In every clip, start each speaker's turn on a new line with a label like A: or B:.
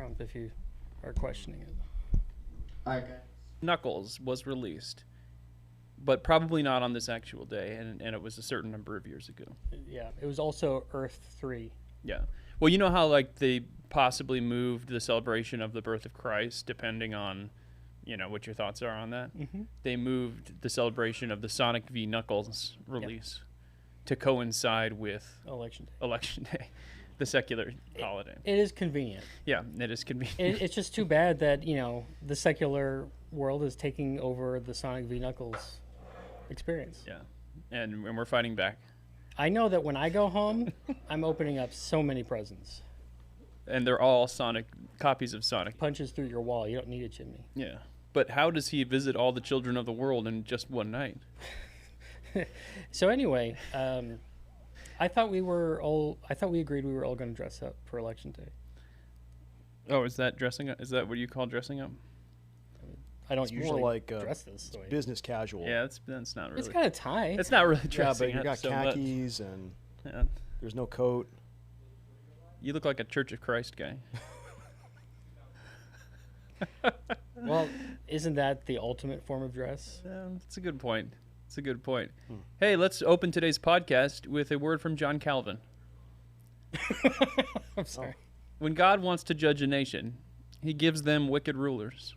A: Trump, if you are questioning it.
B: Okay.
C: Knuckles was released, but probably not on this actual day, and it was a certain number of years ago.
A: Yeah, it was also Earth 3.
C: Yeah. Well, you know how like they possibly moved the celebration of the birth of Christ depending on, what your thoughts are on that?
A: Mm-hmm.
C: They moved the celebration of the Sonic v. Knuckles release to coincide with
A: Election Day.
C: Election Day, the secular holiday.
A: It is convenient.
C: Yeah, it is convenient.
A: It's just too bad that, the secular world is taking over the Sonic v. Knuckles experience.
C: Yeah, and we're fighting back.
A: I know that when I go home, I'm opening up so many presents.
C: And they're all Sonic copies of Sonic.
A: Punches through your wall. You don't need a chimney.
C: Yeah. But how does he visit all the children of the world in just one night?
A: So anyway, I thought we agreed we were all going to dress up for Election Day.
C: Oh, is that dressing up? Is that what you call dressing up?
A: I don't
D: It's
A: usually
D: more like
A: dress this way.
D: business casual.
C: Yeah, that's not really.
A: It's got a tie.
C: It's not really
D: Yeah,
C: dressing
D: but you
C: up
D: got
C: so
D: khakis and
C: much. Yeah.
D: there's no coat.
C: You look like a Church of Christ guy.
A: Well, isn't that the ultimate form of dress?
C: It's a good point. It's a good point. Hey, let's open today's podcast with a word from John Calvin.
A: I'm sorry.
C: When God wants to judge a nation, he gives them wicked rulers.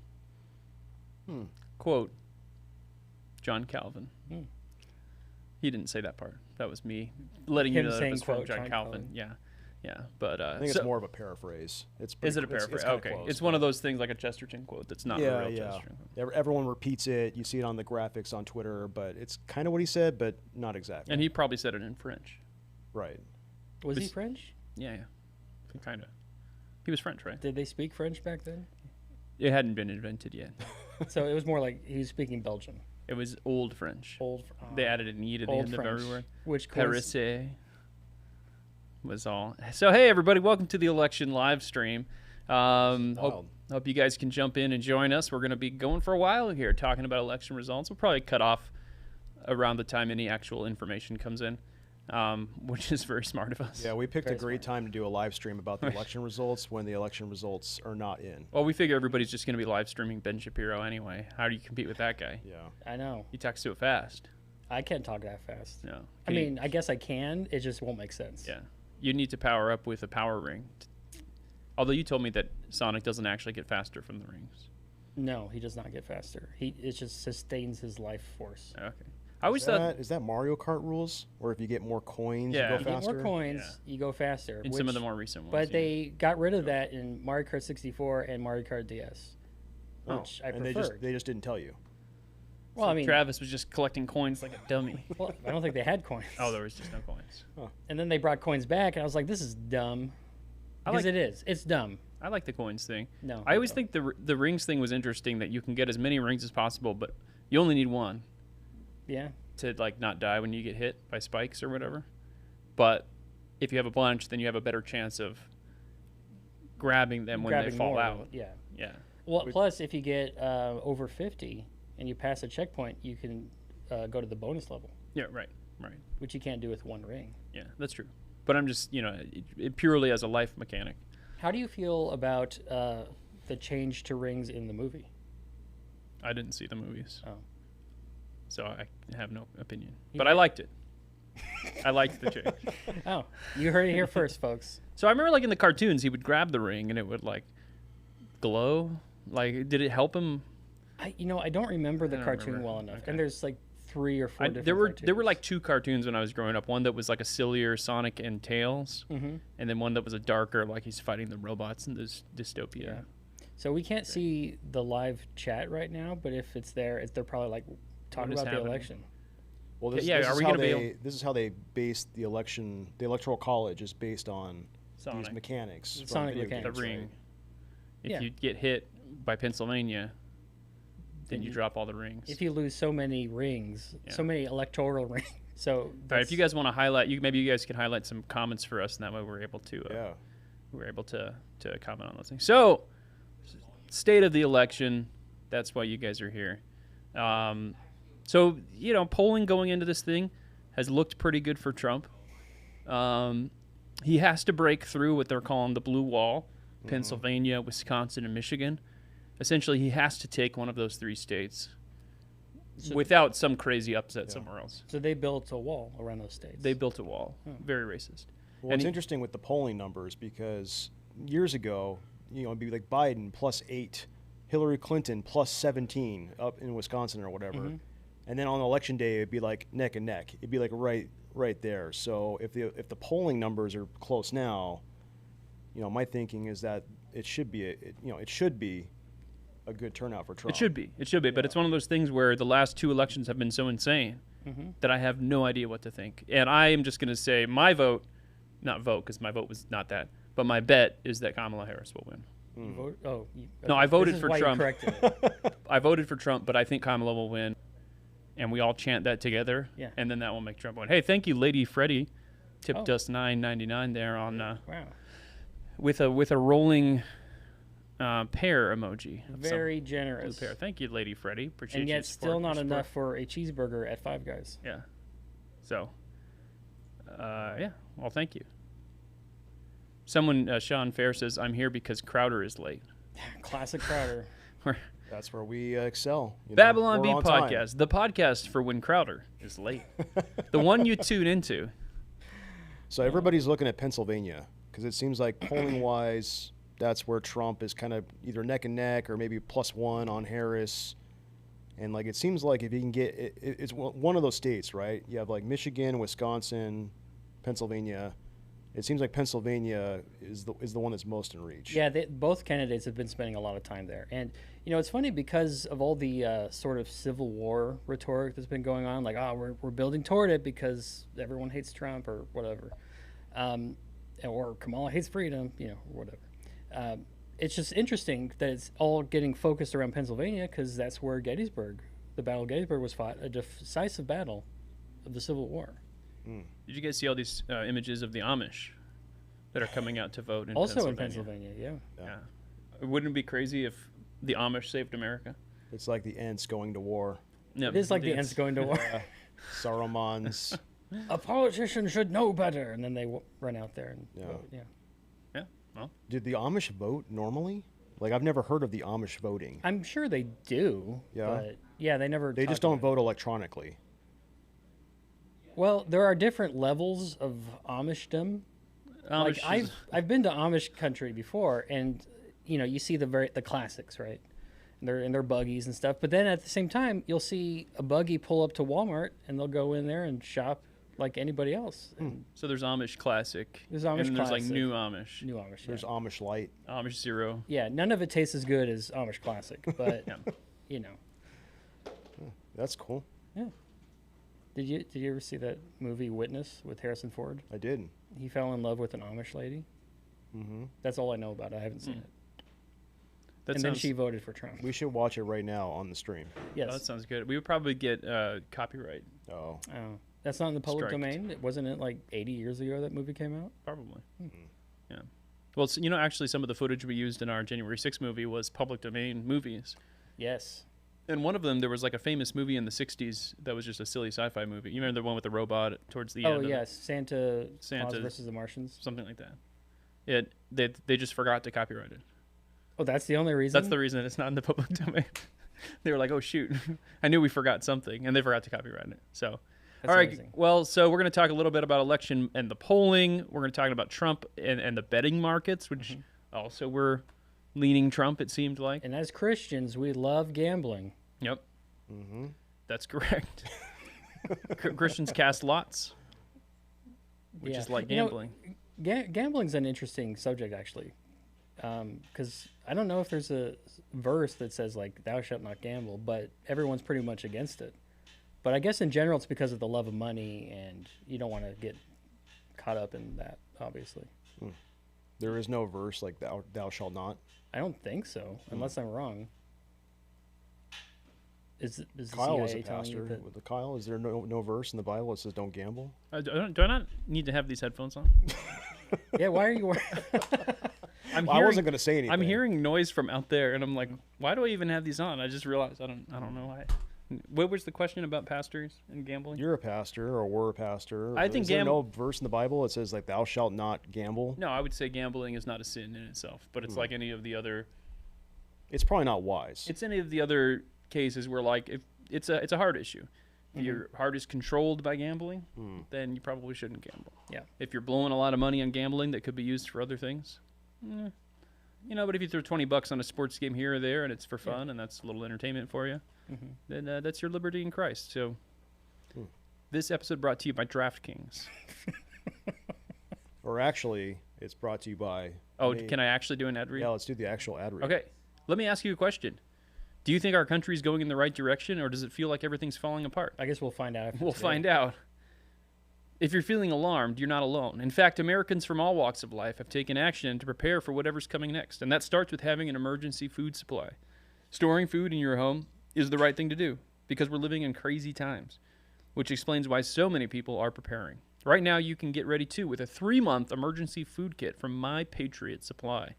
C: Quote, John Calvin. He didn't say that part. That was me letting you
A: Him
C: know that it
A: saying,
C: was from
A: quote,
C: John
A: John
C: Calvin.
A: Calvin.
C: Yeah. But
D: I think it's more of a paraphrase.
C: Is it a paraphrase? Okay.
D: Close,
C: it's one of those things like a Chesterton quote that's not a real Chesterton quote.
D: Everyone repeats it. You see it on the graphics on Twitter, but it's kind of what he said, but not exactly.
C: And he probably said it in French.
D: Right.
A: Was he French?
C: Yeah. Kind of. He was French, right?
A: Did they speak French back then?
C: It hadn't been invented yet.
A: So it was more like he was speaking Belgian.
C: It was Old French.
A: Old.
C: They added an E to the
A: Old
C: end
A: French,
C: of every word.
A: which
C: Parisse was all. So, hey, everybody, welcome to the election live stream. Hope you guys can jump in and join us. We're going to be going for a while here talking about election results. We'll probably cut off around the time any actual information comes in, which is very smart of us.
D: Yeah, we picked a great time to do a live stream about the election results when the election results are not in.
C: Well, we figure everybody's just going to be live streaming Ben Shapiro anyway. How do you compete with that guy?
D: Yeah.
A: I know.
C: He talks so fast.
A: I can't talk that fast.
C: No.
A: I mean, I guess I can. It just won't make sense.
C: Yeah. You need to power up with a power ring. Although you told me that Sonic doesn't actually get faster from the rings.
A: No, he does not get faster. It just sustains his life force.
C: Okay. I always thought
D: Is that Mario Kart rules? Or if you get more coins,
C: Yeah.
D: you
A: You
D: go
A: get
D: faster?
A: more coins, you go faster.
C: in some of the more recent ones.
A: But
C: yeah.
A: they got rid of that in Mario Kart 64 and Mario Kart DS, which I
D: and
A: preferred.
D: they just didn't tell you.
A: Well, I mean,
C: Travis was just collecting coins like a dummy.
A: well, I don't think they had coins.
C: Oh, there was just no coins.
A: And then they brought coins back, and I was like, this is dumb. Because it is. It's dumb.
C: I like the coins thing.
A: No.
C: I always think the rings thing was interesting, that you can get as many rings as possible, but you only need one
A: Yeah.
C: to like not die when you get hit by spikes or whatever. But if you have a bunch, then you have a better chance of grabbing them when they fall
A: more,
C: out.
A: Yeah.
C: Yeah.
A: Well, plus, if you get over 50 and you pass a checkpoint, you can go to the bonus level,
C: Yeah, right.
A: which you can't do with one ring.
C: Yeah, that's true. But I'm just, it purely as a life mechanic.
A: How do you feel about the change to rings in the movie?
C: I didn't see the movies.
A: Oh.
C: So I have no opinion. But I liked it. I liked the change.
A: Oh, you heard it here first, folks.
C: So I remember, like, in the cartoons, he would grab the ring and it would, like, glow. Like, did it help him?
A: I don't remember the
C: don't
A: cartoon
C: remember.
A: well enough.
C: Okay.
A: And there's like 3 or 4 different
C: There were
A: cartoons.
C: like 2 cartoons when I was growing up. One that was like a sillier Sonic and Tails, and then one that was a darker, like he's fighting the robots in this dystopia.
A: Yeah. So we can't see the live chat right now, but if it's there, they're probably like talking
C: is
A: about
C: happening?
A: the election.
D: Well, this,
C: Yeah,
D: this
C: are
D: is
C: we
D: how
C: gonna be
D: they this is how they based the election. The electoral college is based on
C: Sonic.
D: these mechanics. from
A: Sonic
D: video
A: mechanics.
C: The
D: games,
C: ring.
D: right?
C: If
A: Yeah.
C: you get hit by Pennsylvania, then you drop all the rings.
A: If you lose so many rings,
C: Yeah.
A: so many electoral rings, so
C: All right, if you guys want to highlight, maybe you guys can highlight some comments for us, and that way we're able to comment on those things. So, state of the election. That's why you guys are here. So polling going into this thing has looked pretty good for Trump. He has to break through what they're calling the blue wall, Pennsylvania, Wisconsin, and Michigan. Essentially, he has to take one of those 3 states without some crazy upset somewhere else.
A: So they built a wall around those states.
C: They built a wall. Very racist.
D: Well, it's interesting with the polling numbers because years ago, it'd be like Biden +8, Hillary Clinton +17 up in Wisconsin or whatever. And then on election day, it'd be like neck and neck. It'd be like right there. So if the polling numbers are close now, my thinking is that it should be a good turnout for Trump.
C: It should be. But it's one of those things where the last 2 elections have been so insane that I have no idea what to think. And I am just going to say my vote, not vote because my vote was not that, but my bet is that Kamala Harris will win.
A: You vote? Oh,
C: no, I voted for
A: why
C: Trump.
A: You corrected it.
C: I voted for Trump, but I think Kamala will win. And we all chant that together.
A: Yeah.
C: And then that will make Trump win. Hey, thank you, Lady Freddie. Tipped us $9.99 there on
A: wow.
C: with a rolling pear emoji.
A: Very generous.
C: Pear. Thank you, Lady Freddie. Appreciate
A: and
C: your
A: yet
C: support,
A: still not
C: your
A: enough
C: support.
A: for a cheeseburger at Five Guys.
C: Yeah. So, yeah. Well, thank you. Someone, Sean Fair says, I'm here because Crowder is late.
A: Classic Crowder.
D: That's where we excel.
C: Babylon
D: We're
C: Bee
D: on
C: podcast.
D: time.
C: The podcast for when Crowder is late. The one you tune into.
D: So everybody's looking at Pennsylvania because it seems like polling-wise, that's where Trump is kind of either neck and neck or maybe +1 on Harris. And like it seems like if he can get it's one of those states, right? You have like Michigan, Wisconsin, Pennsylvania. It seems like Pennsylvania is the one that's most in reach.
A: Yeah, both candidates have been spending a lot of time there. And, it's funny because of all the sort of Civil War rhetoric that's been going on, like, we're building toward it because everyone hates Trump or whatever. Or Kamala hates freedom, or whatever. It's just interesting that it's all getting focused around Pennsylvania because that's where the Battle of Gettysburg was fought, a decisive battle of the Civil War.
C: Did you guys see all these images of the Amish that are coming out to vote in
A: Also
C: Pennsylvania?
A: in Pennsylvania, yeah.
C: Wouldn't it be crazy if the Amish saved America?
D: It's like the Ents going to war.
C: No,
A: It is like the Ents going to war.
D: Saruman's.
A: A politician should know better, and then they run out there and vote. Yeah.
C: Yeah. Well,
D: Did the Amish vote normally? Like I've never heard of the Amish voting.
A: I'm sure they do.
D: Yeah?
A: But yeah, they never.
D: They just don't vote electronically.
A: Well, there are different levels of Amishdom. Like I've been to Amish country before, and you see the classics, right? And they're in their buggies and stuff. But then at the same time, you'll see a buggy pull up to Walmart, and they'll go in there and shop like anybody else.
C: so there's Amish Classic.
A: There's Amish
C: and there's like
A: Classic.
C: New Amish.
A: New Amish.
D: There's Amish Light.
C: Amish Zero.
A: Yeah, none of it tastes as good as Amish Classic, but
D: That's cool.
A: Yeah. Did you ever see that movie Witness with Harrison Ford?
D: I did.
A: He fell in love with an Amish lady.
D: Mm-hmm.
A: That's all I know about it. I haven't seen it.
C: That
A: and
C: sounds,
A: then she voted for Trump.
D: We should watch it right now on the stream.
A: Yes.
C: Oh, that sounds good. We would probably get copyright.
D: Oh.
A: Oh, that's not in the public
C: Striked.
A: domain. It wasn't it like 80 years ago that movie came out.
C: Probably. Yeah. Well, so, actually, some of the footage we used in our January 6th movie was public domain movies.
A: Yes.
C: And one of them, there was like a famous movie in the 60s that was just a silly sci-fi movie. You remember the one with the robot towards the end?
A: Oh
C: of
A: yes, Santa
C: Santa
A: Claus versus the Martians.
C: something like that. They just forgot to copyright it.
A: Oh, that's the only reason.
C: That's the reason it's not in the public domain. They were like, oh, shoot. I knew we forgot something, and they forgot to copyright it. So,
A: That's
C: all right.
A: amazing.
C: Well, so we're going to talk a little bit about election and the polling. We're going to talk about Trump and the betting markets, which also were leaning Trump, it seemed like.
A: And as Christians, we love gambling.
C: Yep.
D: Mm-hmm.
C: That's correct. Christians cast lots, which is like gambling.
A: Gambling's an interesting subject, actually, because I don't know if there's a verse that says, like, thou shalt not gamble, but everyone's pretty much against it. But I guess in general it's because of the love of money, and you don't want to get caught up in that, obviously.
D: There is no verse like thou shalt not.
A: I don't think so, unless I'm wrong. Is the
D: Kyle was a
A: CIA telling you
D: pastor.
A: that?
D: With Kyle, is there no verse in the Bible that says don't gamble?
C: Do I not need to have these headphones on?
A: Yeah, why are you wearing...
D: I wasn't going to say anything.
C: I'm hearing noise from out there, and I'm like, why do I even have these on? I just realized I don't know why. What was the question about pastors and gambling?
D: You're a pastor or were a pastor.
C: I think
D: Is there no verse in the Bible that says like thou shalt not gamble?
C: No, I would say gambling is not a sin in itself, but it's like any of the other.
D: It's probably not wise.
C: It's any of the other cases where like if it's a heart issue. If your heart is controlled by gambling, then you probably shouldn't gamble.
A: Yeah.
C: If you're blowing a lot of money on gambling that could be used for other things, but if you throw $20 on a sports game here or there and it's for fun and that's a little entertainment for you, then that's your liberty in Christ. So this episode brought to you by DraftKings.
D: Or actually, it's brought to you by...
C: Can I actually do an ad read?
D: Yeah, let's do the actual ad read.
C: Okay. Let me ask you a question. Do you think our country is going in the right direction, or does it feel like everything's falling apart?
A: I guess we'll find out.
C: We'll find out. If you're feeling alarmed, you're not alone. In fact, Americans from all walks of life have taken action to prepare for whatever's coming next, and that starts with having an emergency food supply. Storing food in your home is the right thing to do, because we're living in crazy times, which explains why so many people are preparing. Right now, you can get ready, too, with a 3-month emergency food kit from My Patriot Supply.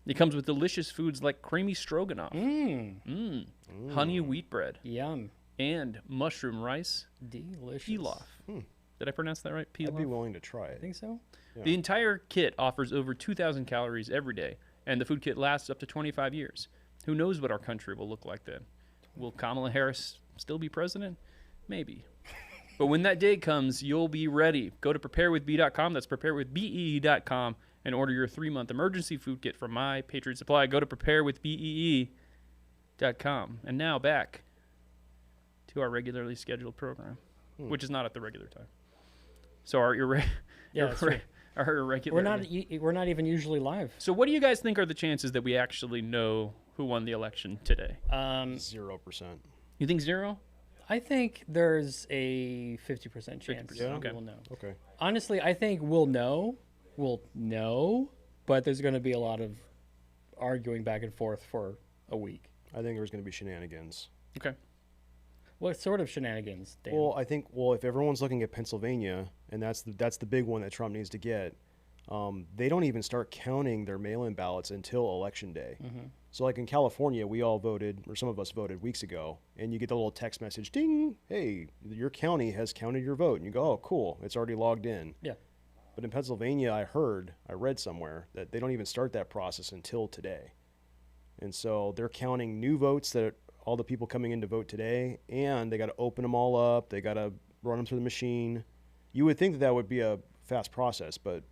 C: It comes with delicious foods like creamy stroganoff, honey wheat bread,
A: Yum.
C: and mushroom rice
A: Delicious.
C: pilaf. Did I pronounce that right? Pilaf?
D: I'd be willing to try
A: I
D: it.
A: think so.
D: Yeah.
C: The entire kit offers over 2,000 calories every day, and the food kit lasts up to 25 years. Who knows what our country will look like then? Will Kamala Harris still be president? Maybe. But when that day comes, you'll be ready. Go to preparewithbee.com. That's preparewithbee.com and order your 3-month emergency food kit from My Patriot Supply. Go to preparewithbee.com. And now back to our regularly scheduled program, which is not at the regular time. So our irregular.
A: We're not even usually live.
C: So what do you guys think are the chances that we actually know who won the election today?
D: 0%.
C: You think 0?
A: I think there's a 50% chance
C: 50%, okay.
A: we'll know.
D: Okay.
A: Honestly, I think we'll know, but there's going to be a lot of arguing back and forth for a week.
D: I think there's going to be shenanigans.
C: Okay.
A: What sort of shenanigans, Dan?
D: Well, I think if everyone's looking at Pennsylvania, and that's the big one that Trump needs to get, they don't even start counting their mail-in ballots until Election Day. So like in California, we all voted, or some of us voted weeks ago, and you get the little text message, ding, hey, your county has counted your vote. And you go, oh, cool, it's already logged in.
A: Yeah.
D: But in Pennsylvania, I read somewhere that they don't even start that process until today. And so they're counting new votes that all the people coming in to vote today, and they got to open them all up. They got to run them through the machine. You would think that would be a fast process, but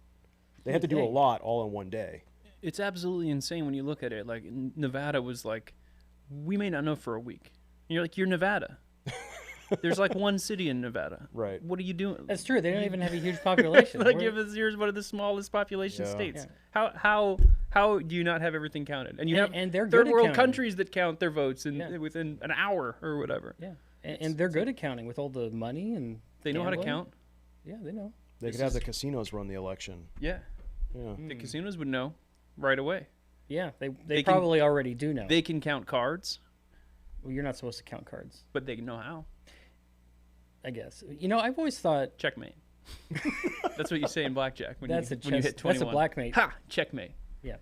D: they had to do a lot all in one day.
C: It's absolutely insane when you look at it. Like Nevada was like, we may not know for a week. And you're like, you're Nevada. There's like one city in Nevada.
D: Right.
C: What are you doing?
A: That's true. They don't even have a huge population.
C: Like, here's one of the smallest population states. Yeah. How do you not have everything counted? And you have
A: they're
C: third
A: good
C: world
A: at
C: countries that count their votes within an hour or whatever.
A: Yeah, and they're good at counting with all the money and
C: they know how to count.
A: Yeah, they know.
D: They could have the casinos run the election.
C: Yeah.
D: Yeah.
C: The casinos would know right away.
A: Yeah, they probably already do know.
C: They can count cards.
A: Well, you're not supposed to count cards.
C: But they know how.
A: I guess. I've always thought...
C: Checkmate. That's what you say in blackjack when you hit 21.
A: That's a blackmate.
C: Ha! Checkmate.
A: Yeah.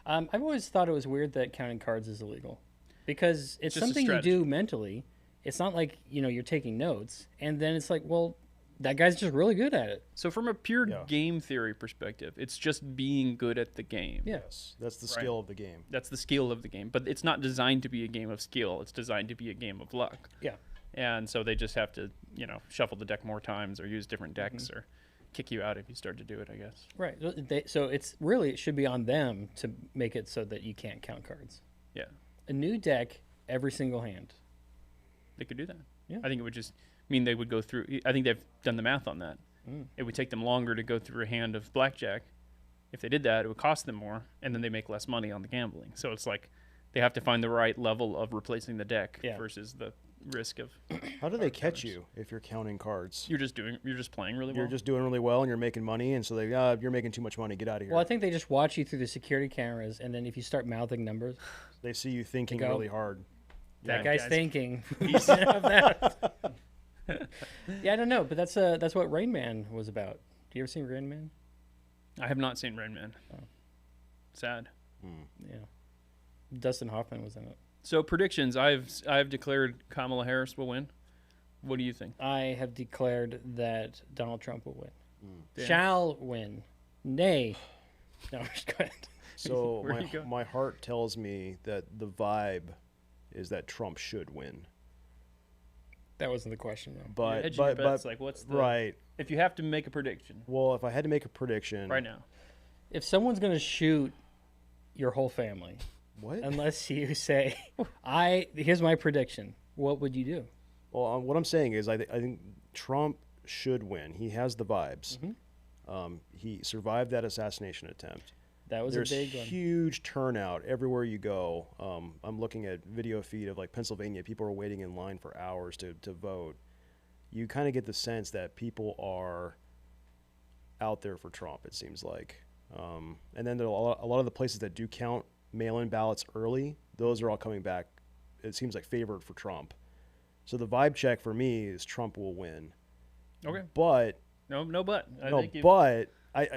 A: I've always thought it was weird that counting cards is illegal. Because it's something you do mentally. It's not like, you're taking notes. And then it's like, well, that guy's just really good at it.
C: So from a pure game theory perspective, it's just being good at the game.
D: Yes. That's the skill of the game.
C: That's the skill of the game. But it's not designed to be a game of skill. It's designed to be a game of luck.
A: Yeah.
C: And so they just have to, shuffle the deck more times or use different decks or kick you out if you start to do it, I guess.
A: Right. So it should be on them to make it so that you can't count cards.
C: Yeah.
A: A new deck every single hand.
C: They could do that.
A: Yeah.
C: I think it would just mean they would go through. I think they've done the math on that. It would take them longer to go through a hand of blackjack. If they did that, it would cost them more, and then they make less money on the gambling. So it's like they have to find the right level of replacing the deck versus the risk of.
D: How do they catch you if you're counting cards?
C: You're just playing really well.
D: You're just doing really well, and you're making money, and so you're making too much money. Get out of here.
A: Well, I think they just watch you through the security cameras, and then if you start mouthing numbers,
D: they see you thinking really hard.
A: That guy's thinking. He's of that. Yeah, I don't know, but that's what Rain Man was about. Do you ever seen Rain Man?
C: I have not seen Rain Man. Oh. Sad.
A: Yeah. Dustin Hoffman was in it.
C: So predictions. I've declared Kamala Harris will win. What do you think?
A: I have declared that Donald Trump will win.
C: Dan?
A: Shall win. Nay. No, I'm just kidding.
D: So
C: Where you go?
D: my heart tells me that the vibe is that Trump should win.
A: That wasn't the question, though.
D: But
C: Hedging your bets, like what's the
D: right.
C: if you have to make a prediction
D: Well, if I had to make a prediction
C: right now?
A: If someone's going to shoot your whole family,
D: what?
A: unless you say, here's my prediction, what would you do?
D: Well, what I'm saying is I think Trump should win. He has the vibes. He survived that assassination attempt.
A: That was
D: There's
A: a big one.
D: huge turnout everywhere you go. I'm looking at video feed of like Pennsylvania. People are waiting in line for hours to vote. You kind of get the sense that people are out there for Trump, it seems like. And then there are a lot of the places that do count mail-in ballots early, those are all coming back, it seems like, favored for Trump. So the vibe check for me is Trump will win.
C: Okay.
D: But
C: No, but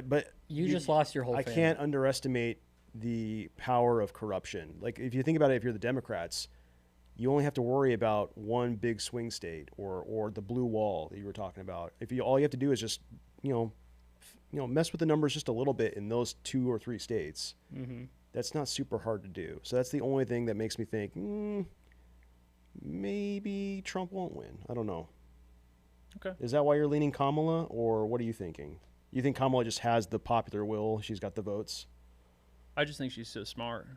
D: but
A: You just lost your whole
D: I
A: family.
D: can't underestimate the power of corruption. Like, if you think about it, if you're the Democrats, you only have to worry about one big swing state or the blue wall that you were talking about. All you have to do is just, mess with the numbers just a little bit in those 2 or 3 states. That's not super hard to do. So that's the only thing that makes me think, maybe Trump won't win. I don't know.
C: Okay.
D: Is that why you're leaning Kamala, or what are you thinking? You think Kamala just has the popular will? She's got the votes?
C: I just think she's so smart.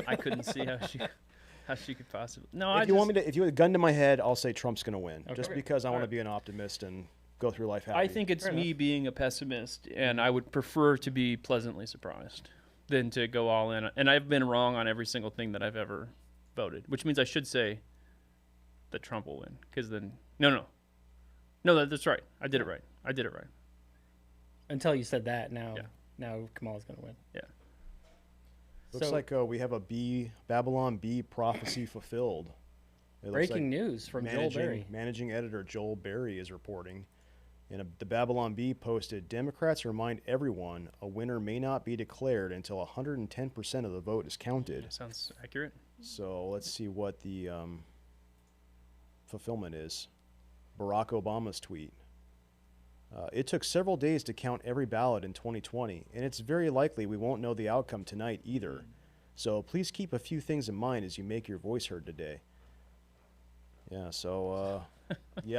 C: I couldn't see how she could possibly. No,
D: If you had a gun to my head, I'll say Trump's going to win, just
A: Okay.
D: because I want to
C: Alright.
D: be an optimist and go through life happy.
C: I think it's
A: Fair
C: me
A: enough.
C: being a pessimist, and I would prefer to be pleasantly surprised than to go all in. And I've been wrong on every single thing that I've ever voted, which means I should say that Trump will win. Because then, no, that's right. I did it right.
A: Until you said that, now Kamala's going to win.
C: Yeah.
D: Looks
A: So-
D: like we have a Babylon Bee prophecy fulfilled. It looks
A: Breaking news from Joel Berry.
D: Managing editor Joel Berry is reporting. And the Babylon Bee posted, Democrats remind everyone a winner may not be declared until 110% of the vote is counted.
C: Sounds accurate.
D: So let's see what the fulfillment is. Barack Obama's tweet. It took several days to count every ballot in 2020, and it's very likely we won't know the outcome tonight either. So please keep a few things in mind as you make your voice heard today. Yeah, so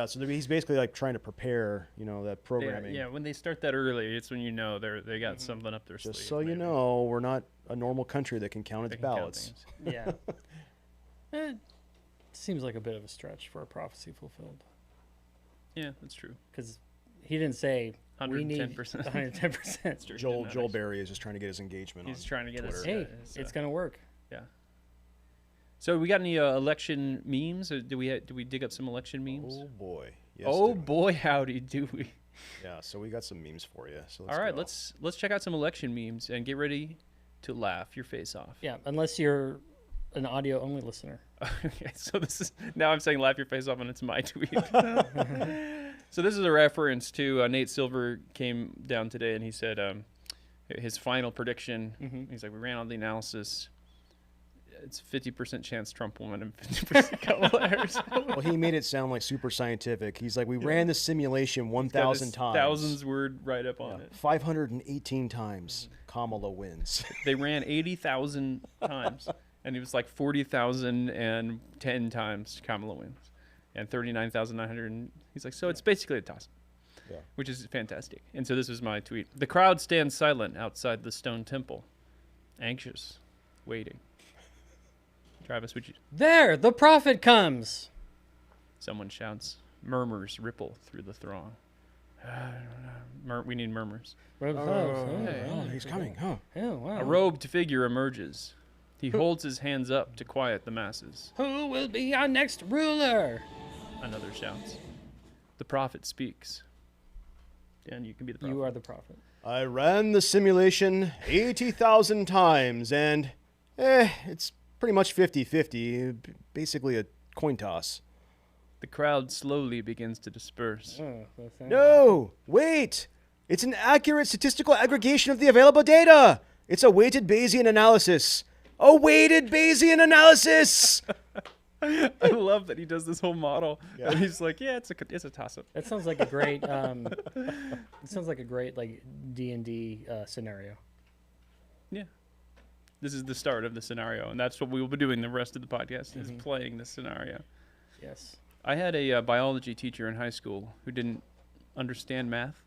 D: so he's basically like trying to prepare, that programming.
C: Yeah, when they start that early, it's when you know they got something up their sleeve.
D: Just so you
C: maybe.
D: know, we're not a normal country that can count
C: They
D: its
C: can count
D: ballots.
C: things.
A: Yeah. It seems like a bit of a stretch for a prophecy fulfilled.
C: Yeah, that's true.
A: Because he didn't say we need
C: 110%.
A: 110%.
D: Joel Berry is just trying to get his engagement
C: He's
D: on
C: trying to get us.
D: Twitter.
A: Hey, it's going to work.
C: Yeah. So we got any election memes? Or do we dig up some election memes?
D: Oh boy. Yes,
C: Oh
D: do.
C: boy, howdy do we!
D: Yeah, so we got some memes for you. So
C: All right,
D: go.
C: let's check out some election memes and get ready to laugh your face off.
A: Yeah, unless you're an audio only listener.
C: Okay, so this is now I'm saying laugh your face off, and it's my tweet. So this is a reference to Nate Silver came down today, and he said his final prediction. He's like, we ran all the analysis. It's 50% chance Trump will win and 50% Kamala Harris.
D: Well, he made it sound like super scientific. He's like, we ran the simulation 1,000 times.
C: Thousands word write up on it.
D: 518 times Kamala wins.
C: They ran 80,000 times, and it was like 40,010 times Kamala wins, and 39,900. He's like, so it's basically a toss, which is fantastic. And so this was my tweet: the crowd stands silent outside the stone temple, anxious, waiting. Travis, would you?
A: There, the prophet comes.
C: Someone shouts. Murmurs ripple through the throng. We need murmurs.
D: He's coming. Oh.
A: Oh, wow.
C: A robed figure emerges. He holds his hands up to quiet the masses.
A: Who will be our next ruler?
C: Another shouts. The prophet speaks. Dan, you can be the prophet.
A: You are the prophet.
D: I ran the simulation 80,000 times, and it's pretty much 50-50, basically a coin toss.
C: The crowd slowly begins to disperse.
A: Oh, that's that.
D: No, wait! It's an accurate statistical aggregation of the available data! It's a weighted Bayesian analysis. A weighted Bayesian analysis.
C: I love that he does this whole model.
D: Yeah.
C: And he's like, yeah, it's a toss-up.
A: That sounds like a great. It sounds like a great like D&D scenario.
C: Yeah. This is the start of the scenario, and that's what we will be doing the rest of the podcast, is playing this scenario.
A: Yes.
C: I had a biology teacher in high school who didn't understand math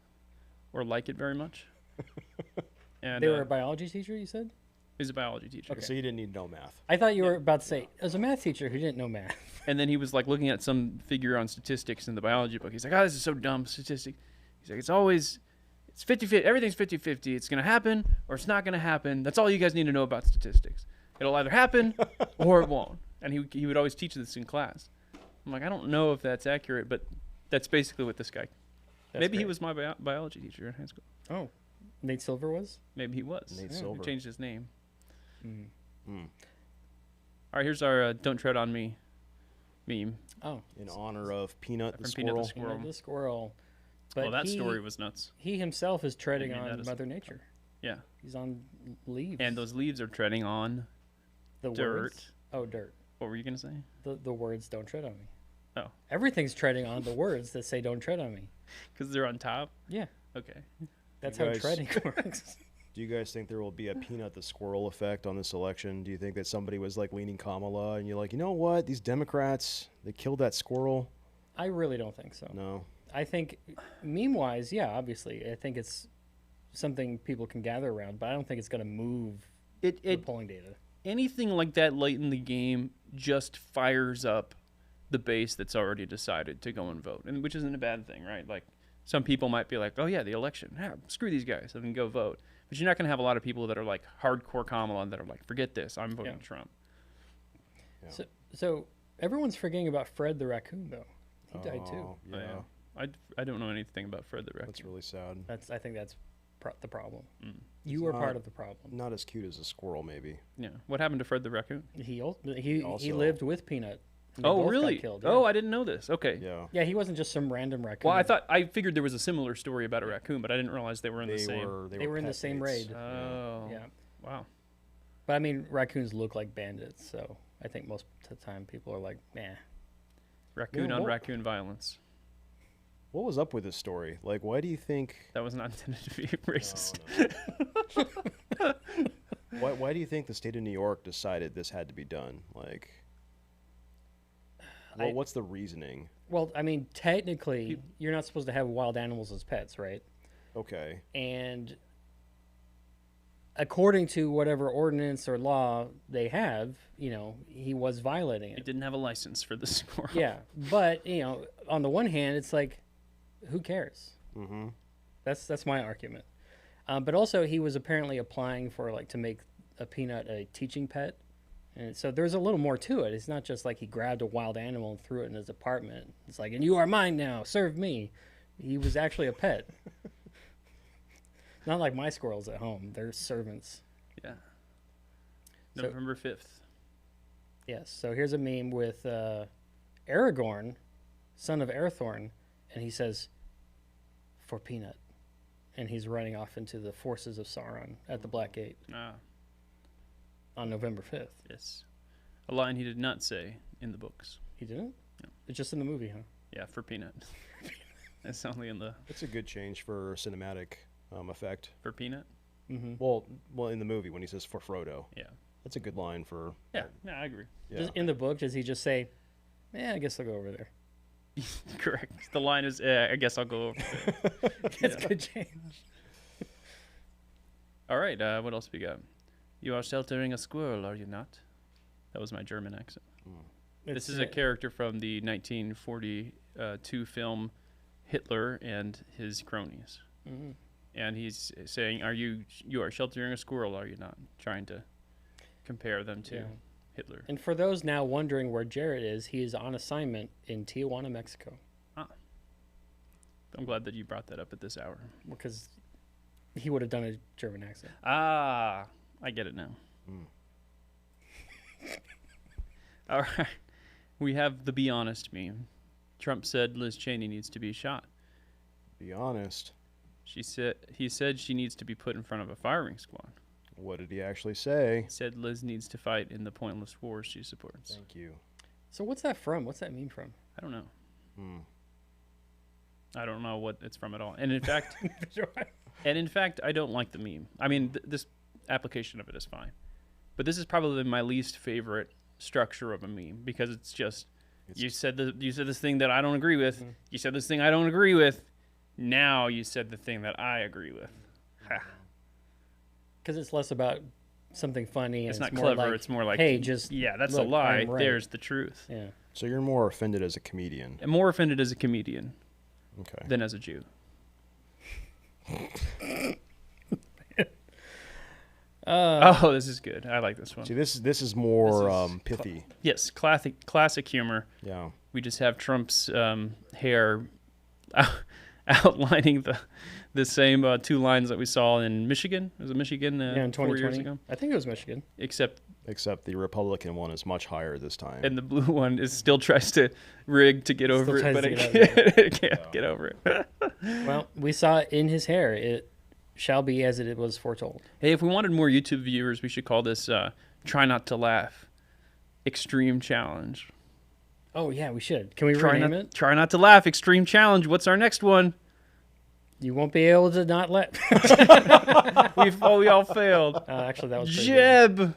C: or like it very much. And
A: They were a biology teacher, you said?
C: he's a biology teacher.
A: Okay.
D: So you didn't need to know math.
A: I thought you were about to say, as a math teacher who didn't know math.
C: And then he was like looking at some figure on statistics in the biology book. He's like, oh, this is so dumb, statistic. He's like, it's 50-50, everything's 50-50. It's going to happen or it's not going to happen. That's all you guys need to know about statistics. It'll either happen or it won't. And he would always teach this in class. I'm like, I don't know if that's accurate, but that's basically what this guy. Maybe he was my biology teacher in high school.
A: Oh, Nate Silver was?
C: Maybe he was.
D: Nate
C: He
D: Silver.
C: changed his name.
A: Mm.
C: All right, here's our "Don't Tread on Me" meme.
A: Oh.
D: In honor of Peanut the
C: From Peanut the
D: squirrel.
C: Squirrel.
A: The squirrel. But
C: Well, that story was nuts.
A: He himself is treading
C: I mean, that
A: on
C: is-
A: Mother Nature.
C: Yeah.
A: He's on leaves.
C: And those leaves are treading on
A: the
C: dirt.
A: Words. Oh, dirt.
C: What were you going to say?
A: The words "Don't tread on me."
C: Oh.
A: Everything's treading on the words that say "Don't tread on me."
C: Because they're on top?
A: Yeah.
C: Okay.
A: That's
D: You
A: how
D: guys-
A: treading works.
D: Do you guys think there will be a Peanut the squirrel effect on this election? Do you think that somebody was like leaning Kamala and you're like, you know what? These Democrats, they killed that squirrel?
A: I really don't think so.
D: No.
A: I think, meme-wise, yeah, obviously, I think it's something people can gather around, but I don't think it's going to move the polling data.
C: Anything like that late in the game just fires up the base that's already decided to go and vote, and which isn't a bad thing, right? Like, some people might be like, oh yeah, the election, screw these guys, and then go vote. But you're not going to have a lot of people that are like hardcore Kamala that are like, forget this, I'm voting Trump.
D: Yeah.
A: So everyone's forgetting about Fred the raccoon, though. He died too.
D: Oh, yeah.
C: Oh, yeah. I don't know anything about Fred the Raccoon.
D: That's really sad.
A: I think that's the problem.
C: Mm.
A: You
D: It's
A: were
D: not-
A: part of the problem.
D: Not as cute as a squirrel, maybe.
C: Yeah. What happened to Fred the Raccoon?
A: He
D: Also-
A: lived with Peanut. and they
C: Oh,
A: both got
C: really?
A: killed,
C: Oh,
A: yeah.
C: I didn't know this. Okay.
D: Yeah.
A: Yeah, he wasn't just some random raccoon.
C: Well, I figured there was a similar story about a raccoon, but I didn't realize they were in the same.
A: They were in the
D: pet
A: same
D: mates.
A: raid.
C: Oh.
A: Yeah.
C: Wow.
A: But I mean, raccoons look like bandits, so I think most of the time people are like, nah.
C: Raccoon
D: Yeah,
C: on
D: what-
C: raccoon violence.
D: What was up with this story? Like, why do you think?
C: That was not intended to be racist.
D: Why do you think the state of New York decided this had to be done? Like, what's the reasoning?
A: Well, I mean, technically, you're not supposed to have wild animals as pets, right?
D: Okay.
A: And according to whatever ordinance or law they have, he was violating
C: He
A: it.
C: didn't have a license for the squirrel.
A: Yeah, but on the one hand, it's like, who cares?
D: Mm-hmm.
A: That's my argument. But also, he was apparently applying for to make a Peanut a teaching pet, and so there's a little more to it. It's not just like he grabbed a wild animal and threw it in his apartment. It's like, and you are mine now, serve me. He was actually a pet. Not like my squirrels at home; they're servants.
C: Yeah.
A: So-
C: November 5th.
A: Yes. So here's a meme with Aragorn, son of Arathorn, and he says, "For Peanut," and he's running off into the forces of Sauron at the Black Gate
C: Ah,
A: on November 5th.
C: yes. A line he did not say in the books.
A: He didn't?
C: No.
A: It's just in the movie, huh?
C: Yeah, for Peanut. It's only in the
D: It's a good change for cinematic effect.
C: for Peanut.
A: Mm-hmm.
D: Well, in the movie when he says for Frodo,
C: Yeah.
D: that's a good line for.
C: Yeah, I agree.
D: Yeah.
A: In the book, does he just say, I guess I'll go over there?
C: Correct. The line is, I guess I'll go over there.
A: That's a good change.
C: All right, what else we got? You are sheltering a squirrel, are you not? That was my German accent. This is a character from the 1942 film Hitler and His Cronies.
A: Mm-hmm.
C: And he's saying, you are sheltering a squirrel, are you not? Trying to compare them to
A: Yeah.
C: Hitler.
A: And for those now wondering where Jared is, he is on assignment in Tijuana, Mexico,
C: I'm glad that you brought that up at this hour.
A: because he would have done a German accent.
C: Ah, I get it now. All right. We have the Be Honest meme. Trump said Liz Cheney needs to be shot.
D: Be honest.
C: He said she needs to be put in front of a firing squad.
D: What did he actually say?
C: He said Liz needs to fight in the pointless wars she supports.
D: Thank you.
A: So what's that from? What's that meme from?
C: I don't know.
D: Hmm.
C: I don't know what it's from at all. And in fact, I don't like the meme. I mean, this application of it is fine, but this is probably my least favorite structure of a meme because it's just you said this thing that I don't agree with. Mm-hmm. You said this thing I don't agree with. Now you said the thing that I agree with.
A: Because it's less about something funny. And
C: it's not
A: more
C: clever.
A: like,
C: it's more like,
A: hey, just
C: that's
A: look,
C: a lie.
A: I'm right.
C: There's the truth.
A: Yeah.
D: So you're more offended as a comedian.
C: I'm more offended as a comedian
D: than
C: as a Jew. This is good. I like this one.
D: See, this is more pithy.
C: Yes, classic humor.
D: Yeah.
C: We just have Trump's hair outlining the same 2 lines that we saw in Michigan. Was it Michigan
A: in 2020?
C: 4 years ago?
A: I think it was Michigan.
C: Except
D: the Republican one is much higher this time.
C: And the blue one still tries to rig to get over it, but it can't get over it.
A: Well, we saw it in his hair. It shall be as it was foretold.
C: Hey, if we wanted more YouTube viewers, we should call this Try Not to Laugh Extreme Challenge.
A: Oh, yeah, we should. Can we rename it?
C: Try Not to Laugh Extreme Challenge. What's our next one?
A: You won't be able to not let.
C: we all failed.
A: Actually, that was
C: Jeb.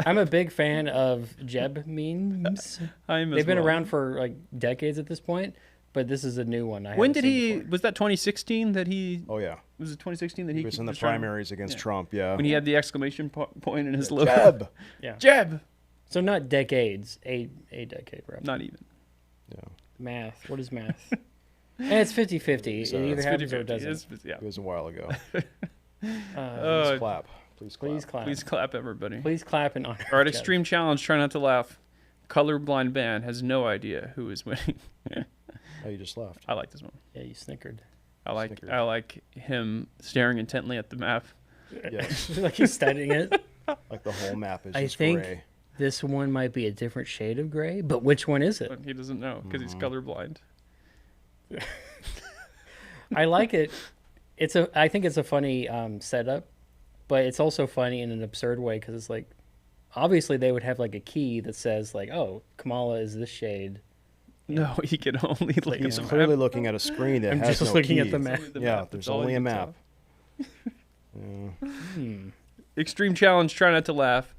A: I'm a big fan of Jeb memes. They've been around for like decades at this point, but this is a new one.
C: When did he? Was that 2016 that he?
D: Oh yeah.
C: Was it 2016 that he
D: was in the primaries against Trump? Yeah.
C: When he had the exclamation point in his logo.
D: Jeb.
A: Yeah.
C: Jeb.
A: So not decades, a decade, right?
C: Not even.
D: Yeah.
A: Math. What is math? And it's 50-50.
D: So
A: it either happens
C: 50-50.
A: or it doesn't.
D: It was a while ago.
C: Please
D: clap.
A: Please clap.
C: Please clap, everybody.
A: Please clap in honor.
C: All right, extreme challenge. Try not to laugh. Colorblind band has no idea who is winning.
D: Oh, you just laughed.
C: I like this one.
A: Yeah, you snickered.
C: I like him staring intently at the map.
D: Yes.
A: Like he's studying it.
D: Like the whole map is
A: I
D: just
A: think
D: gray.
A: This one might be a different shade of gray, but which one is it?
C: But he doesn't know because he's colorblind.
A: I like it. I think it's a funny setup, but it's also funny in an absurd way because it's like, obviously they would have like a key that says like, oh, Kamala is this shade.
C: No, he can only look
D: He's
C: at the
D: clearly
C: map.
D: looking at a screen that
A: I'm
D: has
A: just
D: no
A: looking
D: key.
A: at the map.
D: Yeah, there's only a map.
C: Extreme challenge. Try not to laugh.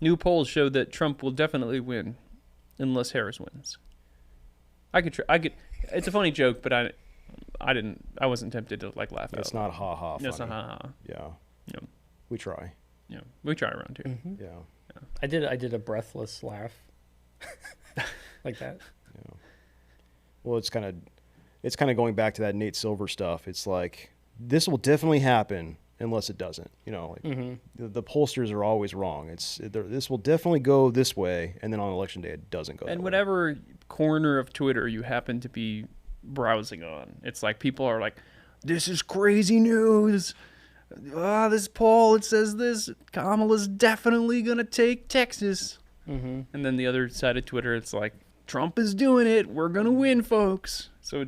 C: New polls show that Trump will definitely win, unless Harris wins. I could. It's a funny joke, but I didn't. I wasn't tempted to like laugh.
D: It's not ha ha.
C: No, it's not ha ha.
D: Yeah.
C: Yeah.
D: We try.
C: Yeah, we try around here.
A: Mm-hmm.
D: Yeah.
A: I did a breathless laugh. Like that.
D: Yeah. Well, it's kind of going back to that Nate Silver stuff. It's like this will definitely happen unless it doesn't. You know, like the pollsters are always wrong. This will definitely go this way, and then on election day it doesn't go.
C: And whatever corner of Twitter you happen to be browsing on, it's like people are like, "This is crazy news. This poll, it says this. Kamala's definitely gonna take Texas." And then the other side of Twitter, it's like, Trump is doing it. We're gonna win, folks. So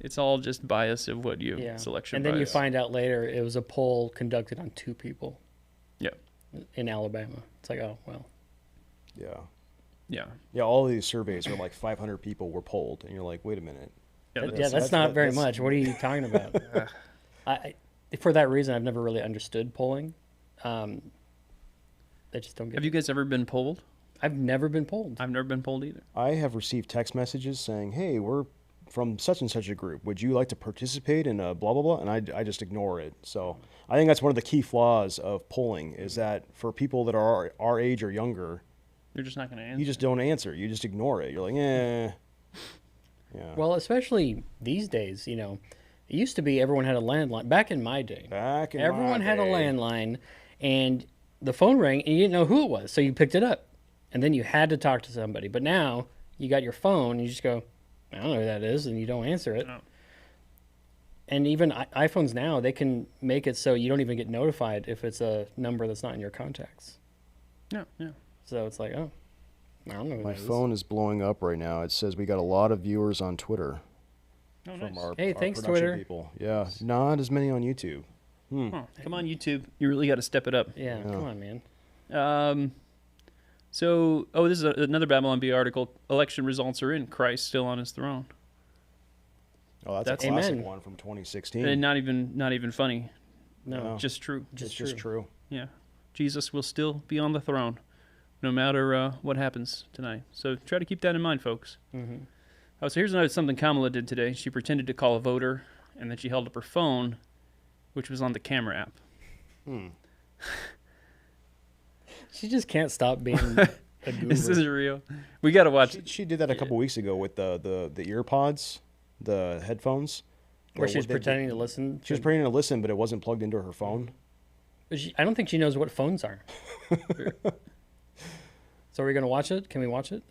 C: it's all just bias of what you selection.
A: And then
C: bias.
A: you find out later it was a poll conducted on 2 people.
C: Yeah.
A: In Alabama. It's like, oh well.
D: Yeah.
C: Yeah.
D: Yeah. All of these surveys are like 500 people were polled, and you're like, wait a minute.
A: Yeah, that's not very much. What are you talking about? For that reason, I've never really understood polling. I just don't get.
C: Have you guys ever been polled?
A: I've never been polled.
C: I've never been polled either.
D: I have received text messages saying, "Hey, we're from such and such a group. Would you like to participate in a blah blah blah?" And I just ignore it. So I think that's one of the key flaws of polling is that for people that are our age or younger,
C: you're just not going to answer.
D: You just don't answer. You just ignore it. You're like, eh.
A: Yeah. Well, especially these days, you know, it used to be everyone had a landline. Back in my day, everyone had a landline, and the phone rang, and you didn't know who it was, so you picked it up, and then you had to talk to somebody. But now you got your phone, and you just go, I don't know who that is, and you don't answer it. No. And even iPhones now, they can make it so you don't even get notified if it's a number that's not in your contacts.
C: Yeah, yeah.
A: So it's like, oh, I don't know who
D: My
A: that is.
D: phone is blowing up right now. It says we got a lot of viewers on Twitter.
C: Oh,
D: from
C: nice.
D: our
A: thanks,
D: production
A: Twitter.
D: people. Yeah, not as many on YouTube.
C: Huh. Come on, YouTube. You really got to step it up.
A: Yeah, come on, man.
C: So, this is another Babylon Bee article. Election results are in. Christ still on his throne.
D: Oh, that's a classic one from 2016.
C: And not even funny.
A: No.
C: Just true.
D: Just true.
C: Yeah. Jesus will still be on the throne no matter what happens tonight. So try to keep that in mind, folks.
A: Mm-hmm.
C: Oh, so here's something Kamala did today. She pretended to call a voter, and then she held up her phone, which was on the camera app.
A: She just can't stop being a goober.
C: This is real. We got to watch.
D: She did that a couple weeks ago with the ear pods, the headphones.
A: Where she's pretending to listen.
D: She was pretending to listen, but it wasn't plugged into her phone.
A: I don't think she knows what phones are. So are we going to watch it? Can we watch it?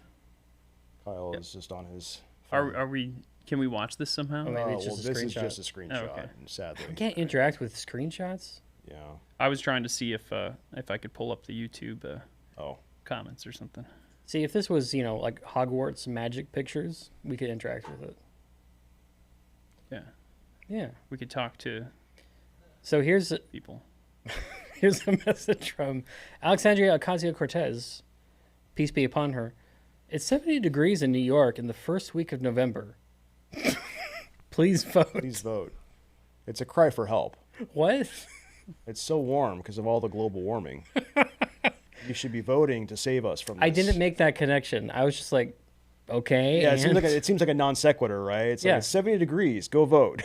D: Kyle is just on his
C: phone. Are we? Can we watch this somehow?
A: Oh, maybe it's just a
D: this
A: screenshot.
D: is just a screenshot,
C: okay.
D: Sadly.
A: You can't interact with screenshots?
D: Yeah.
C: I was trying to see if I could pull up the YouTube comments or something.
A: See, if this was, like Hogwarts magic pictures, we could interact with it.
C: Yeah.
A: Yeah.
C: We could talk to
A: So here's
C: people.
A: Here's a message from Alexandria Ocasio-Cortez. Peace be upon her. It's 70 degrees in New York in the first week of November. Please vote.
D: Please vote. It's a cry for help.
A: What?
D: It's so warm because of all the global warming. You should be voting to save us from this.
A: I didn't make that connection. I was just like, okay.
D: Yeah, it seems like a non sequitur, right? It's like it's 70 degrees. Go vote.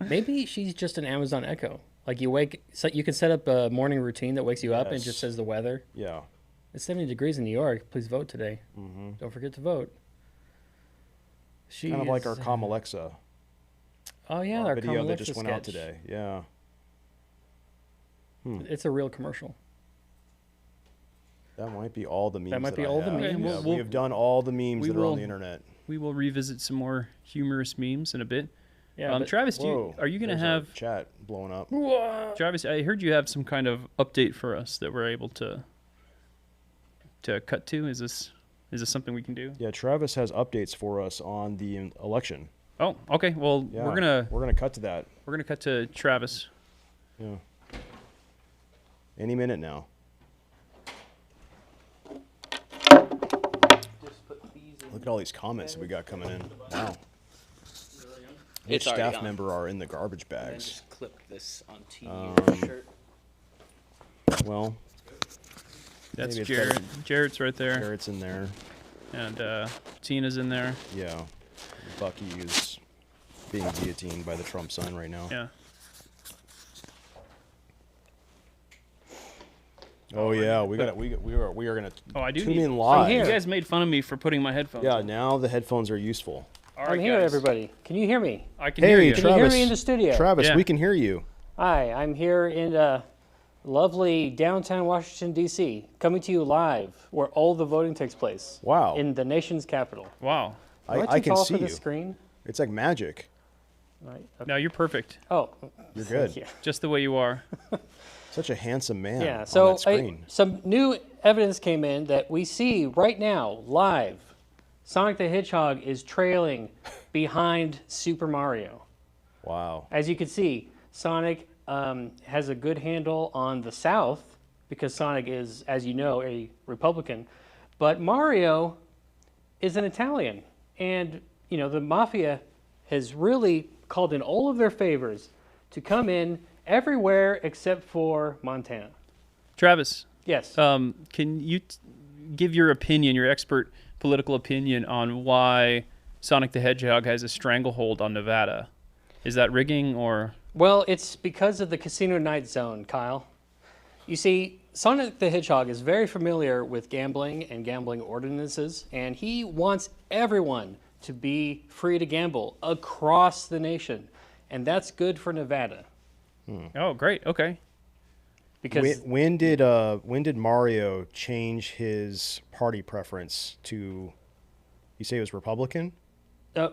A: Maybe she's just an Amazon Echo. Like you can set up a morning routine that wakes you up and just says the weather.
D: Yeah.
A: It's 70 degrees in New York. Please vote today.
D: Mm-hmm.
A: Don't forget to vote.
D: Kind of like our Calm Alexa.
A: Oh yeah, our
D: video
A: Calm
D: that
A: Alexa
D: just went out today. Yeah.
A: It's a real commercial.
D: That might be all the memes.
A: That might be all the memes.
D: Yeah, we have done all the memes that are on the internet.
C: We will revisit some more humorous memes in a bit.
A: Yeah,
C: Travis, are you going to have
D: chat blowing up?
C: Travis, I heard you have some kind of update for us that we're able to cut to. Is this something we can do?
D: Yeah, Travis has updates for us on the election.
C: Oh, okay. Well, we're gonna cut to that. We're gonna cut to Travis.
D: Yeah. Any minute now. Look at all these comments that we got coming in. Wow. Which staff member are in the garbage bags?
B: Just clip this onto your shirt.
D: Well,
C: that's Jared. Jared's right there.
D: Jared's in there.
C: And Tina's in there.
D: Yeah. Bucky is being guillotined by the Trump sign right now.
C: Yeah.
D: Oh yeah, we are gonna.
C: Oh, I do
D: tune in live.
C: You guys made fun of me for putting my headphones.
D: Yeah,
C: on.
D: now the headphones are useful.
C: All right,
A: I'm here,
C: guys.
A: everybody. Can you hear me?
C: I can hear you.
A: Can you hear me in the studio?
D: Travis, we can hear you.
A: Hi, I'm here in lovely downtown Washington, D.C., coming to you live where all the voting takes place.
D: Wow.
A: In the nation's capital.
C: Wow.
D: I can see
A: for
D: you.
A: the screen?
D: It's like magic.
A: Right. Okay.
C: No, you're perfect.
A: Oh.
D: You're good.
A: Yeah.
C: Just the way you are.
D: Such a handsome man.
A: Yeah,
D: on
A: so
D: that screen.
A: some new evidence came in that we see right now, live. Sonic the Hedgehog is trailing behind Super Mario.
D: Wow.
A: As you can see, Sonic has a good handle on the South because Sonic is, as you know, a Republican. But Mario is an Italian. And, the mafia has really called in all of their favors to come in everywhere except for Montana.
C: Travis.
A: Yes.
C: Can you give your opinion, your expert political opinion on why Sonic the Hedgehog has a stranglehold on Nevada? Is that rigging or?
A: Well, it's because of the Casino Night Zone, Kyle. You see, Sonic the Hedgehog is very familiar with gambling and gambling ordinances, and he wants everyone to be free to gamble across the nation, and that's good for Nevada.
C: Oh, great. Okay.
A: Because
D: when did Mario change his party preference to? You say it was Republican?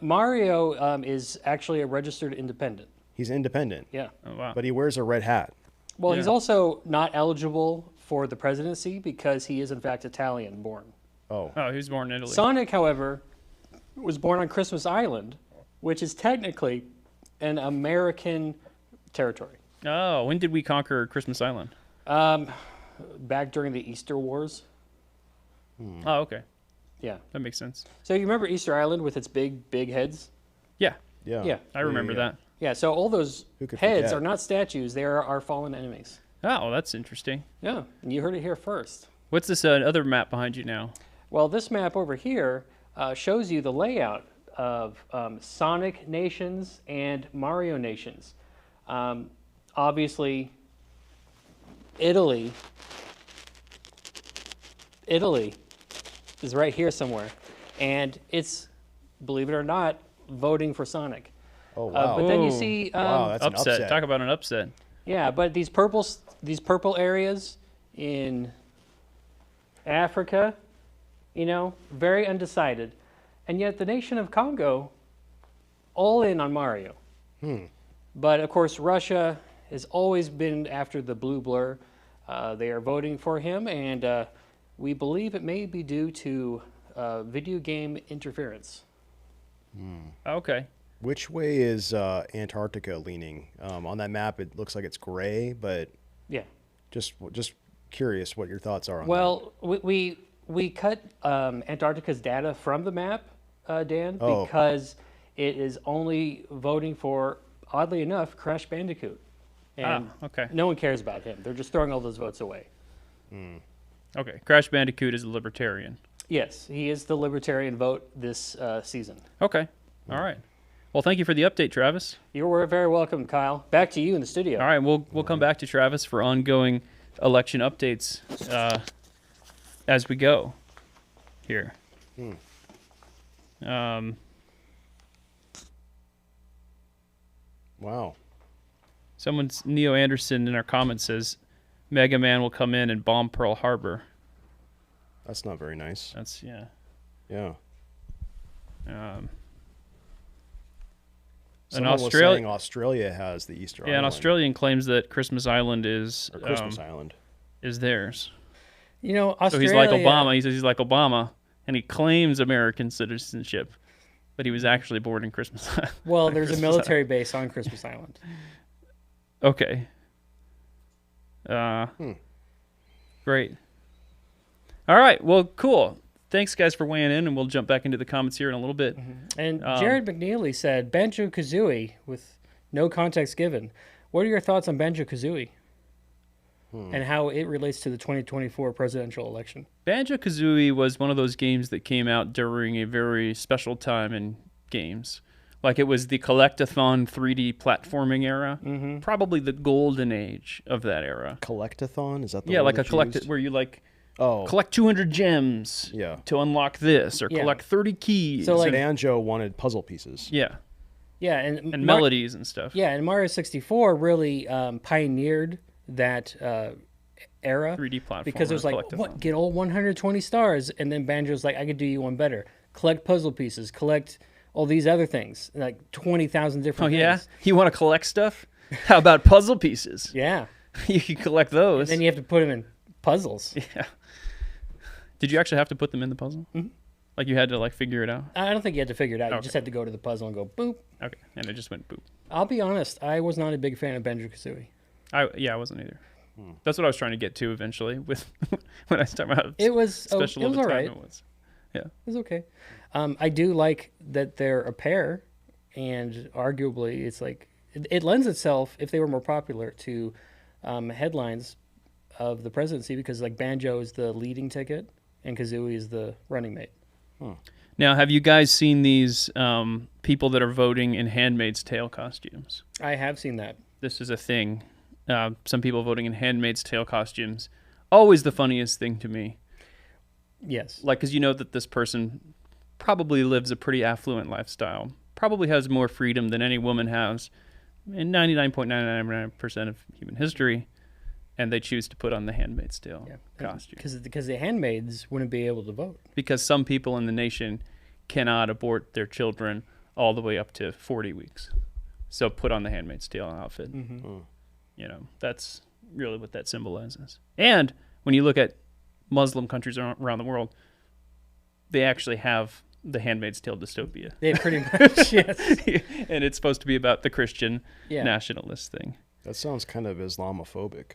A: Mario is actually a registered independent.
D: He's independent.
A: Yeah.
C: Oh, wow.
D: But he wears a red hat.
A: Well, he's also not eligible for the presidency because he is in fact Italian born.
D: Oh.
C: Oh, he was born in Italy.
A: Sonic, however, was born on Christmas Island, which is technically an American territory.
C: Oh, when did we conquer Christmas Island?
A: Back during the Easter Wars.
C: Oh, okay.
A: Yeah.
C: That makes sense.
A: So you remember Easter Island with its big heads?
C: Yeah,
D: Yeah.
A: Yeah.
C: I remember that.
A: Yeah, so all those
D: Who could
A: heads
D: forget?
A: are not statues. They are our fallen enemies.
C: Oh, that's interesting.
A: Yeah, and you heard it here first.
C: What's this other map behind you now?
A: Well, this map over here shows you the layout of Sonic nations and Mario nations. Obviously, Italy is right here somewhere, and it's, believe it or not, voting for Sonic.
D: Oh wow.
A: But then you
C: Ooh.
A: see,
D: Wow, that's an upset.
C: Talk about an upset.
A: yeah, but these purple areas in Africa, very undecided, and yet the nation of Congo, all in on Mario. But of course, Russia has always been after the blue blur. They are voting for him, and we believe it may be due to video game interference.
C: Okay.
D: Which way is Antarctica leaning? On that map, it looks like it's gray, but
A: Yeah.
D: just curious what your thoughts are on
A: Well, we cut Antarctica's data from the map, Dan,
D: Oh.
A: because it is only voting for, oddly enough, Crash Bandicoot. And
C: okay.
A: no one cares about him. They're just throwing all those votes away.
C: Okay. Crash Bandicoot is a libertarian.
A: Yes, he is the libertarian vote this season.
C: Okay. All right. Well, thank you for the update, Travis.
A: You're very welcome, Kyle. Back to you in the studio.
C: All right, we'll come back to Travis for ongoing election updates as we go here.
D: Wow.
C: Neo Anderson in our comments says Mega Man will come in and bomb Pearl Harbor.
D: That's not very nice.
C: That's
D: Yeah.
C: And
D: Someone was saying Australia has the Easter
C: Yeah, an
D: Island.
C: Australian claims that Christmas Island is
D: Or Christmas Island.
C: is theirs.
A: Australia.
C: So he's like Obama. He says he's like Obama, and he claims American citizenship, but he was actually born in Christmas Island.
A: Well, there's a military base on Christmas Island.
C: Okay. Great. All right. Well, cool. Thanks, guys, for weighing in, and we'll jump back into the comments here in a little bit.
A: And Jared McNeely said, Banjo-Kazooie, with no context given. What are your thoughts on Banjo-Kazooie? And how it relates to the 2024 presidential election?
C: Banjo-Kazooie was one of those games that came out during a very special time in games. Like, it was the Collectathon 3D platforming era. Probably the golden age of that era.
D: Collectathon? Is that the
C: Yeah,
D: word
C: like a
D: that's
C: collect
D: used?
C: where you, like,
D: Oh.
C: collect 200 gems
D: Yeah.
C: to unlock this, or
A: Yeah.
C: collect 30 keys.
A: So, like-
D: Banjo wanted puzzle pieces.
C: yeah,
A: Yeah, and
C: melodies and stuff.
A: Yeah, and Mario 64 really pioneered that era
C: 3D platform.
A: because it was like, what, get all 120 stars, and then Banjo's like, I could do you one better. Collect puzzle pieces, collect all these other things, like 20,000
C: Oh,
A: different
C: yeah?
A: things.
C: You want to collect stuff? How about puzzle pieces?
A: Yeah.
C: You can collect those.
A: Then you have to put them in puzzles.
C: Yeah. Did you actually have to put them in the puzzle? Mm-hmm. Like, you had to, like, figure it out?
A: I don't think you had to figure it out. You
C: Okay.
A: just had to go to the puzzle and go, boop.
C: Okay. And it just went boop.
A: I'll be honest, I was not a big fan of Banjo-Kazooie.
C: I wasn't either. That's what I was trying to get to eventually with when I was talking about
A: It was
C: special
A: it
C: of
A: was
C: the
A: all
C: time
A: right.
C: it was. Yeah.
A: It was okay. I do like that they're a pair, and arguably it's like it lends itself, if they were more popular, to headlines of the presidency, because like Banjo is the leading ticket and Kazooie is the running mate.
C: Now, have you guys seen these people that are voting in Handmaid's Tale costumes?
A: I have seen that.
C: This is a thing. Some people voting in Handmaid's Tale costumes. Always the funniest thing to me.
A: Yes.
C: Like, because you know that this person probably lives a pretty affluent lifestyle, probably has more freedom than any woman has in 99.99% of human history, and they choose to put on the Handmaid's Tale costume.
A: Because the handmaids wouldn't be able to vote.
C: Because some people in the nation cannot abort their children all the way up to 40 weeks. So put on the Handmaid's Tale outfit. You know, that's really what that symbolizes. And when you look at Muslim countries around the world, they actually have the Handmaid's Tale dystopia.
A: They pretty much, yes.
C: And it's supposed to be about the Christian
A: Yeah.
C: nationalist thing.
D: That sounds kind of Islamophobic.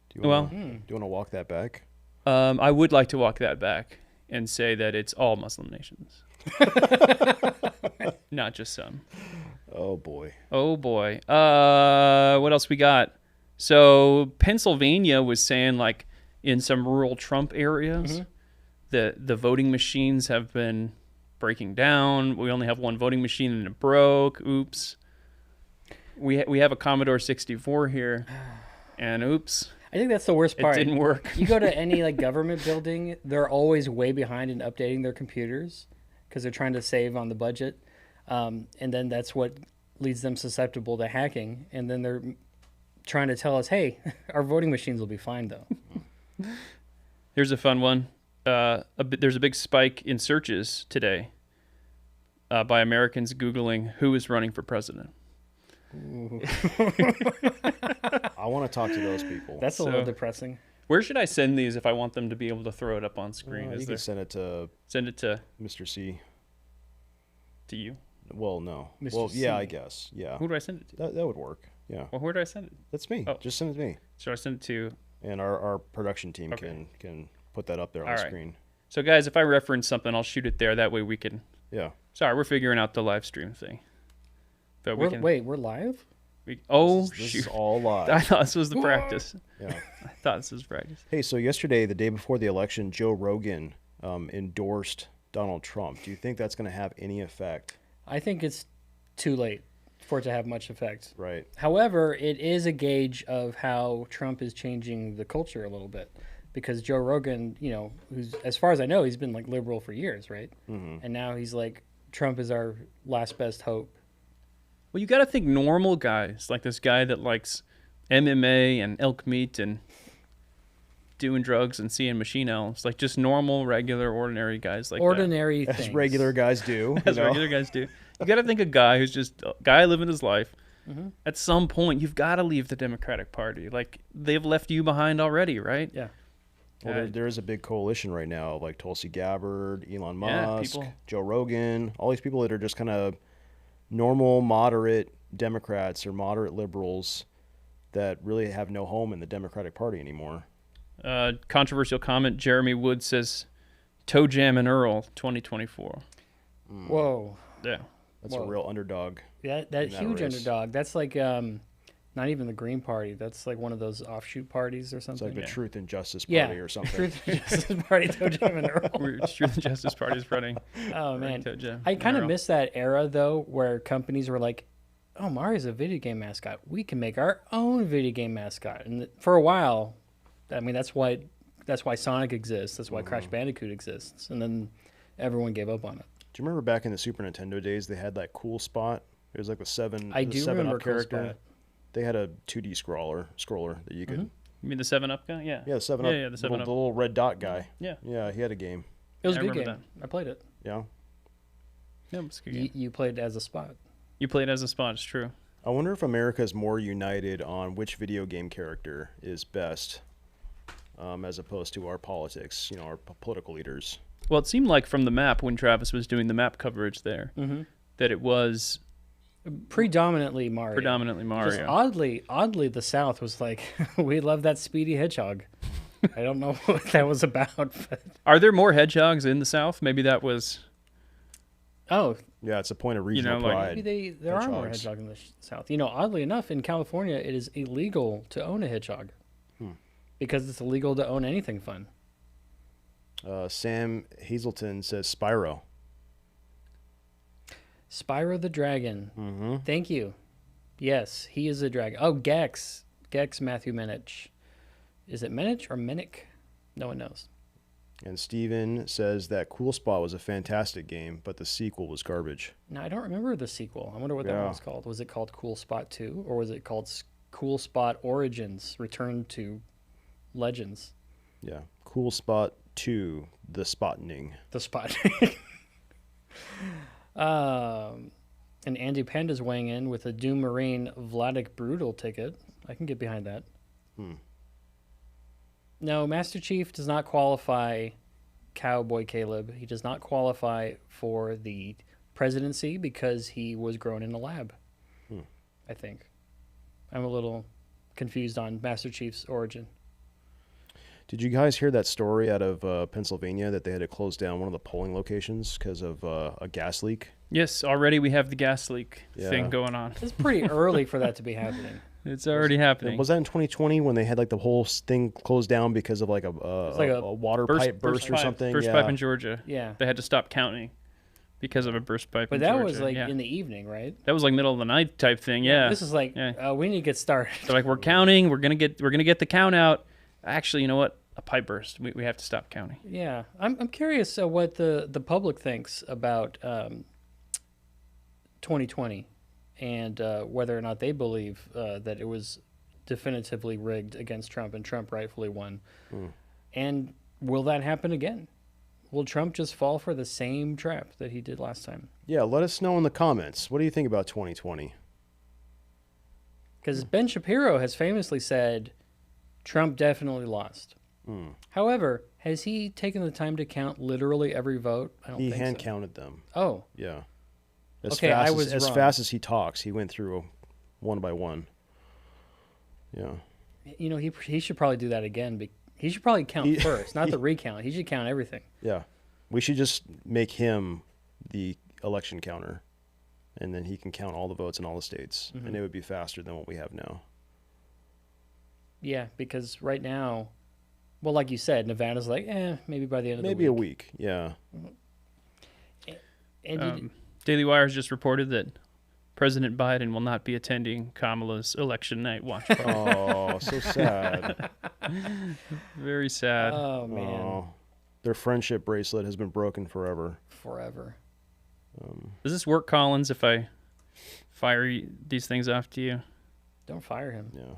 D: Do you
C: Well-
D: want to walk that back?
C: I would like to walk that back and say that it's all Muslim nations, not just some.
D: Oh boy.
C: Oh boy. What else we got? So Pennsylvania was saying, like, in some rural Trump areas, the voting machines have been breaking down. We only have one voting machine and it broke. Oops. We have a Commodore 64 here, and oops,
A: I think that's the worst
C: it
A: part.
C: didn't work.
A: You go to any like government building, they're always way behind in updating their computers because they're trying to save on the budget, and then that's what leads them susceptible to hacking. And then they're trying to tell us, "Hey, our voting machines will be fine, though."
C: Here's a fun one. There's a big spike in searches today by Americans Googling who is running for president.
D: I want to talk to those people.
A: That's a little depressing.
C: Where should I send these if I want them to be able to throw it up on screen?
D: You can send it to
C: Send it to
D: Mr. C.
C: you.
D: Well, no.
A: Mr.
D: Well, yeah,
A: C.
D: I guess. Yeah.
C: Who do I send it to?
D: That would work. Yeah.
C: Well, where do I send it?
D: That's me.
C: Oh.
D: Just send it to me.
C: Should I send it to?
D: And our production team
C: Okay.
D: can put that up there on
C: All
D: the
C: right.
D: screen.
C: So guys, if I reference something, I'll shoot it there. That way we can.
D: Yeah.
C: Sorry, we're figuring out the live stream thing. But we can.
A: Wait, we're live?
C: Oh
D: This
C: shoot!
D: is all live.
C: I thought this was the practice.
D: Yeah.
C: I thought this was practice.
D: Hey, so yesterday, the day before the election, Joe Rogan endorsed Donald Trump. Do you think that's going to have any effect?
A: I think it's too late for it to have much effect.
D: Right.
A: However, it is a gauge of how Trump is changing the culture a little bit, because Joe Rogan, who's, as far as I know, he's been like liberal for years, right?
D: Mm-hmm.
A: And now he's like, Trump is our last best hope.
C: Well, you got to think normal guys, like this guy that likes MMA and elk meat and doing drugs and seeing machine elves, like just normal, regular, ordinary guys like
A: Ordinary
D: As
A: things.
D: regular guys do.
C: that. As
D: you know?
C: regular guys do. You got to think a guy who's just a guy living his life. At some point, you've got to leave the Democratic Party. Like, they've left you behind already, right?
A: Yeah.
D: Well, there is a big coalition right now, like Tulsi Gabbard, Elon
C: Yeah,
D: Musk,
C: people-
D: Joe Rogan, all these people that are just kind of normal, moderate Democrats or moderate liberals that really have no home in the Democratic Party anymore.
C: Controversial comment. Jeremy Wood says, "Toe Jam and Earl 2024."
A: Whoa.
C: Yeah.
D: That's
A: Whoa.
D: a real underdog.
A: That
D: in that
A: huge
D: race.
A: underdog. That's like not even the Green Party. That's like one of those offshoot parties or
D: It's
A: something.
D: like the
C: Yeah.
D: Truth and Justice
A: Yeah.
D: Party or something.
A: Truth and Justice Party, Toe Jam and Earl.
C: It's true the Justice Party is running.
A: Oh man,
C: Toe Jam
A: I
C: and
A: kind of
C: Earl.
A: miss that era though, where companies were like, "Oh, Mario's a video game mascot. We can make our own video game mascot." And for a while, I mean, that's why Sonic exists. That's why Crash Bandicoot exists. And then everyone gave up on it.
D: Do you remember back in the Super Nintendo days, they had that cool spot? It was like the seven.
A: I
D: the
A: do
D: 7
A: remember
D: Up
A: Cool
D: character.
A: Spot.
D: They had a 2D scroller that you could.
C: You mean the 7-Up guy? Yeah.
D: Yeah, the 7 Up.
C: Yeah, the 7-Up.
D: The little red dot guy.
C: Yeah.
D: Yeah, he had a game.
A: It was
C: I
A: a good game.
C: remember
A: I played it.
D: Yeah.
C: Yeah, it's a good game.
A: You played as a Spot.
C: You played as a Spot, it's true.
D: I wonder if America is more united on which video game character is best, as opposed to our politics, our political leaders.
C: Well, it seemed like from the map, when Travis was doing the map coverage there, that it was
A: Predominantly Mario.
C: predominantly
A: Just
C: Mario.
A: oddly, the South was like, "We love that Speedy Hedgehog." I don't know what that was about, but
C: Are there more hedgehogs in the South? Maybe that was...
A: oh,
D: Yeah, it's a point of regional
C: like-
D: pride.
A: maybe there are more
D: hedgehogs.
A: hedgehogs in the South. Oddly enough, in California, it is illegal to own a hedgehog because it's illegal to own anything fun.
D: Sam Hazelton says Spyro.
A: Spyro the Dragon.
D: Mm-hmm.
A: Thank you. Yes, he is a dragon. Oh, Gex. Matthew Minich. Is it Minich or Minich? No one knows.
D: And Steven says that Cool Spot was a fantastic game, but the sequel was garbage.
A: No, I don't remember the sequel. I wonder what that
D: Yeah.
A: one was called. Was it called Cool Spot 2? Or was it called Cool Spot Origins Return to Legends?
D: Yeah. Cool Spot 2, The Spotting.
A: The Spot. And Andy Panda's weighing in with a Doom Marine Vladik Brutal ticket. I can get behind that. No, Master Chief does not qualify Cowboy Caleb. He does not qualify for the presidency because he was grown in a lab. I think. I'm a little confused on Master Chief's origin.
D: Did you guys hear that story out of Pennsylvania that they had to close down one of the polling locations because of a gas leak?
C: Yes, already we have the gas leak thing going on.
A: It's pretty early for that to be happening.
C: It's already happening.
D: Was that in 2020 when they had like the whole thing closed down because of like a water pipe burst or something?
C: Burst pipe in Georgia.
A: Yeah.
C: They had to stop counting because of a burst pipe in
A: But
C: Georgia.
A: that was like in the evening, right?
C: That was like middle of the night type thing, yeah.
A: This is like, we need to get started.
C: They're like, we're counting, we're gonna get the count out. Actually, you know what? A pipe burst. We have to stop counting.
A: Yeah. I'm curious what the public thinks about 2020 and whether or not they believe that it was definitively rigged against Trump and Trump rightfully won. And will that happen again? Will Trump just fall for the same trap that he did last time?
D: Yeah, let us know in the comments. What do you think about 2020?
A: Because Ben Shapiro has famously said Trump definitely lost. However, has he taken the time to count literally every vote? I don't think so.
D: He hand counted them.
A: Oh.
D: Yeah.
A: As
D: fast as he talks, he went through one by one. Yeah.
A: You know, he should probably do that again. He should probably count first, not the recount. He should count everything.
D: Yeah. We should just make him the election counter, and then he can count all the votes in all the states, and it would be faster than what we have now.
A: Yeah, because right now, well, like you said, Nevada's like, maybe by the end of the week.
D: Maybe a week, yeah.
A: And
C: Daily Wire has just reported that President Biden will not be attending Kamala's election night watch party.
D: Oh, so sad.
C: Very sad.
A: Oh, man.
D: Oh, their friendship bracelet has been broken forever.
A: Forever.
C: Does this work, Collins, if I fire these things off to you?
A: Don't fire him.
D: Yeah.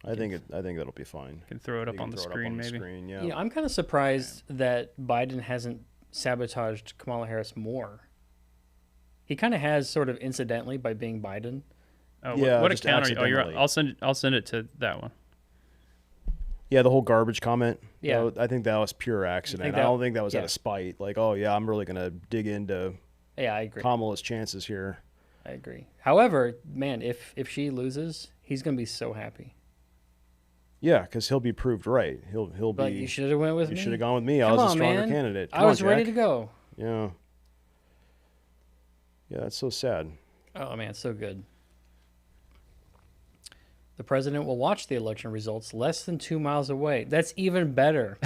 D: I think that'll be fine.
C: Can throw it up on the screen, maybe.
D: Yeah.
A: You know, I'm kind of surprised that Biden hasn't sabotaged Kamala Harris more. He kind of has, sort of incidentally, by being Biden.
C: Oh,
D: Yeah,
C: what a
D: just
C: counter! Oh,
D: accidentally.
C: I'll send it to that one.
D: Yeah, the whole garbage comment.
A: Yeah.
D: I think that was pure accident. I don't think that was out of spite. Like, oh yeah, I'm really gonna dig into
A: Yeah, I agree.
D: Kamala's chances here.
A: I agree. However, man, if she loses, he's gonna be so happy.
D: Yeah, because he'll be proved right. He'll
A: But
D: be.
A: you should have went with
D: You
A: me.
D: should have gone with me. I
A: Come
D: was a
A: on,
D: stronger
A: man.
D: candidate.
A: I was ready to go.
D: Yeah. Yeah, that's so sad.
A: Oh man, so good. The president will watch the election results less than 2 miles away. That's even better.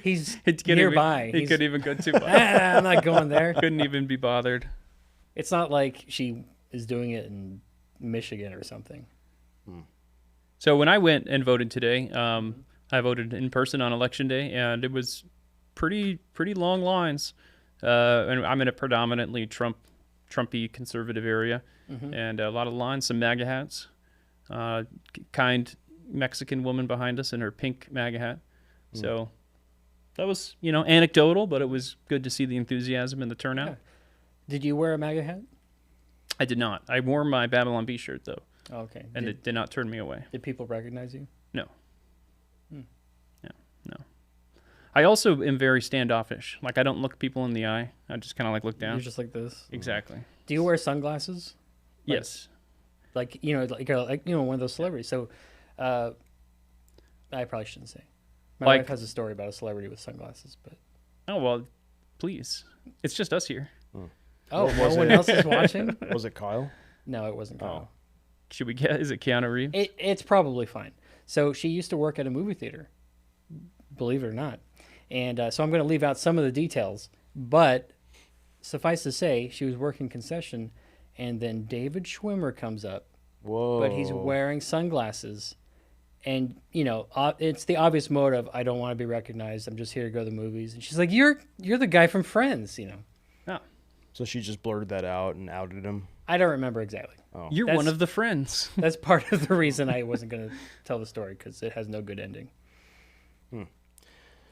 A: He's nearby.
C: He couldn't even go too far.
A: I'm not going there.
C: Couldn't even be bothered.
A: It's not like she is doing it in Michigan or something.
C: So when I went and voted today, I voted in person on election day, and it was pretty long lines. And I'm in a predominantly Trumpy conservative area, and a lot of lines, some MAGA hats. Kind Mexican woman behind us in her pink MAGA hat. So that was, anecdotal, but it was good to see the enthusiasm and the turnout.
A: Yeah. Did you wear a MAGA hat?
C: I did not. I wore my Babylon Bee shirt, though,
A: Oh, okay.
C: and it did not turn me away.
A: Did people recognize you?
C: No. No. I also am very standoffish. Like, I don't look people in the eye. I just kind of look down.
A: You're just like this.
C: Exactly.
A: Do you wear sunglasses?
C: Yes.
A: Like one of those celebrities. So, I probably shouldn't say. My wife has a story about a celebrity with sunglasses, but.
C: Oh well, please. It's just us here.
A: Oh, no one else is watching?
D: Was it Kyle?
A: No, it wasn't Kyle.
C: Should we get? Is it Keanu Reeves?
A: It's probably fine. So she used to work at a movie theater, believe it or not, and so I'm going to leave out some of the details. But suffice to say, she was working concession, and then David Schwimmer comes up.
D: Whoa!
A: But he's wearing sunglasses, and it's the obvious motive. I don't want to be recognized. I'm just here to go to the movies. And she's like, "You're the guy from Friends,"
C: Oh.
D: So she just blurted that out and outed him.
A: I don't remember exactly.
D: Oh.
C: You're one of the friends.
A: That's part of the reason I wasn't going to tell the story, because it has no good ending.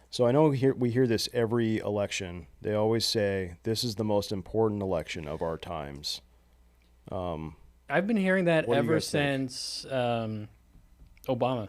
D: So I know we hear this every election. They always say this is the most important election of our times.
A: I've been hearing that
D: What do you
A: ever
D: guys think?
A: since Obama.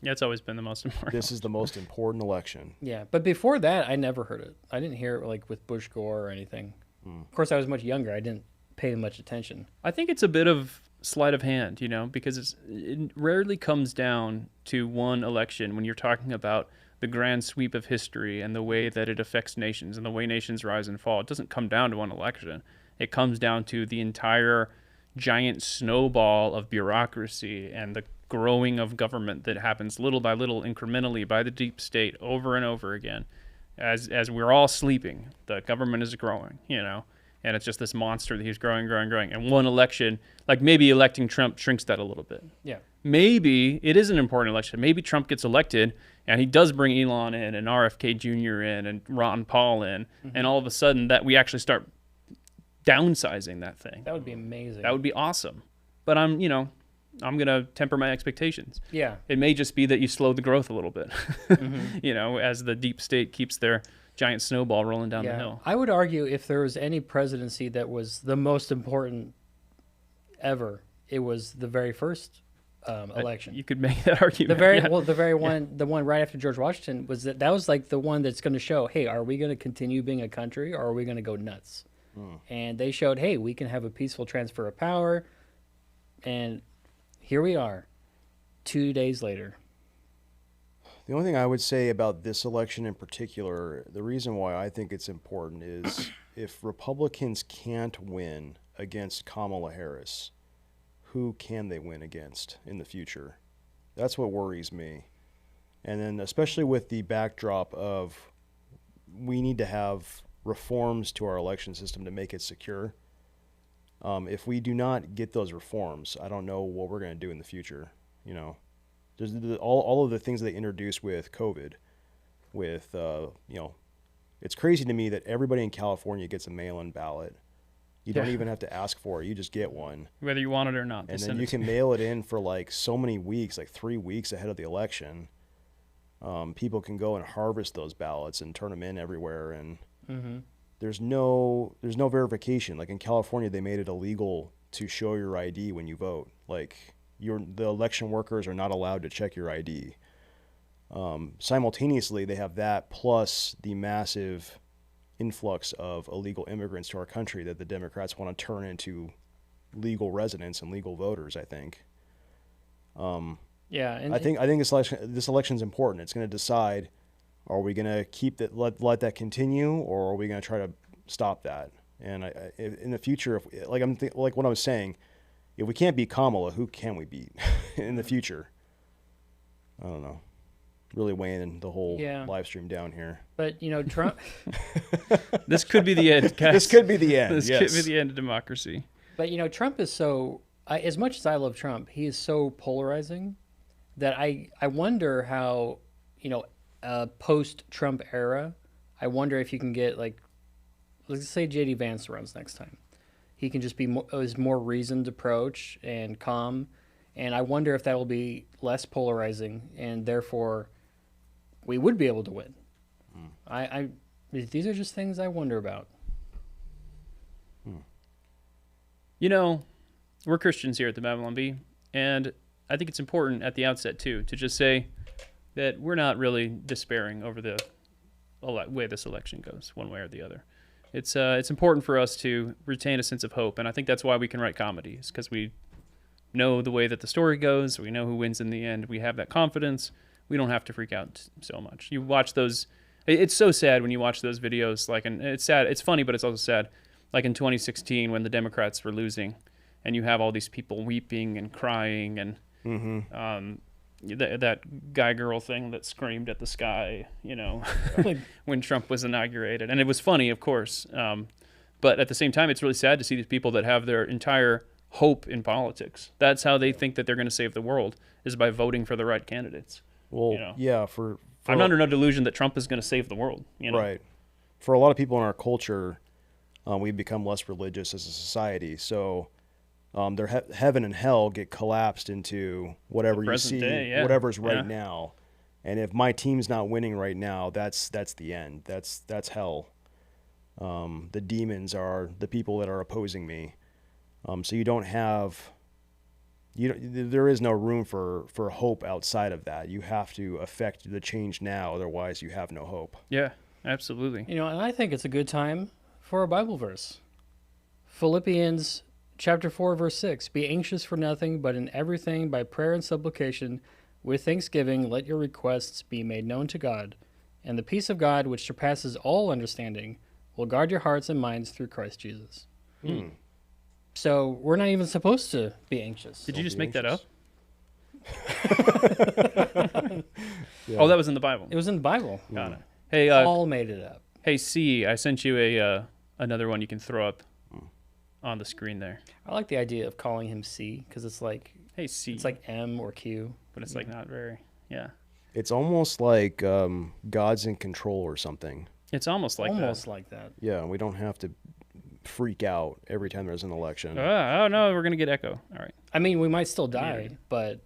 C: Yeah, it's always been the most important.
D: This is the most important election.
A: Yeah, but before that, I never heard it. I didn't hear it like with Bush Gore or anything. Of course, I was much younger. I didn't pay much attention.
C: I think it's a bit of sleight of hand, because it rarely comes down to one election when you're talking about the grand sweep of history and the way that it affects nations and the way nations rise and fall. It doesn't come down to one election. It comes down to the entire giant snowball of bureaucracy and the growing of government that happens little by little, incrementally, by the deep state over and over again. As we're all sleeping, the government is growing, and it's just this monster that he's growing. And one election, like maybe electing Trump shrinks that a little bit.
A: Yeah.
C: Maybe it is an important election. Maybe Trump gets elected and he does bring Elon in and RFK Jr. in and Ron Paul in, and all of a sudden that we actually start downsizing that thing.
A: That would be amazing.
C: That would be awesome. But I'm going to temper my expectations.
A: Yeah.
C: It may just be that you slow the growth a little bit, as the deep state keeps their giant snowball rolling down the hill.
A: I would argue if there was any presidency that was the most important ever, it was the very first election.
C: You could make that argument.
A: The one right after George Washington that was like the one that's going to show, hey, are we going to continue being a country or are we going to go nuts? And they showed, hey, we can have a peaceful transfer of power, and here we are, 2 days later.
D: The only thing I would say about this election in particular, the reason why I think it's important is if Republicans can't win against Kamala Harris, who can they win against in the future? That's what worries me. And then especially with the backdrop of we need to have reforms to our election system to make it secure. If we do not get those reforms, I don't know what we're going to do in the future. There's all of the things they introduced with COVID, it's crazy to me that everybody in California gets a mail-in ballot. You don't even have to ask for it. You just get one.
C: Whether you want it or not.
D: And then you can mail it in for like so many weeks, like 3 weeks ahead of the election. People can go and harvest those ballots and turn them in everywhere. And there's no verification. Like in California, they made it illegal to show your ID when you vote. Like the election workers are not allowed to check your ID. Simultaneously, they have that plus the massive influx of illegal immigrants to our country that the Democrats want to turn into legal residents and legal voters, I think. And I think this election is important. It's going to decide: are we going to keep that, let that continue, or are we going to try to stop that? And in the future, like what I was saying, if we can't beat Kamala, who can we beat in the future? I don't know. Really weighing the whole live stream down here.
A: But Trump.
C: This could be the end, guys.
D: This could be the end.
C: This could be the end of democracy.
A: But Trump is so. As much as I love Trump, he is so polarizing that I wonder how post-Trump era. I wonder if you can get let's say J.D. Vance runs next time. He can just be more reasoned approach and calm, and I wonder if that will be less polarizing, and therefore we would be able to win. These are just things I wonder about.
C: We're Christians here at the Babylon Bee, and I think it's important at the outset too to just say that we're not really despairing over the way this election goes, one way or the other. It's important for us to retain a sense of hope, and I think that's why we can write comedies, because we know the way that the story goes. We know who wins in the end. We have that confidence. We don't have to freak out so much. You watch those. It's so sad when you watch those videos. And it's sad. It's funny, but it's also sad. Like in 2016 when the Democrats were losing, and you have all these people weeping and crying, and that guy-girl thing that screamed at the sky, when Trump was inaugurated. And it was funny, of course. But at the same time, it's really sad to see these people that have their entire hope in politics. That's how they think that they're going to save the world, is by voting for the right candidates.
D: Well, for
C: I'm under no delusion that Trump is going to save the world.
D: Right. For a lot of people in our culture, we've become less religious as a society. So their heaven and hell get collapsed into whatever you see, whatever's right now. And if my team's not winning right now, that's the end. That's hell. The demons are the people that are opposing me. So you don't have. There is no room for hope outside of that. You have to affect the change now, otherwise you have no hope.
C: Yeah, absolutely.
A: And I think it's a good time for a Bible verse. Philippians chapter 4, verse 6, be anxious for nothing, but in everything by prayer and supplication, with thanksgiving, let your requests be made known to God. And the peace of God, which surpasses all understanding, will guard your hearts and minds through Christ Jesus. So we're not even supposed to be anxious.
C: Did you just make that up?
D: Yeah.
C: Oh, that was in the Bible.
A: It was in the Bible.
C: Got it. Hey,
A: Paul made it up.
C: hey, C, I sent you another one you can throw up on the screen there.
A: I like the idea of calling him C because it's like
C: Hey, C.
A: it's like M or Q,
C: but it's like not very. Yeah.
D: It's almost like God's in control or something.
C: It's almost like
A: almost like that.
D: Yeah, we don't have to freak out every time there's an election.
C: that. Oh no, we're gonna get echo. All right.
A: I mean, we might still die, but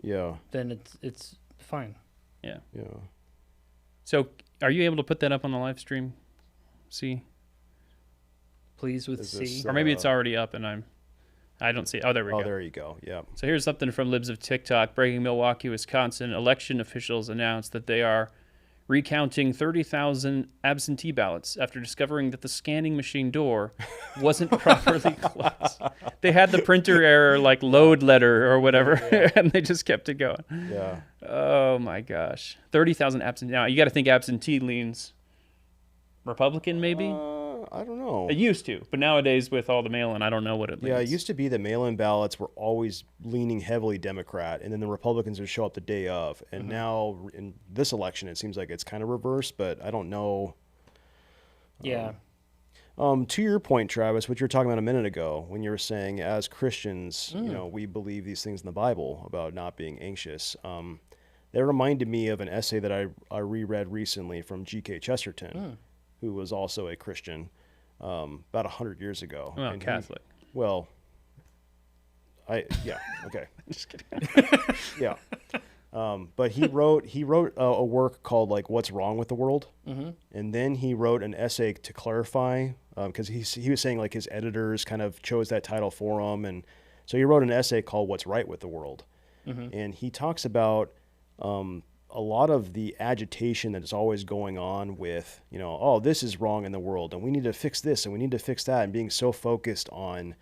D: Yeah,
A: then it's fine.
C: Yeah.
D: yeah.
C: So, are you able to put that up on the live stream? C,
A: Please with
D: Is
A: C.
D: this,
C: or maybe it's already up and I don't see it. Oh, there we
D: Oh,
C: go.
D: there you go. Yeah.
C: So here's something from Libs of TikTok. Breaking Milwaukee, Wisconsin. Election officials announced that they are recounting 30,000 absentee ballots after discovering that the scanning machine door wasn't properly closed. They had the printer error, like load letter or whatever, and they just kept it going.
D: Yeah.
C: Oh my gosh. 30,000 absentee. Now, you got to think absentee leans Republican, maybe?
D: I don't know.
C: It used to, but nowadays with all the mail-in, I don't know what it leans.
D: Yeah, it used to be that mail-in ballots were always leaning heavily Democrat, and then the Republicans would show up the day of. And now in this election, it seems like it's kind of reversed, but I don't know.
A: Yeah.
D: To your point, Travis, what you were talking about a minute ago, when you were saying as Christians, you know, we believe these things in the Bible about not being anxious. That reminded me of an essay that I reread recently from G.K. Chesterton, who was also a Christian about 100 years ago.
C: Well,
D: And
C: Catholic.
D: Okay.
C: Just kidding.
D: Yeah. But he wrote a work called like What's Wrong with the World, and then he wrote an essay to clarify because he was saying like his editors kind of chose that title for him, and so he wrote an essay called What's Right with the World, and he talks about a lot of the agitation that is always going on with, you know, oh, this is wrong in the world and we need to fix this and we need to fix that, and being so focused on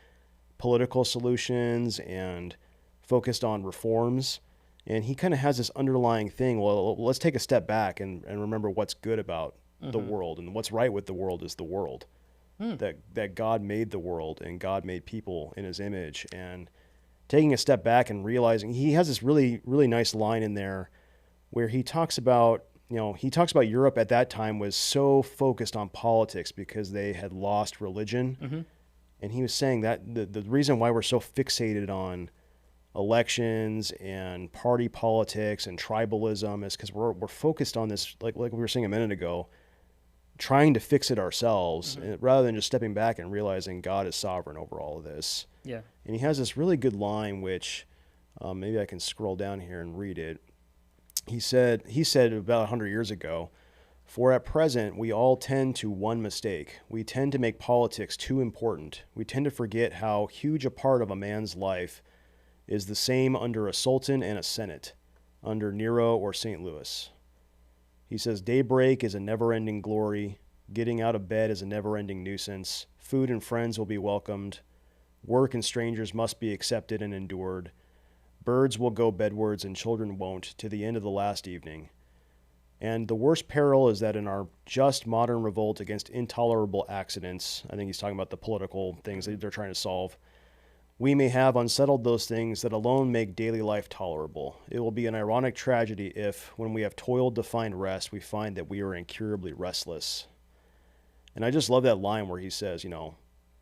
D: political solutions and focused on reforms. And he kind of has this underlying thing, well, let's take a step back and remember what's good about the world, and what's right with the world is the world. That God made the world and God made people in his image, and taking a step back and realizing, he has this really, really nice line in there where he talks about, you know, Europe at that time was so focused on politics because they had lost religion. And he was saying that the reason why we're so fixated on elections and party politics and tribalism is because we're focused on this, like we were saying a minute ago, trying to fix it ourselves rather than just stepping back and realizing God is sovereign over all of this.
A: Yeah.
D: And he has this really good line, which maybe I can scroll down here and read it. He said about 100 years ago, "For at present we all tend to one mistake. We tend to make politics too important. We tend to forget how huge a part of a man's life is the same under a sultan and a senate, under Nero or St. Louis." He says, "Daybreak is a never-ending glory. Getting out of bed is a never-ending nuisance. Food and friends will be welcomed. Work and strangers must be accepted and endured. Birds will go bedwards and children won't, to the end of the last evening. And the worst peril is that in our just modern revolt against intolerable accidents," I think he's talking about the political things that they're trying to solve, "we may have unsettled those things that alone make daily life tolerable. It will be an ironic tragedy if, when we have toiled to find rest, we find that we are incurably restless." And I just love that line where he says, you know,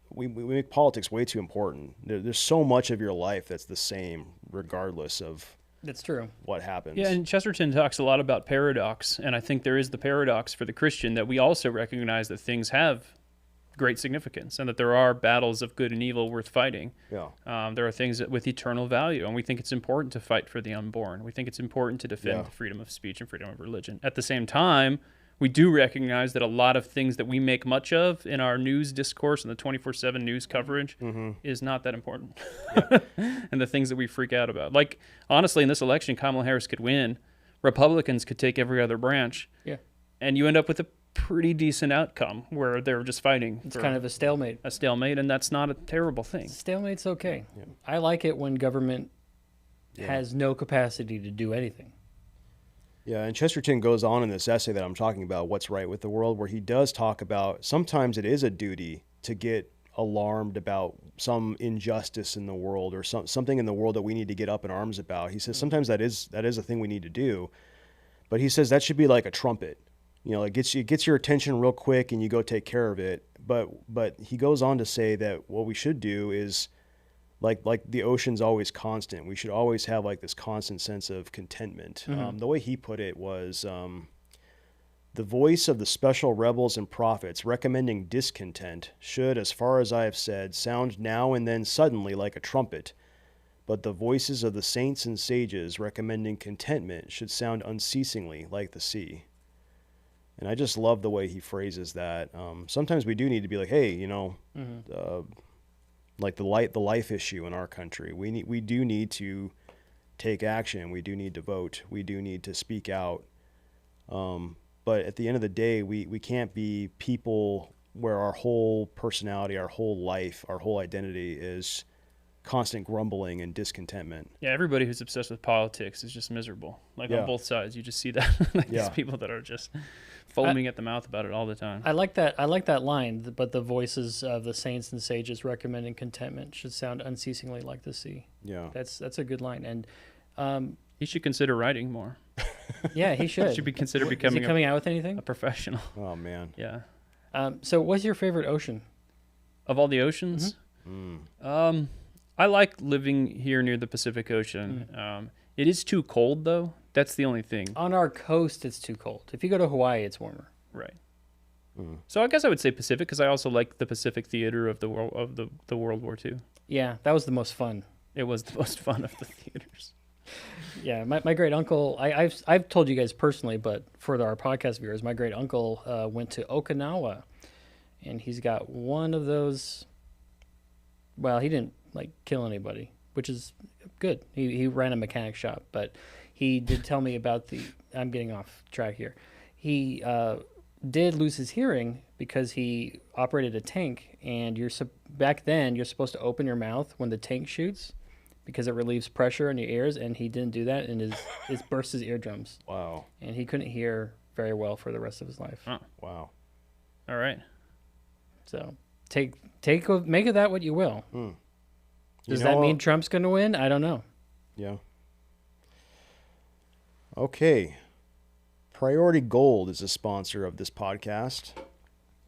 D: we make politics way too important. There's so much of your life that's the same regardless of
A: That's true.
D: what happens.
C: Yeah, and Chesterton talks a lot about paradox, and I think there is the paradox for the Christian that we also recognize that things have great significance and that there are battles of good and evil worth fighting.
D: Yeah.
C: There are things with eternal value, and we think it's important to fight for the unborn. We think it's important to defend the freedom of speech and freedom of religion. At the same time, we do recognize that a lot of things that we make much of in our news discourse and the 24/7 news coverage is not that important. And the things that we freak out about. Like, honestly, in this election, Kamala Harris could win. Republicans could take every other branch.
A: Yeah.
C: And you end up with pretty decent outcome where they're just fighting.
A: It's kind of a stalemate.
C: A stalemate, and that's not a terrible thing.
A: Stalemate's okay. Yeah. I like it when government has no capacity to do anything.
D: Yeah, and Chesterton goes on in this essay that I'm talking about, What's Right with the World, where he does talk about sometimes it is a duty to get alarmed about some injustice in the world or something in the world that we need to get up in arms about. He says sometimes that is a thing we need to do, but he says that should be like a trumpet. You know, it gets your attention real quick and you go take care of it. But he goes on to say that what we should do is like the ocean's always constant. We should always have like this constant sense of contentment. Mm-hmm. The way he put it was the voice of the special rebels and prophets recommending discontent should, as far as I have said, sound now and then suddenly like a trumpet. But the voices of the saints and sages recommending contentment should sound unceasingly like the sea. And I just love the way he phrases that. Sometimes we do need to be like, hey, you know, like the life issue in our country. We do need to take action. We do need to vote. We do need to speak out. But at the end of the day, we can't be people where our whole personality, our whole life, our whole identity is constant grumbling and discontentment.
C: Yeah, everybody who's obsessed with politics is just miserable. Like on both sides, you just see that. These people that are just foaming at the mouth about it all the time.
A: I like that line, but the voices of the saints and sages recommending contentment should sound unceasingly like the sea.
D: Yeah.
A: That's a good line. And
C: he should consider writing more.
A: Yeah, he should.
C: Should be considered becoming
A: coming out with anything?
C: A professional.
D: Oh man.
C: Yeah.
A: So what's your favorite ocean?
C: Of all the oceans? I like living here near the Pacific Ocean. It is too cold though. That's the only thing.
A: On our coast it's too cold. If you go to Hawaii it's warmer.
C: Right. So I guess I would say Pacific because I also like the Pacific theater of the World War II.
A: Yeah, that was the most fun.
C: It was the most fun of the theaters.
A: Yeah, my great uncle. I've told you guys personally, but for our podcast viewers, my great uncle went to Okinawa, and he's got one of those. Well, he didn't like kill anybody, which is good. He ran a mechanic shop, but he did tell me about the. I'm getting off track here. He did lose his hearing because he operated a tank, and back then you're supposed to open your mouth when the tank shoots, because it relieves pressure in your ears, and he didn't do that, and it burst his eardrums.
D: Wow.
A: And he couldn't hear very well for the rest of his life.
C: Oh.
D: Wow.
C: All right.
A: So make of that what you will. Does that mean Trump's going to win? I don't know.
D: Yeah. Okay. Priority Gold is a sponsor of this podcast.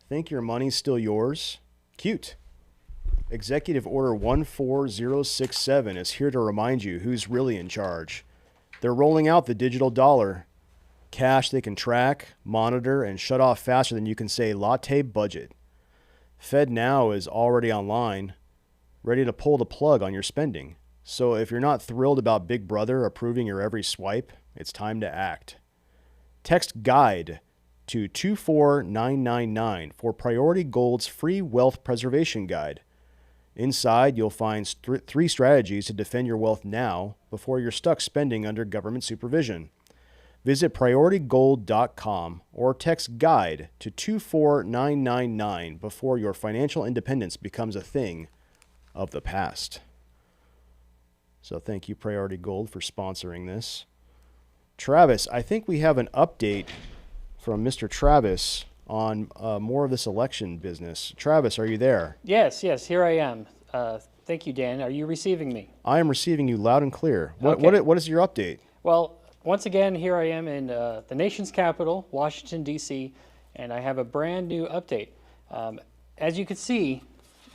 D: Think your money's still yours? Cute. Executive Order 14067 is here to remind you who's really in charge. They're rolling out the digital dollar. Cash they can track, monitor, and shut off faster than you can say latte budget. FedNow is already online, ready to pull the plug on your spending. So if you're not thrilled about Big Brother approving your every swipe, it's time to act. Text GUIDE to 24999 for Priority Gold's free wealth preservation guide. Inside, you'll find 3 strategies to defend your wealth now before you're stuck spending under government supervision. Visit PriorityGold.com or text GUIDE to 24999 before your financial independence becomes a thing of the past. So thank you, Priority Gold, for sponsoring this. Travis, I think we have an update from Mr. Travis on more of this election business. Travis, are you there?
A: Yes, here I am. Thank you, Dan. Are you receiving me?
D: I am receiving you loud and clear.
A: Okay.
D: What is your update?
A: Well, once again, here I am in the nation's capital, Washington, D.C., and I have a brand new update. As you can see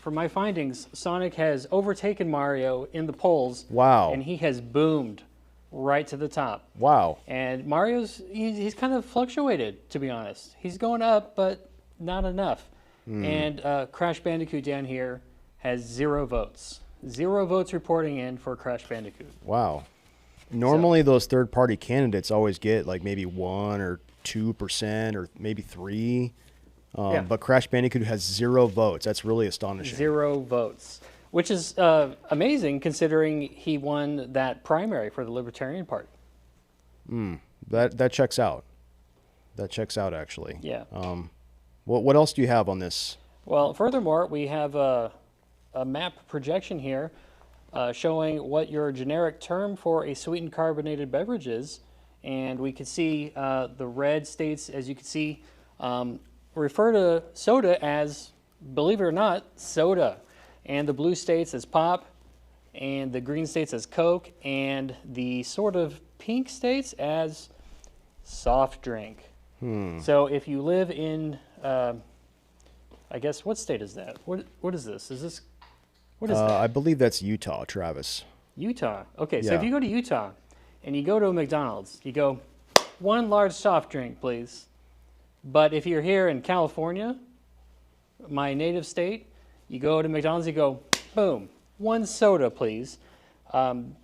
A: from my findings, Sonic has overtaken Mario in the polls.
D: Wow.
A: And he has boomed right to the top.
D: Wow.
A: And Mario's, he's kind of fluctuated, to be honest. He's going up, but not enough. And Crash Bandicoot down here has 0 votes. 0 votes reporting in for Crash Bandicoot.
D: Wow. Normally those third-party candidates always get like maybe 1 or 2% or maybe 3%. But Crash Bandicoot has 0 votes. That's really astonishing.
A: 0 votes. Which is amazing considering he won that primary for the Libertarian Party.
D: That checks out. That checks out, actually.
A: Yeah.
D: What else do you have on this?
A: Well, furthermore, we have a map projection here showing what your generic term for a sweetened carbonated beverage is. And we can see the red states, as you can see, refer to soda as, believe it or not, soda. And the blue states as pop, and the green states as Coke, and the sort of pink states as soft drink. So if you live in, I guess, what state is that? What is this? What is that?
D: I believe that's Utah, Travis.
A: Utah. Okay, so
D: Yeah.
A: if you go to Utah and you go to a McDonald's, you go, 1 large soft drink, please. But if you're here in California, my native state, you go to McDonald's, you go, boom, 1 soda, please.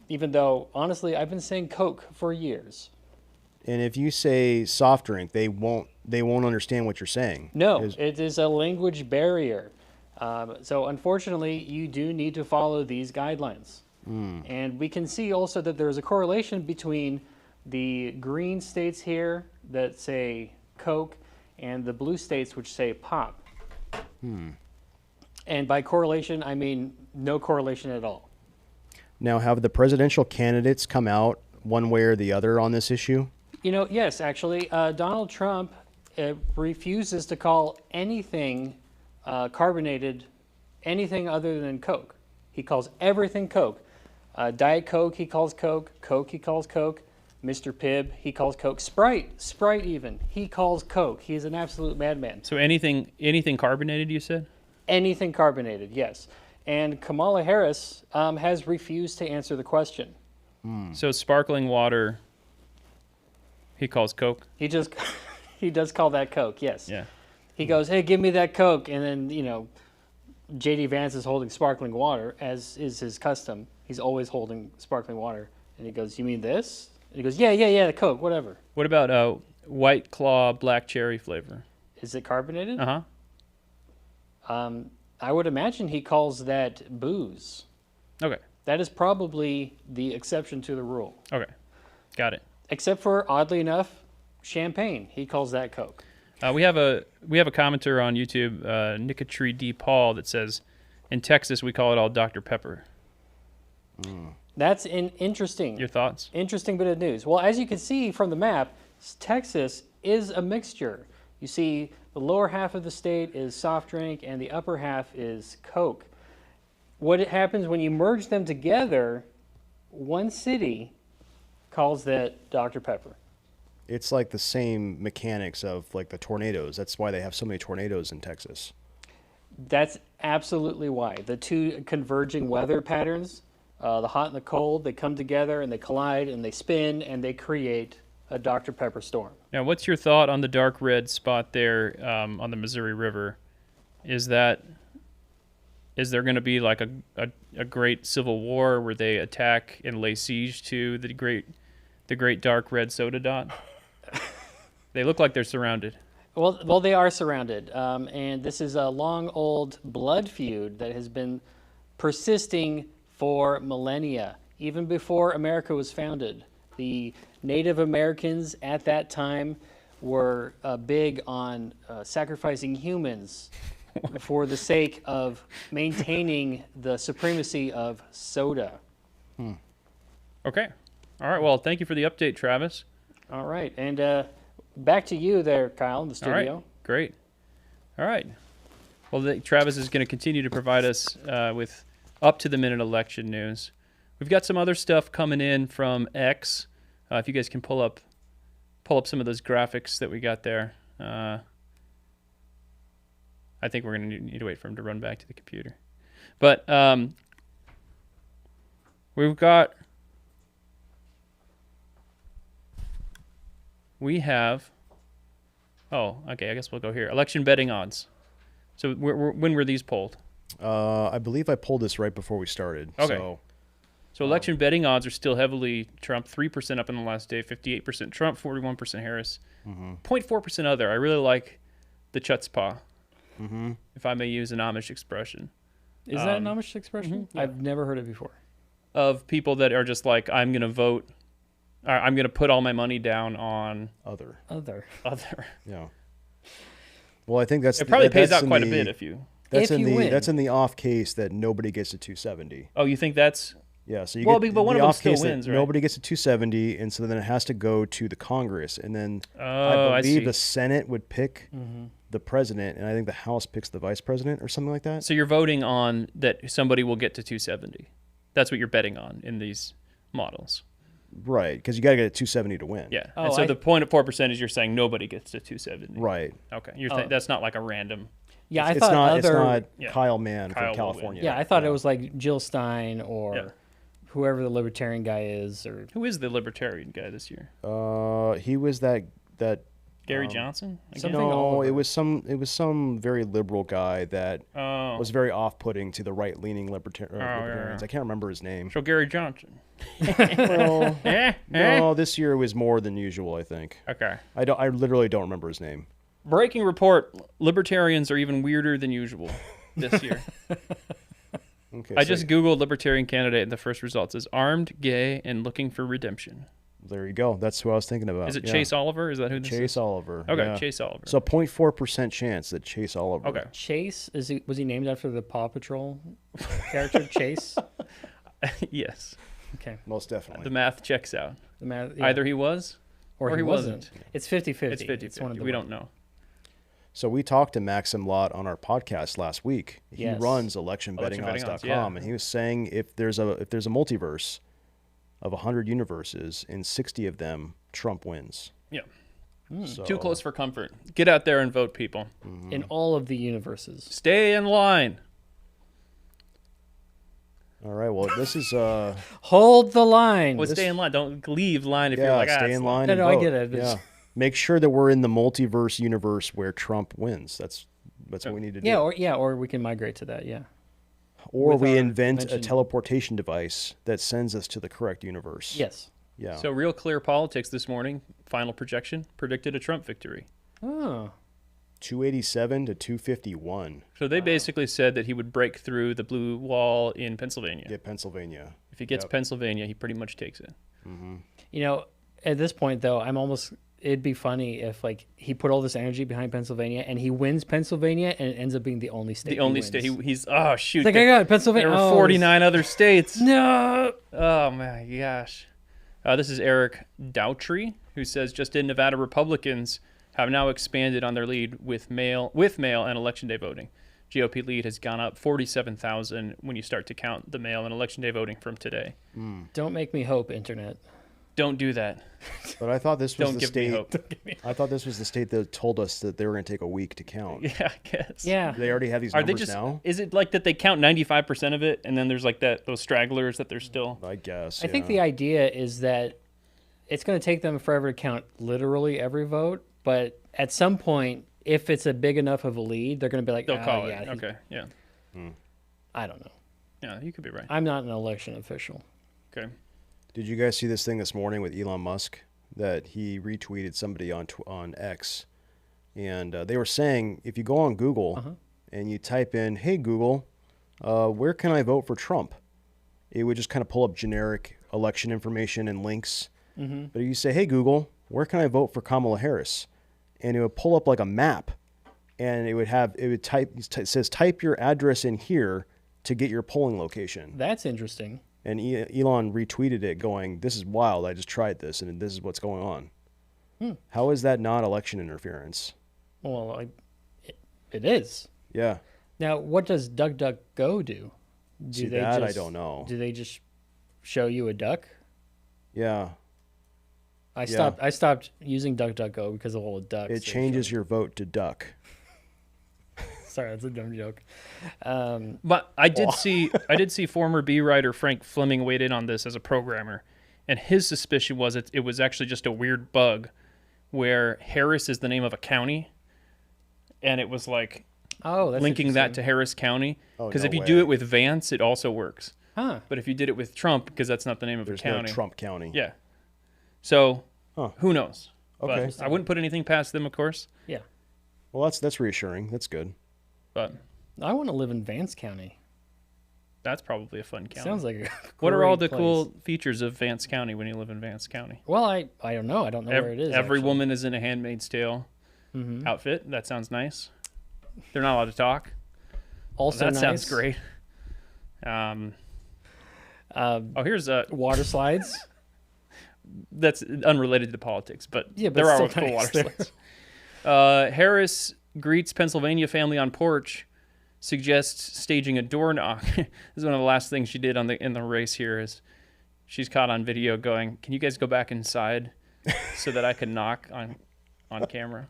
A: Even though, honestly, I've been saying Coke for years.
D: And if you say soft drink, they won't understand what you're saying.
A: No, it is a language barrier. So unfortunately, you do need to follow these guidelines. And we can see also that there's a correlation between the green states here that say Coke and the blue states which say pop. And by correlation, I mean no correlation at all.
D: Now, have the presidential candidates come out one way or the other on this issue?
A: You know, yes, actually, Donald Trump refuses to call anything carbonated anything other than Coke. He calls everything Coke. Diet Coke, he calls Coke. Coke, he calls Coke. Mr. Pibb, he calls Coke. Sprite even, he calls Coke. He's an absolute madman.
C: So anything carbonated, you said?
A: Anything carbonated, yes. And Kamala Harris has refused to answer the question.
C: So sparkling water, he calls Coke?
A: He does call that Coke, yes.
C: Yeah.
A: He goes, hey, give me that Coke. And then, J.D. Vance is holding sparkling water, as is his custom. He's always holding sparkling water. And he goes, you mean this? And he goes, yeah, the Coke, whatever.
C: What about White Claw black cherry flavor?
A: Is it carbonated?
C: Uh-huh.
A: I would imagine he calls that booze.
C: Okay.
A: That is probably the exception to the rule.
C: Okay. Got it.
A: Except for, oddly enough, champagne. He calls that Coke.
C: We have a commenter on YouTube, Nickatree D. Paul, that says, in Texas we call it all Dr. Pepper.
A: That's interesting.
C: Your thoughts?
A: Interesting bit of news. Well, as you can see from the map, Texas is a mixture. You see the lower half of the state is soft drink and the upper half is Coke. What happens when you merge them together, one city calls that Dr. Pepper.
D: It's like the same mechanics of like the tornadoes. That's why they have so many tornadoes in Texas.
A: That's absolutely why. The two converging weather patterns, the hot and the cold, they come together and they collide and they spin and they create a Dr. Pepper storm.
C: Now, what's your thought on the dark red spot there on the Missouri River? Is there going to be like a great civil war where they attack and lay siege to the great dark red soda dot? They look like they're surrounded.
A: Well, they are surrounded, and this is a long old blood feud that has been persisting for millennia, even before America was founded. The Native Americans at that time were big on sacrificing humans for the sake of maintaining the supremacy of soda.
C: Okay. All right. Well, thank you for the update, Travis.
A: All right, and back to you there, Kyle, in the studio.
C: All right. Great. All right. Well, Travis is going to continue to provide us with up-to-the-minute election news. We've got some other stuff coming in from X. If you guys can pull up some of those graphics that we got there. I think we're going to need to wait for him to run back to the computer. But we have, okay, I guess we'll go here. Election betting odds. So when were these polled?
D: I believe I pulled this right before we started.
C: Okay. So election betting odds are still heavily Trump, 3% up in the last day, 58% Trump, 41% Harris, 0.4% other. I really like the chutzpah, if I may use an Amish expression.
A: Is that an Amish expression?
C: Yeah.
A: I've never heard it before.
C: Of people that are just like, I'm going to vote I'm going to put all my money down on
D: Other.
A: Other.
D: Yeah. Well, I think that's
C: it. Probably pays
D: that's
C: out
D: in
C: quite a
D: the-
C: bit if you.
D: That's
A: If
D: in
A: you win.
D: that's in the off case that nobody gets to 270.
C: Oh, you think that's?
D: Yeah, so you
C: Well,
D: get
C: but one
D: the
C: of them
D: off
C: still
D: case that
C: wins, right?
D: nobody gets to 270, and so then it has to go to the Congress, and then
C: Oh,
D: I
C: I
D: believe
C: see.
D: the Senate would pick the president, and I think the House picks the vice president or something like that.
C: So you're voting on that somebody will get to 270. That's what you're betting on in these models.
D: Right, because you got to get a 270 to win.
C: Yeah.
A: Oh,
C: and so
A: I-
C: the 0.4% is you're saying nobody gets to 270.
D: Right.
C: Okay. That's not like a random.
A: Yeah, I
D: It's
A: thought
D: not.
A: other.
D: It's not
C: Yeah.
D: Kyle Mann
C: Kyle will
D: from
C: win.
D: California.
A: Yeah, I thought it was like Jill Stein or
C: Yeah.
A: whoever the libertarian guy is, or
C: Who is the libertarian guy this year?
D: He was that.
C: Gary Johnson? Again?
A: something-
D: No,
A: Oliver.
D: it was some very liberal guy that
C: Oh.
D: was very off-putting to the right-leaning
C: yeah.
D: libertarians. I can't remember his name.
C: So Gary Johnson.
D: Well,
C: Eh?
D: no, this year was more than usual. I think.
C: Okay.
D: I literally don't remember his name.
C: Breaking report: libertarians are even weirder than usual this year.
D: Okay,
C: I
D: so
C: just googled libertarian candidate, and the first result is armed, gay, and looking for redemption.
D: there you go. That's who I was thinking about.
C: Is it
D: yeah.
C: Chase Oliver? Is that who this
D: Chase
C: is?
D: Oliver.
C: Okay,
D: yeah.
C: Chase Oliver.
D: So 0.4% chance that Chase Oliver.
C: Okay.
A: Chase. Was he named after the Paw Patrol character Chase?
C: Yes,
A: Okay,
D: Most definitely.
C: the math checks out.
A: the man, yeah.
C: Either he was,
A: or
C: he
A: he
C: wasn't.
A: wasn't. It's 50-50.
C: it's 50-50.
A: one of the
C: We don't know.
D: So we talked to Maxim Lott on our podcast last week. He
A: Yes.
D: runs electionbettingodds.com,
C: yeah.
D: and he was saying if there's a multiverse of 100 universes, in 60 of them Trump wins.
C: Yeah.
D: So,
C: Too close for comfort. Get out there and vote, people.
A: in all of the universes.
C: Stay in line.
D: All right. Well, this is
A: Hold the line.
C: Well, stay in line. Don't leave line if
D: yeah.
C: you're like,
D: Stay
C: it's
D: in
C: long.
D: line.
A: No,
D: and
A: no, I
D: vote.
A: get it.
D: Yeah.
A: It's-
D: Make sure that we're in the multiverse universe where Trump wins. That's what we need to do.
A: or we can migrate to that. Yeah.
D: Or
A: with
D: we
A: our
D: invent a
A: mentioned-
D: teleportation device that sends us to the correct universe.
A: Yes.
D: Yeah.
C: So Real Clear Politics this morning, final projection, predicted a Trump victory.
A: Oh.
D: 287 to 251.
C: So they basically said that he would break through the blue wall in Pennsylvania.
D: Get Pennsylvania.
C: If he gets
D: Yep.
C: Pennsylvania, he pretty much takes it.
A: You know, at this point though, it'd be funny if like he put all this energy behind Pennsylvania and he wins Pennsylvania and it ends up being the only state.
C: The only
A: wins.
C: state he's oh shoot.
A: It's like I got Pennsylvania.
C: There were
A: Oh,
C: 49 other states.
A: No.
C: Oh my gosh. This is Eric Daughtry, who says just in Nevada, Republicans have now expanded on their lead with mail and election day voting. GOP lead has gone up 47,000 when you start to count the mail and election day voting from today.
A: Don't make me hope, internet.
C: Don't do that.
D: But I thought this was
C: Don't
D: the
C: give me
D: state.
C: hope.
D: I thought this was the state that told us that they were going to take a week to count.
C: Yeah, I guess.
A: Yeah.
D: They already have these
C: Are they
D: numbers
C: just?
D: now.
C: Is it like that they count 95% of it, and then there's like those stragglers that they're still?
D: I guess.
A: I think the idea is that it's going to take them forever to count literally every vote, but at some point, if it's a big enough of a lead, they're going to be like,
C: They'll
A: "Oh,
C: call
A: yeah,
C: it. Okay. Yeah.
A: I don't know.
C: Yeah, you could be right.
A: I'm not an election official.
C: Okay.
D: Did you guys see this thing this morning with Elon Musk that he retweeted somebody on X, and they were saying if you go on Google and you type in "Hey Google, where can I vote for Trump?" it would just kind of pull up generic election information and links. But you say, "Hey Google, where can I vote for Kamala Harris?" and it would pull up like a map, and it says type your address in here to get your polling location.
A: That's interesting.
D: And Elon retweeted it going, "This is wild. I just tried this, and this is what's going on." How is that not election interference?
A: Well, it is.
D: Yeah.
A: Now, what does DuckDuckGo do?
D: See, that I don't know.
A: Do they just show you a duck?
D: Yeah.
A: I stopped using DuckDuckGo because of all the ducks.
D: It changes your vote to duck.
A: Sorry, that's a dumb joke.
C: But I did see former B writer Frank Fleming weighed in on this as a programmer, and his suspicion was it was actually just a weird bug where Harris is the name of a county, and it was like
A: Oh, that's
C: linking that to
A: interesting.
C: Harris County.
D: Oh,
C: Because
D: no
C: if you
D: way.
C: do it with Vance, it also works.
A: Huh.
C: But if you did it with Trump, because that's not the name of
D: There's
C: a county.
D: no Trump County.
C: Yeah. So
D: Huh.
C: who knows?
D: Okay.
C: But I wouldn't put anything past them, of course.
A: Yeah.
D: Well, that's reassuring. That's good.
C: But
A: I want to live in Vance County.
C: That's probably a fun county.
A: Sounds like a
C: What are all the
A: great
C: cool
A: place.
C: features of Vance County when you live in Vance County?
A: Well, I don't know. I don't know where it is.
C: Every
A: actually.
C: woman is in a Handmaid's Tale outfit. That sounds nice. They're not allowed to talk.
A: Also
C: that
A: nice.
C: sounds great. Here's a
A: Water slides.
C: that's unrelated to politics, but
A: Yeah, but
C: there are
A: still
C: cool
A: nice.
C: water slides. Harris greets Pennsylvania family on porch, suggests staging a door knock. This is one of the last things she did in the race here. Is she's caught on video going, "Can you guys go back inside so that I can knock on camera,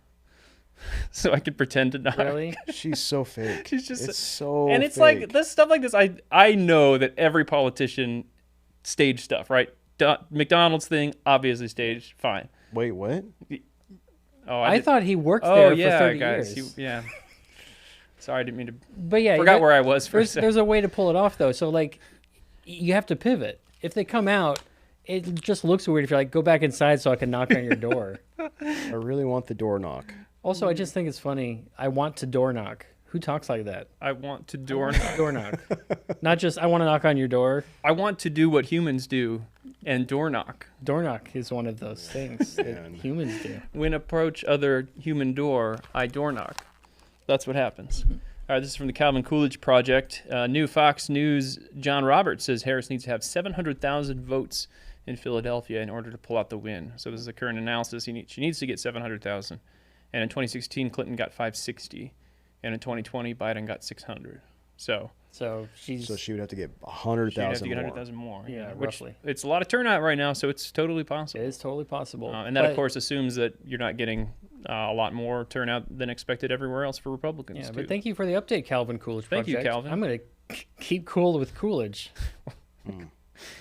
C: so I can pretend to knock?"
A: Really?
D: She's so fake.
C: She's just
D: it's so
C: and it's
D: fake.
C: like this stuff like this. I know that every politician stage stuff, right? McDonald's thing, obviously staged. Fine.
D: Wait, what?
C: Oh,
A: I thought he worked
C: Oh
A: there
C: yeah,
A: for 30
C: guys.
A: years.
C: Yeah. Sorry, I didn't mean to.
A: But yeah,
C: Forgot where I was for a second.
A: There's a way to pull it off though. So like, you have to pivot. If they come out, it just looks weird if you're like, go back inside so I can knock on your door.
D: I really want the door knock.
A: Also, I just think it's funny. I want to door knock. Who talks like that?
C: I want to door knock.
A: Door knock. Not just I want to knock on your door.
C: I want to do what humans do and door knock.
A: Door knock is one of those things that
D: Man.
A: humans do.
C: When approach other human door, I door knock. That's what happens. All right, this is from the Calvin Coolidge Project. New Fox News, John Roberts says Harris needs to have 700,000 votes in Philadelphia in order to pull out the win. So this is the current analysis. She needs to get 700,000. And in 2016, Clinton got 560. And in 2020, Biden got 600. So
D: So she would have to get
C: she'd have to
D: 100,000
C: get
D: more.
C: 100,000 more.
A: Yeah,
C: which
A: roughly.
C: it's a lot of turnout right now, so it's totally
A: It
C: possible.
A: is totally possible.
C: And that, of
A: But-
C: course, assumes that you're not getting a lot more turnout than expected everywhere else for Republicans,
A: Yeah,
C: too.
A: but thank you for the update, Calvin Coolidge
C: Thank you,
A: Project.
C: Calvin.
A: I'm going to keep cool with Coolidge.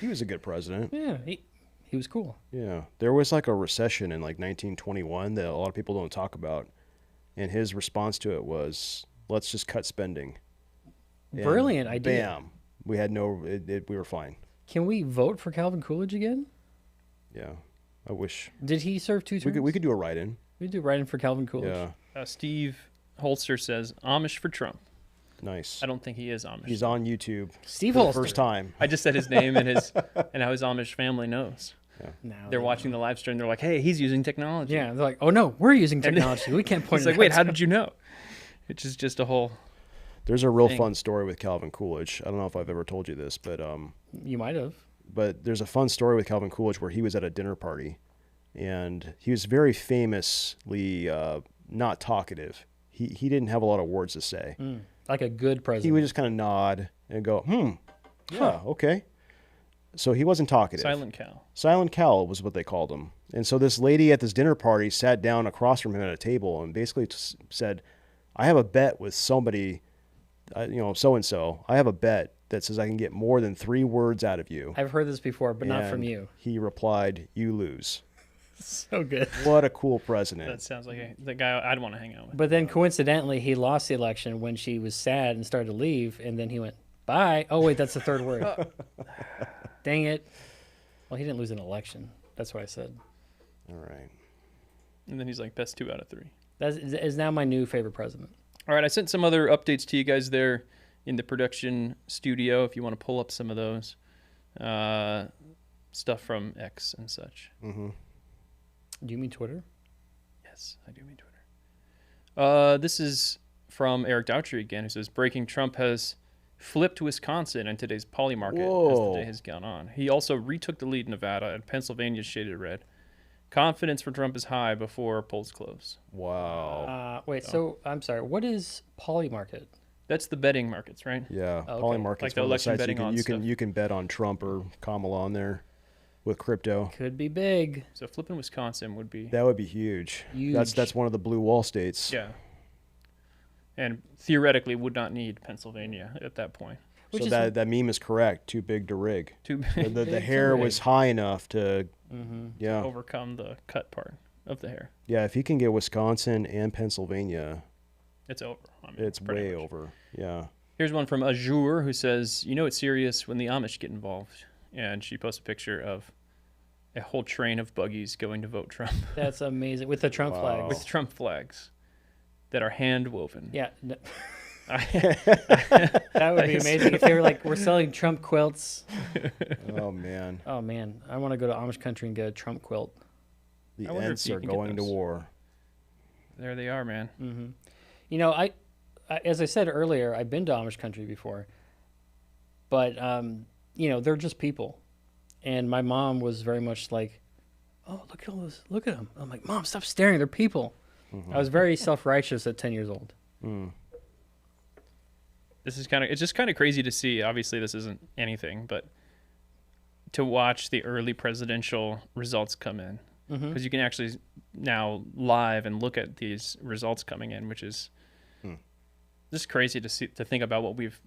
D: He was a good president.
A: Yeah, he was cool.
D: Yeah. There was like a recession in like 1921 that a lot of people don't talk about. And his response to it was, let's just cut spending. And
A: Brilliant idea.
D: Bam. We had we were fine.
A: Can we vote for Calvin Coolidge again?
D: Yeah. I wish.
A: Did he serve 2 terms?
D: We could do a write-in.
A: We do write in for Calvin Coolidge.
D: Yeah.
C: Steve Holster says, Amish for Trump.
D: Nice.
C: I don't think he is Amish.
D: He's on YouTube
A: Steve
D: for the
A: Holster.
D: first time.
C: I just said his name and how his Amish family knows.
A: Now
C: They're watching the live stream. They're like, hey, he's using technology.
A: Yeah, they're like, oh no, we're using technology. We can't point
C: He's
A: it
C: like, wait,
A: out.
C: how did you know? Which is just a whole...
D: There's a real
C: Dang.
D: fun story with Calvin Coolidge. I don't know if I've ever told you this, but
A: You might have.
D: there's a fun story with Calvin Coolidge where he was at a dinner party, and he was very famously not talkative. He didn't have a lot of words to say.
A: Like a good
D: He
A: president.
D: would just kind of nod and go, yeah, okay. So he wasn't talkative.
C: Silent cow.
D: Silent Cal was what they called him. And so this lady at this dinner party sat down across from him at a table and basically said, I have a bet with somebody, so-and-so. I have a bet that says I can get more than 3 words out of you.
A: I've heard this before, but not from
D: And
A: you.
D: He replied, you lose.
A: So good.
D: What a cool president.
C: That sounds like the guy I'd want to hang out with.
A: But then coincidentally, he lost the election when she was sad and started to leave, and then he went, bye. Oh, wait, that's the third word. Dang it. Well, he didn't lose an election. That's what I said.
D: All right.
C: And then he's like, best 2 out of 3.
A: That is now my new favorite president.
C: All right, I sent some other updates to you guys there in the production studio if you want to pull up some of those. Stuff from X and such.
D: Mm-hmm.
A: Do you mean Twitter?
C: Yes, I do mean Twitter. This is from Eric Daughtry again, who says, breaking: Trump has flipped Wisconsin in today's poly market as the
D: Whoa.
C: day has gone on. He also retook the lead in Nevada, and Pennsylvania shaded red. Confidence for Trump is high before polls close.
D: Wow.
A: Wait, so I'm sorry. What is poly market?
C: That's the betting markets, right?
D: Yeah.
A: Okay.
D: Poly markets.
C: Like the
D: one of
C: election
D: sites
C: betting on
D: you can bet on Trump or Kamala on there with crypto.
A: Could be big.
C: So flipping Wisconsin would be...
D: That would be huge.
A: Huge.
D: That's one of the blue wall states.
C: Yeah. And theoretically would not need Pennsylvania at that point.
A: Which
D: So
A: is
D: that meme is correct. Too big to rig.
C: To
D: The
A: Big to
D: hair
A: rig.
D: was high enough to, yeah.
C: overcome the cut part of the hair.
D: Yeah, if he can get Wisconsin and Pennsylvania,
C: It's over. I mean,
D: it's
C: pretty
D: way
C: much.
D: over. Yeah.
C: Here's one from Azure who says, you know it's serious when the Amish get involved. And she posts a picture of a whole train of buggies going to vote Trump
A: That's amazing. With the Trump
D: Wow.
A: flags.
C: with Trump flags that are hand woven.
A: Yeah. No. That would be amazing if they were like, we're selling Trump quilts.
D: Oh man.
A: Oh man, I want to go to Amish country and get a Trump quilt.
D: The
C: I wonder if
D: Ents
C: you
D: are
C: can get
D: going to
C: those.
D: war.
C: There they are, man.
A: Mm-hmm. You know, I as I said earlier, I've been to Amish country before, but you know, they're just people, and my mom was very much like, "Oh, look at all those, look at them." I'm like, "Mom, stop staring. They're people."
D: Mm-hmm.
A: I was very self-righteous at 10 years old.
D: Mm.
C: This is it's just kind of crazy to see. Obviously, this isn't anything, but to watch the early presidential results come in, because you can actually now live and look at these results coming in, which is just crazy to see, to think about what we've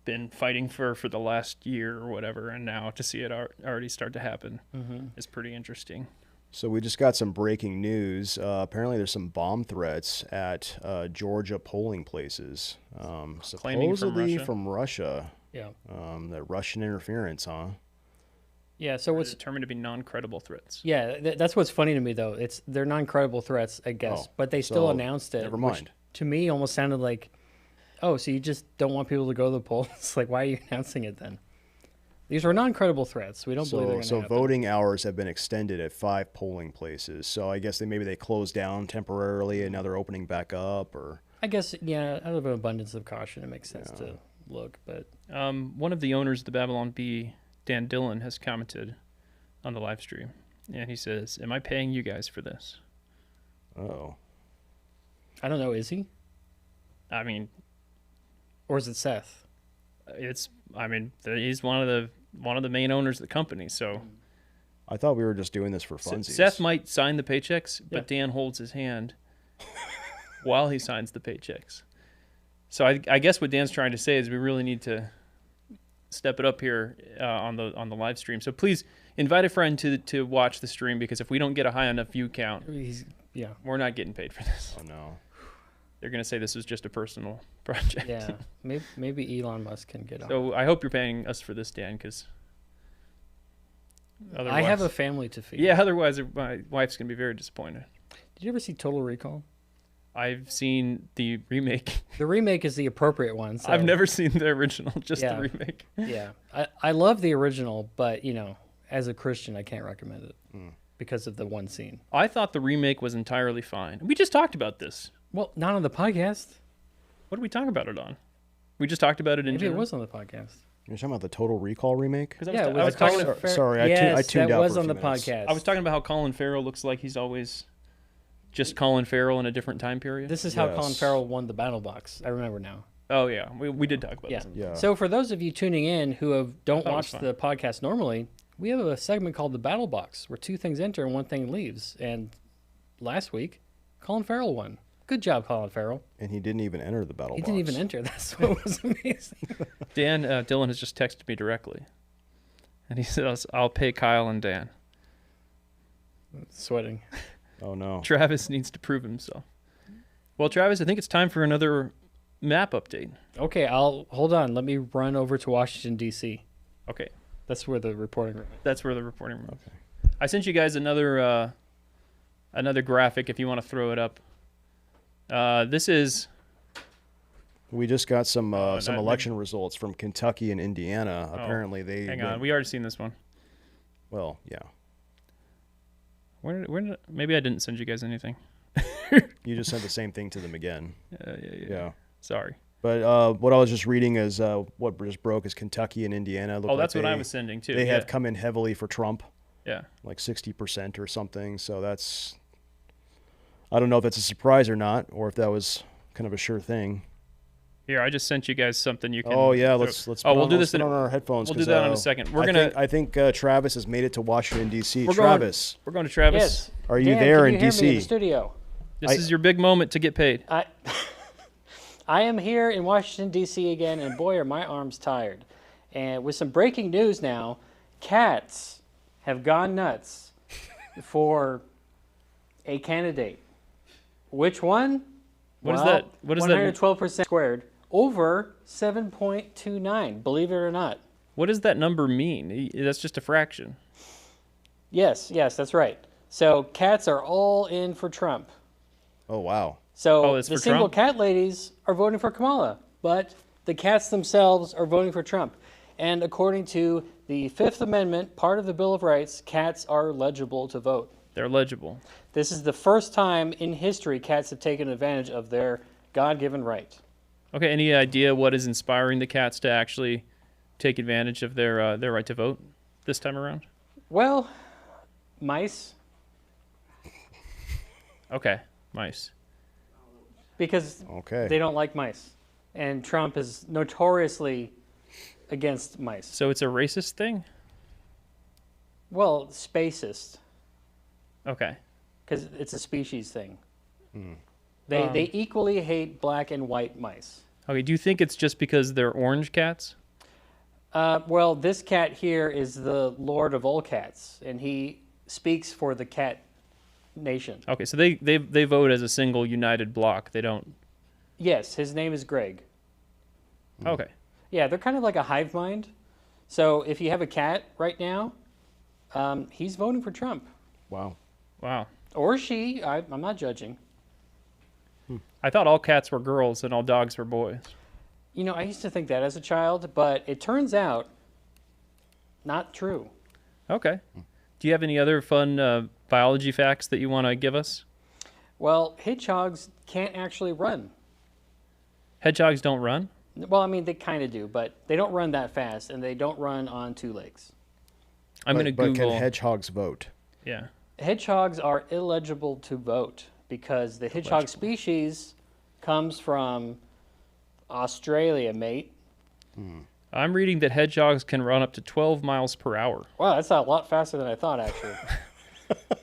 C: been fighting for the last year or whatever, and now to see it already start to happen is pretty interesting.
D: So we just got some breaking news. Apparently, there's some bomb threats at Georgia polling places.
C: Claiming
D: Supposedly
C: from Russia.
A: Yeah.
D: The Russian interference, huh?
A: Yeah. So
C: What's
A: what's
C: determined to be non-credible threats.
A: yeah, that's what's funny to me though. They're non-credible threats, I guess,
D: Oh,
A: but they still
D: so
A: announced it.
D: never
A: which
D: mind.
A: to me, almost sounded like, oh, so you just don't want people to go to the polls? Like, why are you announcing it then? These are non-credible threats. We don't believe they're going to
D: So
A: happen.
D: voting hours have been extended at 5 polling places. So I guess maybe they closed down temporarily and now they're opening back up, or
A: I guess, yeah, out of an abundance of caution, it makes sense to look. But
C: One of the owners of the Babylon Bee, Dan Dillon, has commented on the live stream, and he says, "Am I paying you guys for this?"
D: oh,
A: I don't know, is he?
C: I mean,
A: Or is it Seth?
C: he's one of the main owners of the company, so
D: I thought we were just doing this for funsies.
C: Seth might sign the paychecks, but
A: Yeah.
C: Dan holds his hand while he signs the paychecks. So I guess what Dan's trying to say is we really need to step it up here on the live stream. So please invite a friend to watch the stream, because if we don't get a high enough view count,
A: Yeah.
C: we're not getting paid for this.
D: Oh no.
C: They're going to say this was just a personal project.
A: Yeah. Maybe Elon Musk can get on.
C: So I hope you're paying us for this, Dan, because
A: I have a family to feed.
C: Yeah, otherwise my wife's going to be very disappointed.
A: Did you ever see Total Recall?
C: I've seen the remake.
A: The remake is the appropriate one. So,
C: I've never seen the original, just
A: Yeah.
C: the remake.
A: Yeah. I love the original, but, you know, as a Christian, I can't recommend it because of the one scene.
C: I thought the remake was entirely fine. We just talked about this.
A: Well, not on the podcast.
C: What did we talk about it on? We just talked about it in
A: Maybe
C: general.
A: it was on the podcast.
D: You're talking about the Total Recall remake?
C: 'Cause
A: Yeah,
C: I was talking.
D: Sorry, I
A: yes,
D: tuned
A: that
D: out
A: was
D: for a
A: on the
D: few minutes.
A: podcast.
C: I was talking about how Colin Farrell looks like he's always just Colin Farrell in a different time period.
A: This is how
D: Yes.
A: Colin Farrell won the Battle Box. I remember now.
C: Oh yeah, we did talk about
A: Yeah.
C: this.
D: Yeah.
A: So for those of you tuning in who don't
C: thought it was
A: watch the podcast normally, we have a segment called the Battle Box where 2 things enter and 1 thing leaves. And last week, Colin Farrell won. Good job, Colin Farrell.
D: And he didn't even enter the battle
A: He
D: box.
A: didn't even enter. That's what was amazing.
C: Dan Dillon has just texted me directly, and he says, "I'll pay Kyle and Dan.
A: Sweating.
D: Oh no.
C: Travis needs to prove himself." Well, Travis, I think it's time for another map update.
A: Okay, hold on. Let me run over to Washington, D.C.
C: Okay,
A: That's where the reporting room is.
C: that's where the reporting room. Okay. I sent you guys another graphic if you want to throw it up. This is
D: We just got some
C: that-
D: election results from Kentucky and Indiana. Apparently they
C: hang on, we already seen this one.
D: well, yeah.
C: Where did maybe I didn't send you guys anything.
D: You just sent the same thing to them again. Yeah.
C: Sorry.
D: But what I was just reading is what just broke is Kentucky and Indiana. Look
C: Oh, that's
D: like
C: what I was sending too.
D: They
C: yeah.
D: have come in heavily for Trump,
C: Yeah.
D: like 60% or something. So that's, I don't know if that's a surprise or not, or if that was kind of a sure thing.
C: Here, I just sent you guys something you can.
D: Oh yeah,
C: throw-
D: let's.
C: Oh,
D: put
C: we'll
D: on,
C: do
D: let's
C: this
D: put
C: in
D: on our headphones.
C: We'll do
D: 'cause,
C: that in a second. We're
D: I think Travis has made it to Washington D.C.
C: We're
D: Travis,
C: We're going to Travis.
A: Yes.
D: are you
A: Dan,
D: there
A: can
D: in
A: you hear me
D: D.C.?
A: in the studio?
C: This is your big moment to get paid.
A: I am here in Washington, D.C. again, and boy, are my arms tired. And with some breaking news now, cats have gone nuts for a candidate. Which one?
C: What is
A: Well,
C: that? What is that?
A: 112% squared over 7.29, believe it or not.
C: What does that number mean? That's just a fraction.
A: Yes, that's right. So cats are all in for Trump.
D: Oh wow.
A: So
C: it's
A: the
C: for
A: single
C: Trump?
A: cat ladies are voting for Kamala, but the cats themselves are voting for Trump. And according to the Fifth Amendment, part of the Bill of Rights, cats are legible to vote.
C: They're legible.
A: This is the first time in history cats have taken advantage of their God-given right.
C: Okay, any idea what is inspiring the cats to actually take advantage of their right to vote this time around?
A: Well, mice,
C: Okay, mice.
A: because
D: Okay.
A: they don't like mice. And Trump is notoriously against mice.
C: So it's a racist thing?
A: Well, spacist,
C: Okay.
A: because it's a species thing.
D: Hmm.
A: They equally hate black and white mice.
C: Okay, do you think it's just because they're orange cats?
A: Well, this cat here is the lord of all cats, and he speaks for the cat nation.
C: Okay, so they vote as a single united block. They don't...
A: Yes, his name is Greg.
C: Okay.
A: Yeah, they're kind of like a hive mind. So if you have a cat right now, he's voting for Trump.
D: Wow.
C: Wow.
A: Or she. I'm not judging.
C: I thought all cats were girls and all dogs were boys.
A: You know, I used to think that as a child, but it turns out not true.
C: Okay. Do you have any other fun biology facts that you want to give us?
A: Well, hedgehogs can't actually run.
C: Hedgehogs don't run?
A: Well, I mean, they kind of do, but they don't run that fast, and they don't run on two legs.
C: I'm going to
D: But
C: Google...
D: can hedgehogs vote?
C: Yeah.
A: Hedgehogs are illegible to vote because the hedgehog species comes from Australia, mate.
C: I'm reading that hedgehogs can run up to 12 miles per hour.
A: Wow, that's a lot faster than I thought, actually.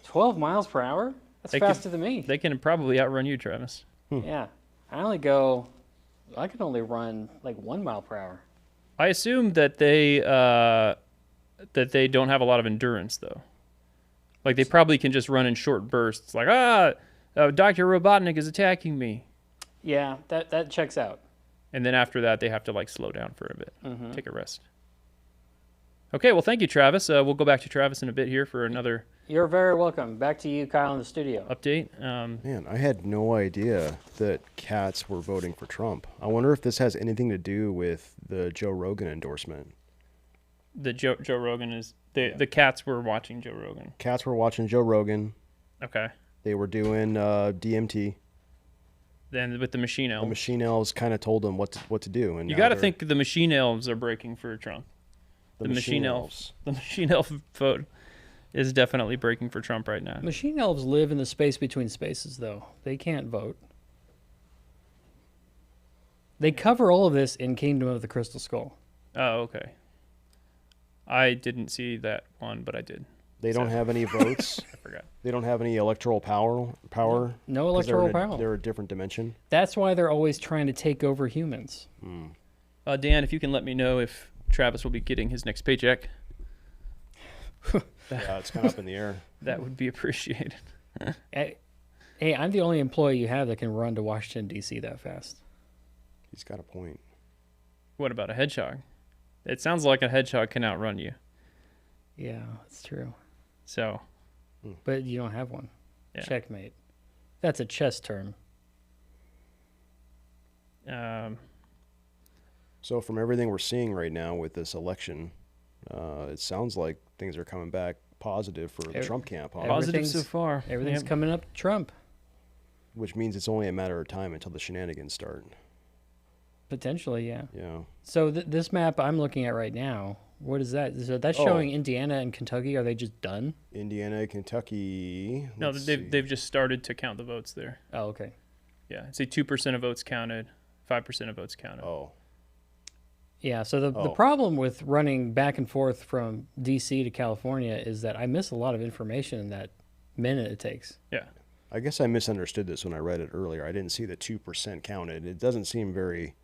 A: 12 miles per hour? That's
C: They can-
A: faster than me.
C: They can probably outrun you, Travis.
A: Yeah. I can only run like 1 mile per hour.
C: I assume that they don't have a lot of endurance, though. Like, they probably can just run in short bursts. Like, Dr. Robotnik is attacking me.
A: Yeah, that checks out.
C: And then after that, they have to, like, slow down for a bit. Take a rest. Okay, well, thank you, Travis. We'll go back to Travis in a bit here for another
A: You're very welcome. Back to you, Kyle, in the studio.
C: update.
D: Man, I had no idea that cats were voting for Trump. I wonder if this has anything to do with the Joe Rogan endorsement.
C: The Joe Rogan is... The cats were watching Joe Rogan.
D: Cats were watching Joe Rogan.
C: Okay.
D: They were doing DMT.
C: Then with the machine
D: The
C: elves.
D: machine elves kind of told them what to do. And
C: You
D: now
C: got to
D: they're-
C: think the machine elves are breaking for Trump. The machine elves. The machine elf vote is definitely breaking for Trump right now.
A: Machine elves live in the space between spaces, though. They can't vote. They cover all of this in Kingdom of the Crystal Skull.
C: Oh, okay. I didn't see that one, but I did.
D: They don't have any votes.
C: I forgot.
D: They don't have any electoral power.
A: No
D: 'cause
A: electoral
D: they're in
A: power.
D: They're a different dimension.
A: That's why they're always trying to take over humans.
C: Dan, if you can let me know if Travis will be getting his next paycheck,
D: Yeah, it's kind of up in the air.
C: that would be appreciated.
A: Hey, I'm the only employee you have that can run to Washington, D.C. that fast.
D: He's got a point.
C: What about a hedgehog? It sounds like a hedgehog can outrun you.
A: Yeah, that's true.
C: So,
A: But you don't have one.
C: Yeah.
A: Checkmate. That's a chess term.
D: So from everything we're seeing right now with this election, it sounds like things are coming back positive for the Trump camp, huh?
C: positive so
A: Everything's-
C: far.
A: Everything's
C: Yep.
A: coming up to Trump,
D: Which means it's only a matter of time until the shenanigans start.
A: potentially, yeah.
D: Yeah.
A: So this map I'm looking at right now, what is that? So that's
D: Oh.
A: showing Indiana and Kentucky. Are they just done?
D: Indiana, Kentucky.
C: No,
D: let's see.
C: they've just started to count the votes there.
A: Oh, okay.
C: Yeah, I'd say 2% of votes counted, 5% of votes counted.
D: Oh.
A: Yeah, so the
D: Oh.
A: problem with running back and forth from D.C. to California is that I miss a lot of information in that minute it takes.
C: Yeah.
D: I guess I misunderstood this when I read it earlier. I didn't see the 2% counted. It doesn't seem very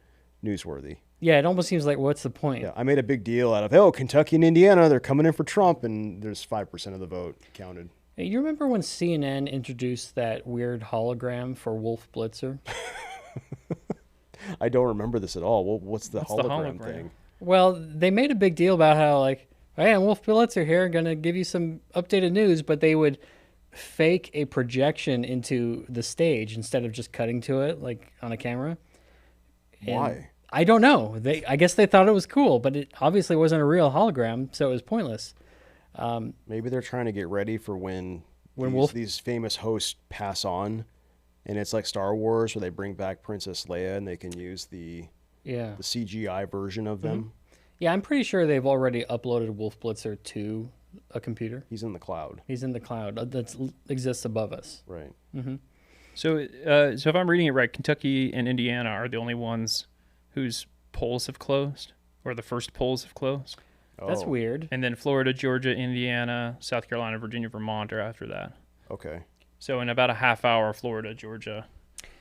D: newsworthy.
A: Yeah, it almost seems like, what's the point?
D: Yeah, I made a big deal out of, Kentucky and Indiana, they're coming in for Trump, and there's 5% of the vote counted.
A: Hey, you remember when CNN introduced that weird hologram for Wolf Blitzer?
D: I don't remember this at all. Well, what's the
C: What's the
D: hologram
C: hologram?
D: thing?
A: Well, they made a big deal about how, like, hey, I'm Wolf Blitzer here, going to give you some updated news, but they would fake a projection into the stage instead of just cutting to it like on a camera. And
D: Why?
A: I don't know. I guess they thought it was cool, but it obviously wasn't a real hologram, so it was pointless.
D: Maybe they're trying to get ready for when these famous hosts pass on, and it's like Star Wars where they bring back Princess Leia and they can use the CGI version of them.
A: Yeah, I'm pretty sure they've already uploaded Wolf Blitzer to a computer.
D: He's in the cloud.
A: He's in the cloud that exists above us.
D: Right.
C: So if I'm reading it right, Kentucky and Indiana are the only ones whose polls have closed, or the first polls have closed.
A: That's
D: Oh,
A: weird.
C: And then Florida, Georgia, Indiana, South Carolina, Virginia, Vermont are after that.
D: okay.
C: So in about a half hour, Florida, Georgia,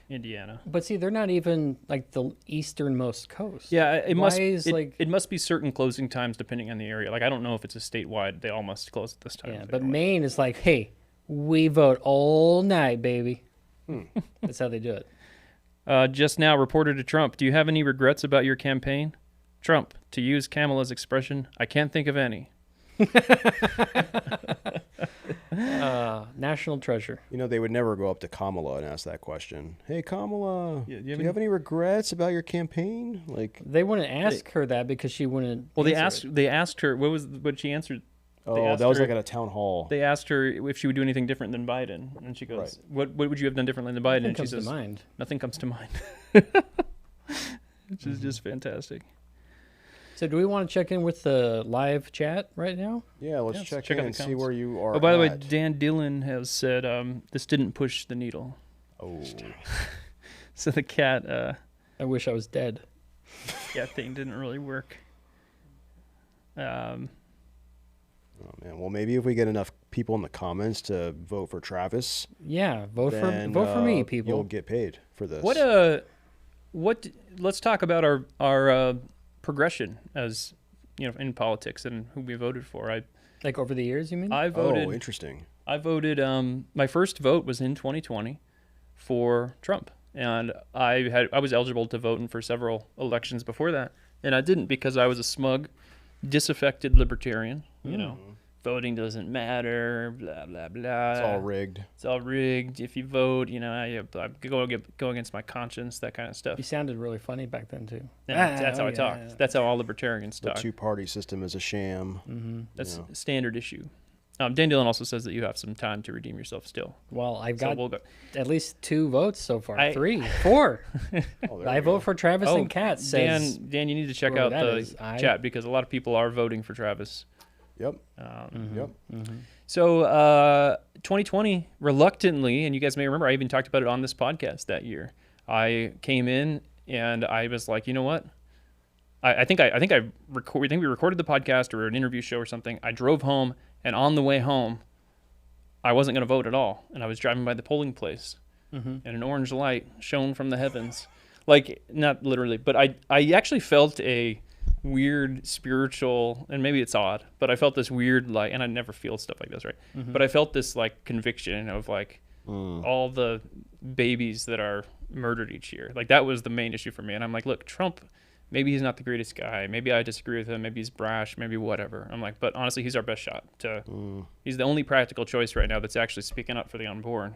C: Indiana.
A: But see, they're not even like the easternmost coast.
C: Yeah, it
A: Why
C: must
A: is, like-
C: it must be certain closing times depending on the area. Like I don't know if it's a statewide. They all must close at this time.
A: Yeah, but Maine is like, hey, we vote all night, baby. That's how they do it.
C: Just now, reporter to Trump. Do you have any regrets about your campaign? Trump, to use Kamala's expression, I can't think of any.
A: National treasure.
D: You know, they would never go up to Kamala and ask that question. Hey, Kamala,
C: Yeah,
D: do you have any regrets about your campaign? Like,
A: They wouldn't ask her that because she wouldn't.
C: Well,
A: answer it.
C: they asked her what she answered.
D: oh, that was
C: her-
D: like at a town hall.
C: They asked her if she would do anything different than Biden, and she goes, "What would you have done differently than Biden?"
A: Nothing
C: And she
A: comes to
C: says,
A: mind.
C: "Nothing comes to mind," which is just fantastic.
A: So, do we want to check in with the live chat right now?
D: Yeah, let's
C: Yes,
D: check
C: check
D: in
C: out
D: and
C: the
D: see
C: comments.
D: where you are.
C: Oh, by the way,
D: at.
C: Dan Dillon has said this didn't push the needle.
D: Oh,
C: So the cat
A: I wish I was dead.
C: thing didn't really work.
D: oh man. Well, maybe if we get enough people in the comments to vote for Travis,
A: Yeah, vote
D: then,
A: for me,
D: you'll
A: people.
D: get paid for this.
C: Let's talk about our progression as in politics and who we voted for.
A: Like over the years, you mean?
C: I voted.
D: Oh, interesting.
C: I voted. My first vote was in 2020 for Trump, and I was eligible to vote for several elections before that, and I didn't because I was a smug, disaffected libertarian. You know, voting doesn't matter. Blah blah blah.
D: It's all rigged.
C: It's all rigged. If you vote, I go against my conscience. That kind of stuff.
A: You sounded really funny back then too.
C: Yeah, that's how I talk.
A: yeah.
C: That's how all libertarians
D: The
C: talk.
D: two-party system is a sham.
C: That's
D: Yeah.
C: a standard issue. Dan Dillon also says that you have some time to redeem yourself still.
A: Well, I've
C: So
A: got
C: we'll go.
A: at least 2 votes so far.
C: I-
A: 3, 4.
D: Oh, there
A: I
D: we
A: vote
D: go.
A: for Travis and Kat. Says
C: Dan, you need to check
A: whoever
C: out
A: that
C: the
A: is,
C: chat because a lot of people are voting for Travis.
D: Yep.
A: Mm-hmm.
D: Yep.
C: So 2020, reluctantly, and you guys may remember, I even talked about it on this podcast that year. I came in and I was like, you know what? I think we recorded the podcast or an interview show or something. I drove home, and on the way home, I wasn't going to vote at all. And I was driving by the polling place, and an orange light shone from the heavens. Like, not literally, but I actually felt a weird spiritual, and maybe it's odd, but I felt this weird, like, and I never feel stuff like this, right? But I felt this, like, conviction of, like, all the babies that are murdered each year. Like, that was the main issue for me. And I'm like, look, Trump, maybe he's not the greatest guy. Maybe I disagree with him. Maybe he's brash. Maybe whatever. I'm like, but honestly, he's our best shot. He's the only practical choice right now that's actually speaking up for the unborn,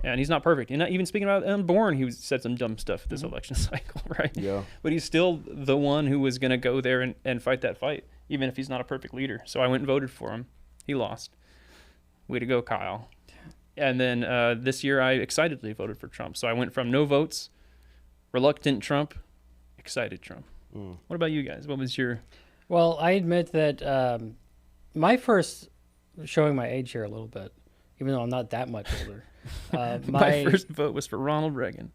C: And he's not perfect. And not even speaking about unborn, he said some dumb stuff this election cycle, right?
D: Yeah.
C: But he's still the one who was going to go there and fight that fight, even if he's not a perfect leader. So I went and voted for him. He lost. Way to go, Kyle. And then this year I excitedly voted for Trump. So I went from no votes, reluctant Trump, excited Trump. What about you guys? What was your...
A: Well, I admit that my first, showing my age here a little bit, even though I'm not that much older.
C: My first vote was for Ronald Reagan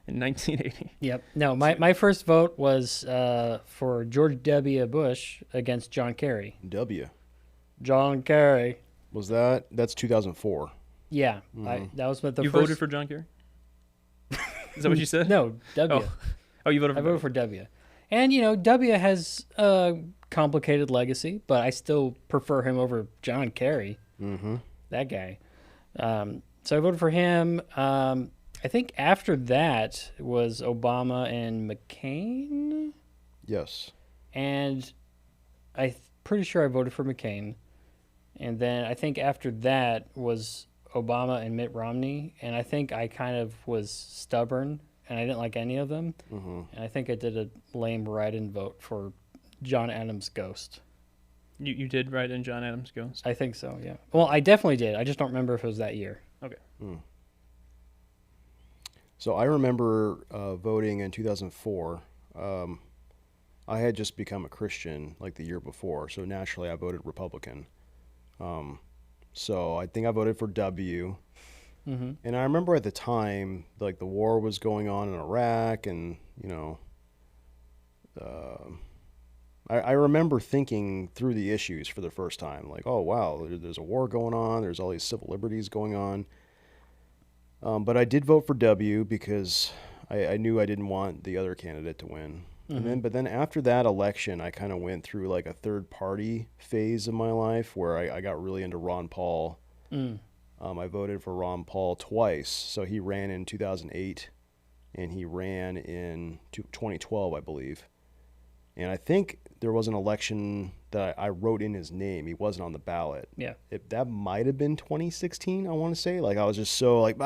C: in 1980.
A: Yep. No, my first vote was for George W. Bush against John Kerry.
D: W.
A: John Kerry.
D: That's 2004.
A: Yeah, that was what the
C: You
A: first.
C: voted for John Kerry? Is that what you said?
A: No, W.
C: Oh, you voted for
A: I voted for W. And, W has a complicated legacy, but I still prefer him over John Kerry.
D: Mm-hmm.
A: That guy. So I voted for him. I think after that was Obama and McCain.
D: Yes.
A: And I'm pretty sure I voted for McCain. And then I think after that was Obama and Mitt Romney, and I think I kind of was stubborn, and I didn't like any of them.
D: Mm-hmm.
A: And I think I did a lame write-in vote for John Adams' Ghost.
C: You did write in John Adams' Ghost?
A: I think so, yeah. Well, I definitely did. I just don't remember if it was that year.
C: Okay.
D: Mm. So I remember voting in 2004. I had just become a Christian like the year before, so naturally I voted Republican. So I think I voted for W.
A: Mm-hmm.
D: And I remember at the time, like the war was going on in Iraq, and I remember thinking through the issues for the first time, like, oh wow, there's a war going on, there's all these civil liberties going on. But I did vote for W because I knew I didn't want the other candidate to win.
A: Mm-hmm.
D: But then after that election, I kind of went through like a third party phase of my life where I got really into Ron Paul.
A: Mm.
D: I voted for Ron Paul twice. So he ran in 2008 and he ran in 2012, I believe. And I think there was an election that I wrote in his name. He wasn't on the ballot.
A: Yeah.
D: That might have been 2016, I want to say. Like I was just so like,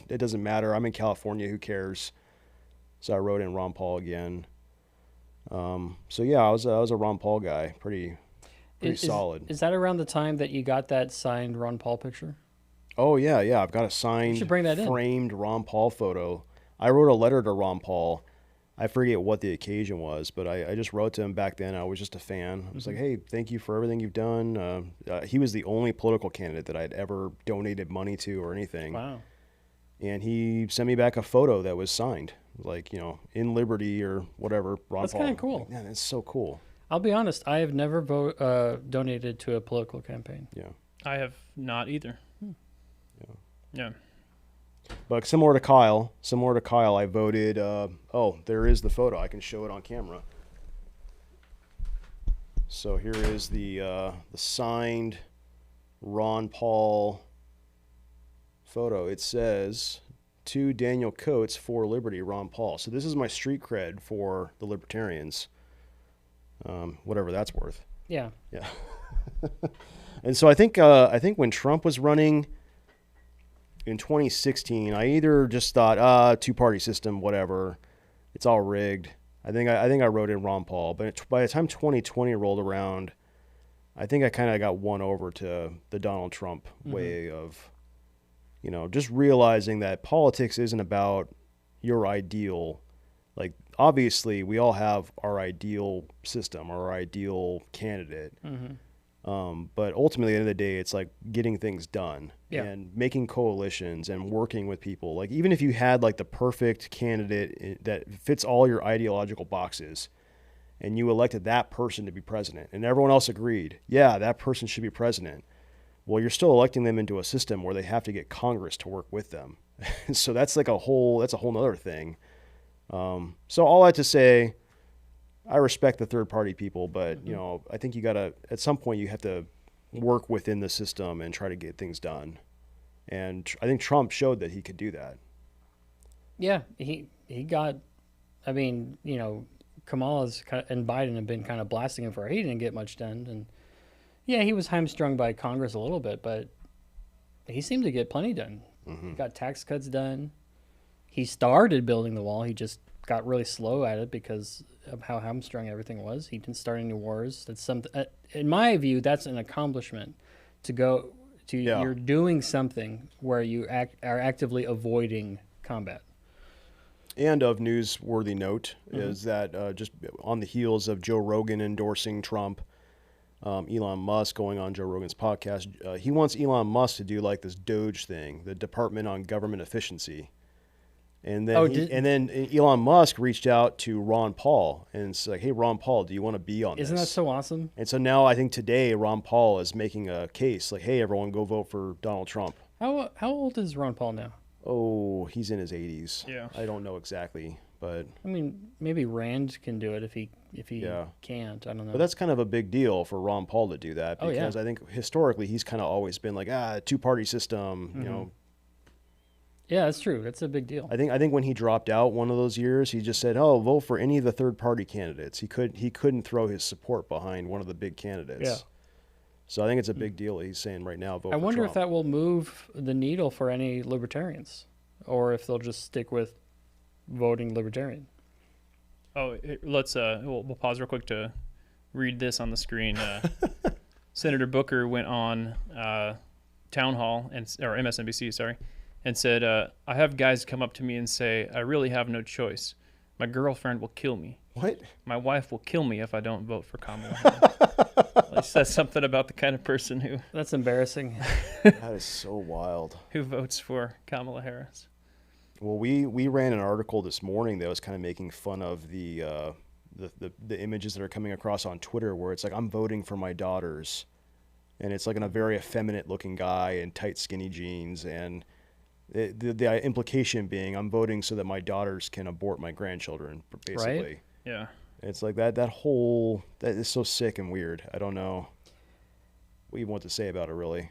D: it doesn't matter. I'm in California. Who cares? So I wrote in Ron Paul again. So yeah, I was a Ron Paul guy, pretty solid.
A: Is that around the time that you got that signed Ron Paul picture?
D: Oh yeah. I've got a signed,
A: You should bring that in.
D: framed Ron Paul photo. I wrote a letter to Ron Paul. I forget what the occasion was, but I just wrote to him back then. I was just a fan. I was like, hey, thank you for everything you've done. He was the only political candidate that I'd ever donated money to or anything.
A: Wow.
D: And he sent me back a photo that was signed, like, in Liberty or whatever. Ron
A: That's
D: Paul.
A: kinda cool.
D: Like, man, that's so cool.
A: I'll be honest, I have never donated to a political campaign.
D: Yeah.
C: I have not either. Yeah.
D: But similar to Kyle, I voted. There is the photo. I can show it on camera. So here is the signed Ron Paul photo. It says, "To Daniel Coates for Liberty, Ron Paul." So this is my street cred for the Libertarians. Whatever that's worth.
A: Yeah.
D: Yeah. And so I think when Trump was running in 2016, I either just thought, two-party system, whatever, it's all rigged. I think I wrote in Ron Paul, but by the time 2020 rolled around, I think I kind of got won over to the Donald Trump way of, just realizing that politics isn't about your ideal. Like, obviously, we all have our ideal system or our ideal candidate.
A: Mm-hmm.
D: But ultimately, at the end of the day, it's like getting things done and making coalitions and working with people. Like, even if you had like the perfect candidate that fits all your ideological boxes and you elected that person to be president and everyone else agreed, yeah, that person should be president. Well, you're still electing them into a system where they have to get Congress to work with them. So that's a whole nother thing. So all that to say, I respect the third party people, but I think you gotta, at some point you have to work within the system and try to get things done. And I think Trump showed that he could do that.
A: Yeah, he got, I mean, Kamala's and Biden have been kind of blasting him for he didn't get much done. And yeah, he was hamstrung by Congress a little bit, but he seemed to get plenty done. He got tax cuts done. He started building the wall. He just got really slow at it because of how hamstrung everything was. He didn't start any wars. That's something, in my view, that's an accomplishment to go to.
D: Yeah.
A: You're doing something where you are actively avoiding combat.
D: And of newsworthy note is that just on the heels of Joe Rogan endorsing Trump, Elon Musk going on Joe Rogan's podcast, he wants Elon Musk to do like this DOGE thing, the Department on Government Efficiency. And then then Elon Musk reached out to Ron Paul and it's like, hey, Ron Paul, do you want to be on this?
A: Isn't that so awesome?
D: And so now I think today Ron Paul is making a case like, hey, everyone go vote for Donald Trump.
A: How old is Ron Paul now?
D: Oh, he's in his 80s.
C: Yeah.
D: I don't know exactly, but
A: I mean, maybe Rand can do it if he
D: Yeah.
A: can't. I don't know.
D: but that's kind of a big deal for Ron Paul to do that
A: Oh, yeah.
D: because I think historically he's kind of always been like, two-party system, you know.
A: Yeah, that's true. That's a big deal.
D: I think when he dropped out one of those years, he just said, "Oh, vote for any of the third-party candidates." He couldn't throw his support behind one of the big candidates.
A: Yeah.
D: So I think it's a big deal. He's saying right now, vote
A: I
D: for
A: wonder if
D: Trump.
A: that will move the needle for any libertarians, or if they'll just stick with voting libertarian.
C: Oh, let's we'll pause real quick to read this on the screen. Senator Booker went on Town Hall or MSNBC, sorry, and said, "I have guys come up to me and say I really have no choice. My girlfriend will kill me.
D: What?
C: My wife will kill me if I don't vote for Kamala Harris." It says something about the kind of person who
A: That's embarrassing.
D: That is so wild.
C: who votes for Kamala Harris.
D: Well, we ran an article this morning that was kind of making fun of the images that are coming across on Twitter, where it's like, I'm voting for my daughters, and it's like a very effeminate looking guy in tight skinny jeans, and the implication being, I'm voting so that my daughters can abort my grandchildren, basically.
A: Right?
C: Yeah.
D: It's like that is so sick and weird. I don't know what you want to say about it, really.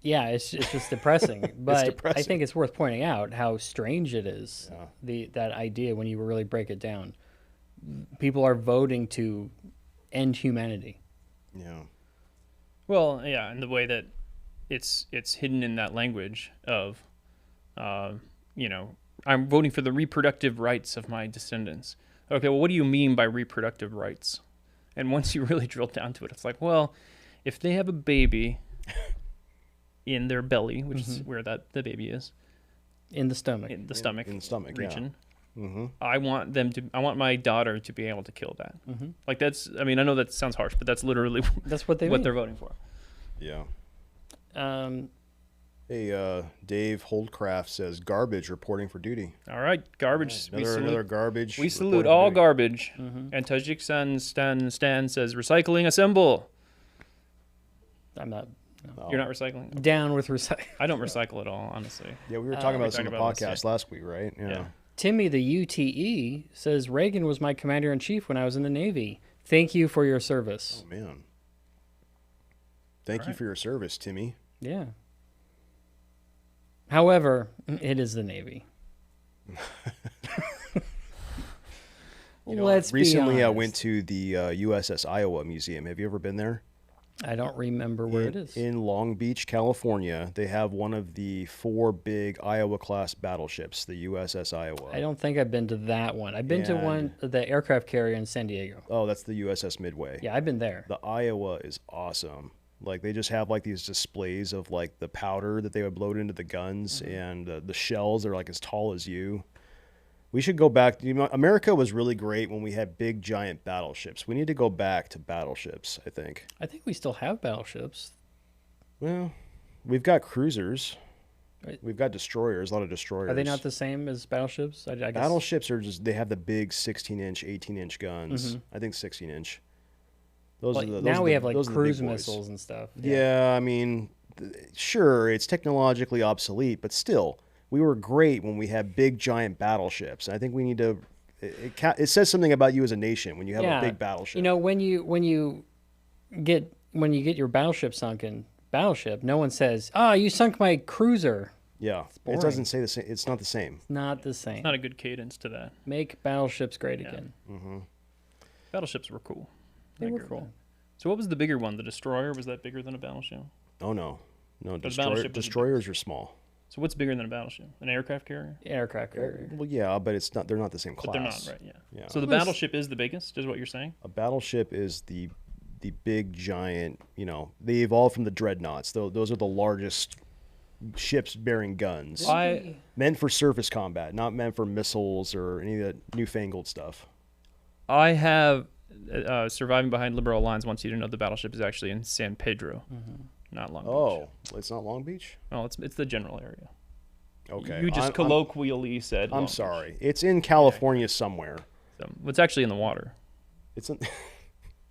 A: Yeah, it's just depressing. But
D: depressing.
A: I think it's worth pointing out how strange it is,
D: Yeah.
A: that idea when you really break it down. People are voting to end humanity.
D: Yeah.
C: Well, yeah, and the way that it's hidden in that language of, I'm voting for the reproductive rights of my descendants. Okay, well, what do you mean by reproductive rights? And once you really drill down to it, it's like, well, if they have a baby in their belly, which is where the baby is,
A: In the stomach.
C: in the stomach region,
D: Mm-hmm.
C: I want my daughter to be able to kill that. Like I know that sounds harsh, but that's literally
A: That's what they
C: what
A: mean.
C: they're voting for.
D: Yeah.
A: Um,
D: Hey, Dave Holdcraft says garbage reporting for duty.
C: All right, garbage.
D: Another garbage.
C: We salute
D: reporting for
C: all
D: duty.
C: garbage. And Tajikistan Stan says recycling assemble.
A: I'm not
D: Oh.
C: You're not recycling?
A: down with recycling.
C: I don't recycle at all, honestly.
D: Yeah, we were talking about this on the
C: talking about this,
D: podcast last week, right?
C: Yeah.
A: Timmy the UTE says Reagan was my commander-in-chief when I was in the Navy. Thank you for your service.
D: Oh, man. Thank you
C: Right.
D: for your service, Timmy.
A: Yeah. However, it is the Navy. Let's
D: recently
A: be
D: I
A: honest.
D: went to the USS Iowa Museum. Have you ever been there?
A: I don't remember where it is.
D: In Long Beach, California, they have one of the 4 big Iowa-class battleships, the USS Iowa.
A: I don't think I've been to that one. I've been to the aircraft carrier in San Diego.
D: Oh, that's the USS Midway.
A: Yeah, I've been there.
D: The Iowa is awesome. Like, they just have, like, these displays of, like, the powder that they would load into the guns, and the shells are, like, as tall as you. We should go back. America was really great when we had big, giant battleships. We need to go back to battleships, I think.
A: I think we still have battleships.
D: Well, we've got cruisers.
A: Right.
D: We've got destroyers, a lot of destroyers.
A: Are they not the same as battleships? I guess.
D: Battleships are they have the big 16-inch, 18-inch guns. I think 16-inch. Those
A: Like,
D: are the,
A: now we have like
D: those are the big
A: cruise
D: boys.
A: missiles and stuff.
D: Yeah, I mean, sure, it's technologically obsolete, but still, we were great when we had big, giant battleships. I think we need to. It says something about you as a nation when you have a big battleship.
A: You know, when you get your battleship sunken, no one says, "Oh, you sunk my cruiser."
D: Yeah, it
A: boring.
D: doesn't say the same. It's not the same.
A: It's not the same.
C: Not a good cadence to that.
A: Make battleships great again.
C: Battleships were cool.
A: They
C: I
A: were
C: agree with
A: cool.
C: that. So what was the bigger one? The destroyer? Was that bigger than a battleship?
D: Oh no,
C: the battleship was the
D: destroyers are small.
C: So what's bigger than a battleship? An aircraft carrier?
A: Aircraft carrier.
D: Well, yeah, but it's not. They're not the same class.
C: But they're not, right? Yeah.
D: Yeah.
C: So the battleship is the biggest, is what you're saying?
D: A battleship is the big giant. They evolved from the dreadnoughts. Those are the largest ships bearing guns. Meant for surface combat, not meant for missiles or any of that newfangled stuff.
C: I have surviving behind liberal lines wants you to know the battleship is actually in San Pedro, not Long Beach.
D: Oh, it's not Long Beach?
C: Oh, it's the general area.
D: Okay.
C: You just
D: I'm-
C: colloquially said.
D: I'm
C: Long
D: sorry. It's in California somewhere.
C: Beach. So, it's actually in the water.
D: It's in,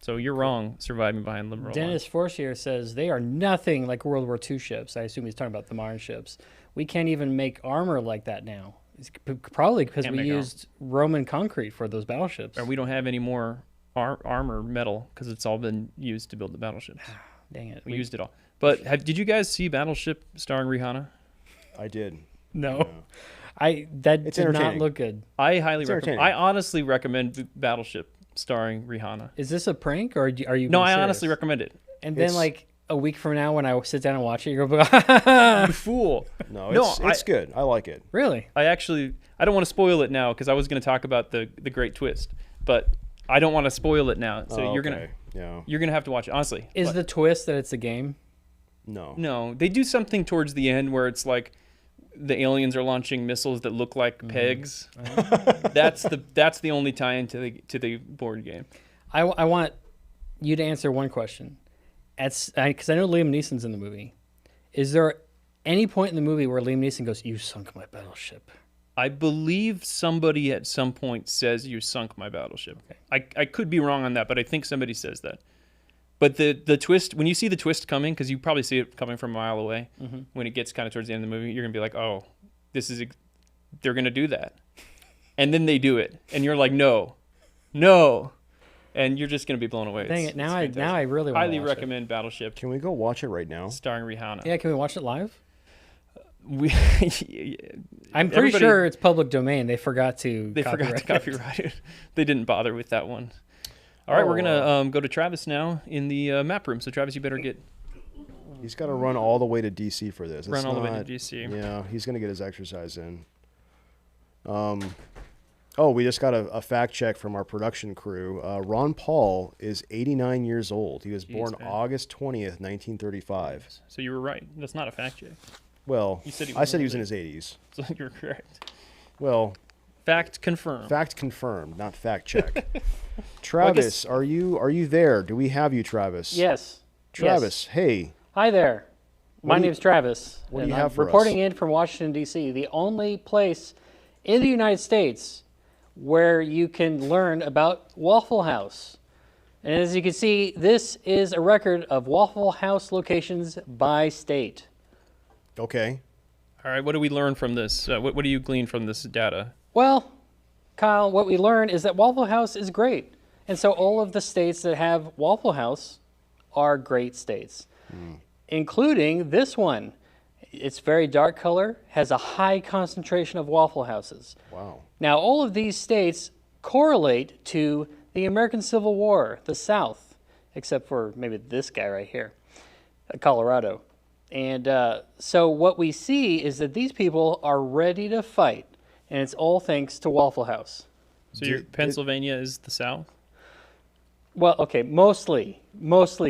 C: So you're wrong. Surviving behind liberal
A: Dennis
C: lines.
A: Forcier says they are nothing like World War II ships. I assume he's talking about the Marne ships. We can't even make armor like that now. It's probably because
C: Can't
A: we
C: make armor.
A: used Roman concrete for those battleships.
C: And we don't have any more armor metal because it's all been used to build the battleships.
A: Dang it.
C: We used it all. But did you guys see Battleship starring Rihanna?
D: I did.
A: No. That
D: It's
A: did not
D: entertaining.
A: look good.
C: I highly recommend.
D: entertaining.
C: I honestly recommend Battleship starring Rihanna.
A: Is this a prank or are you
C: No,
A: being
C: I
A: serious?
C: honestly recommend it.
A: And then
D: It's-
A: like a week from now when I sit down and watch it, you're going to
C: You fool.
D: No, it's good. I like it.
A: Really?
C: I don't want to spoil it now because I was going to talk about the great twist, but I don't want to spoil it now. So you're gonna have to watch it. Honestly,
A: Is the twist that it's a game?
C: No, they do something towards the end where it's like the aliens are launching missiles that look like pegs. That's the only tie-in to the board game.
A: I want you to answer one question. Because I know Liam Neeson's in the movie. Is there any point in the movie where Liam Neeson goes, "You sunk my battleship"?
C: I believe somebody at some point says, "You sunk my battleship." Okay. I could be wrong on that, but I think somebody says that. But the twist, when you see the twist coming, because you probably see it coming from a mile away, when it gets kind of towards the end of the movie, you're going to be like, oh, they're going to do that. And then they do it. And you're like, no. And you're just going to be blown away.
A: Dang it. Now I really want to
C: highly
A: watch
C: recommend Battleship.
D: Can we go watch it right now?
C: Starring Rihanna.
A: Yeah, can we watch it live? I'm pretty
C: Everybody-
A: sure it's public domain. They forgot to
C: copyright it. They didn't bother with that one. All right, we're going to go to Travis now in the map room. So, Travis, you better get...
D: He's got to run all the way to D.C. for this.
C: Run all the way to D.C.
D: Yeah, he's going to get his exercise in. We just got a fact check from our production crew. Ron Paul is 89 years old. He was born August 20th, 1935.
C: So you were right. That's not a fact check.
D: Well, I said he was in his 80s.
C: So you're correct.
D: Well...
C: Fact confirmed.
D: Fact confirmed, not fact check. Travis, are you there? Do we have you, Travis?
A: Yes.
D: Travis, hey.
A: Hi there. My name's Travis.
D: What do you
A: and
D: have
A: I'm
D: for us?
A: reporting in from Washington, D.C., the only place in the United States where you can learn about Waffle House. And as you can see, this is a record of Waffle House locations by state.
D: Okay.
C: All right, what do we learn from this? What do you glean from this data?
A: Well, Kyle, what we learned is that Waffle House is great. And so all of the states that have Waffle House are great states, including this one. It's very dark color, has a high concentration of Waffle Houses.
D: Wow.
A: Now, all of these states correlate to the American Civil War, the South, except for maybe this guy right here, Colorado. And so what we see is that these people are ready to fight. And it's all thanks to Waffle House.
C: So Pennsylvania is the South?
A: Well, okay, mostly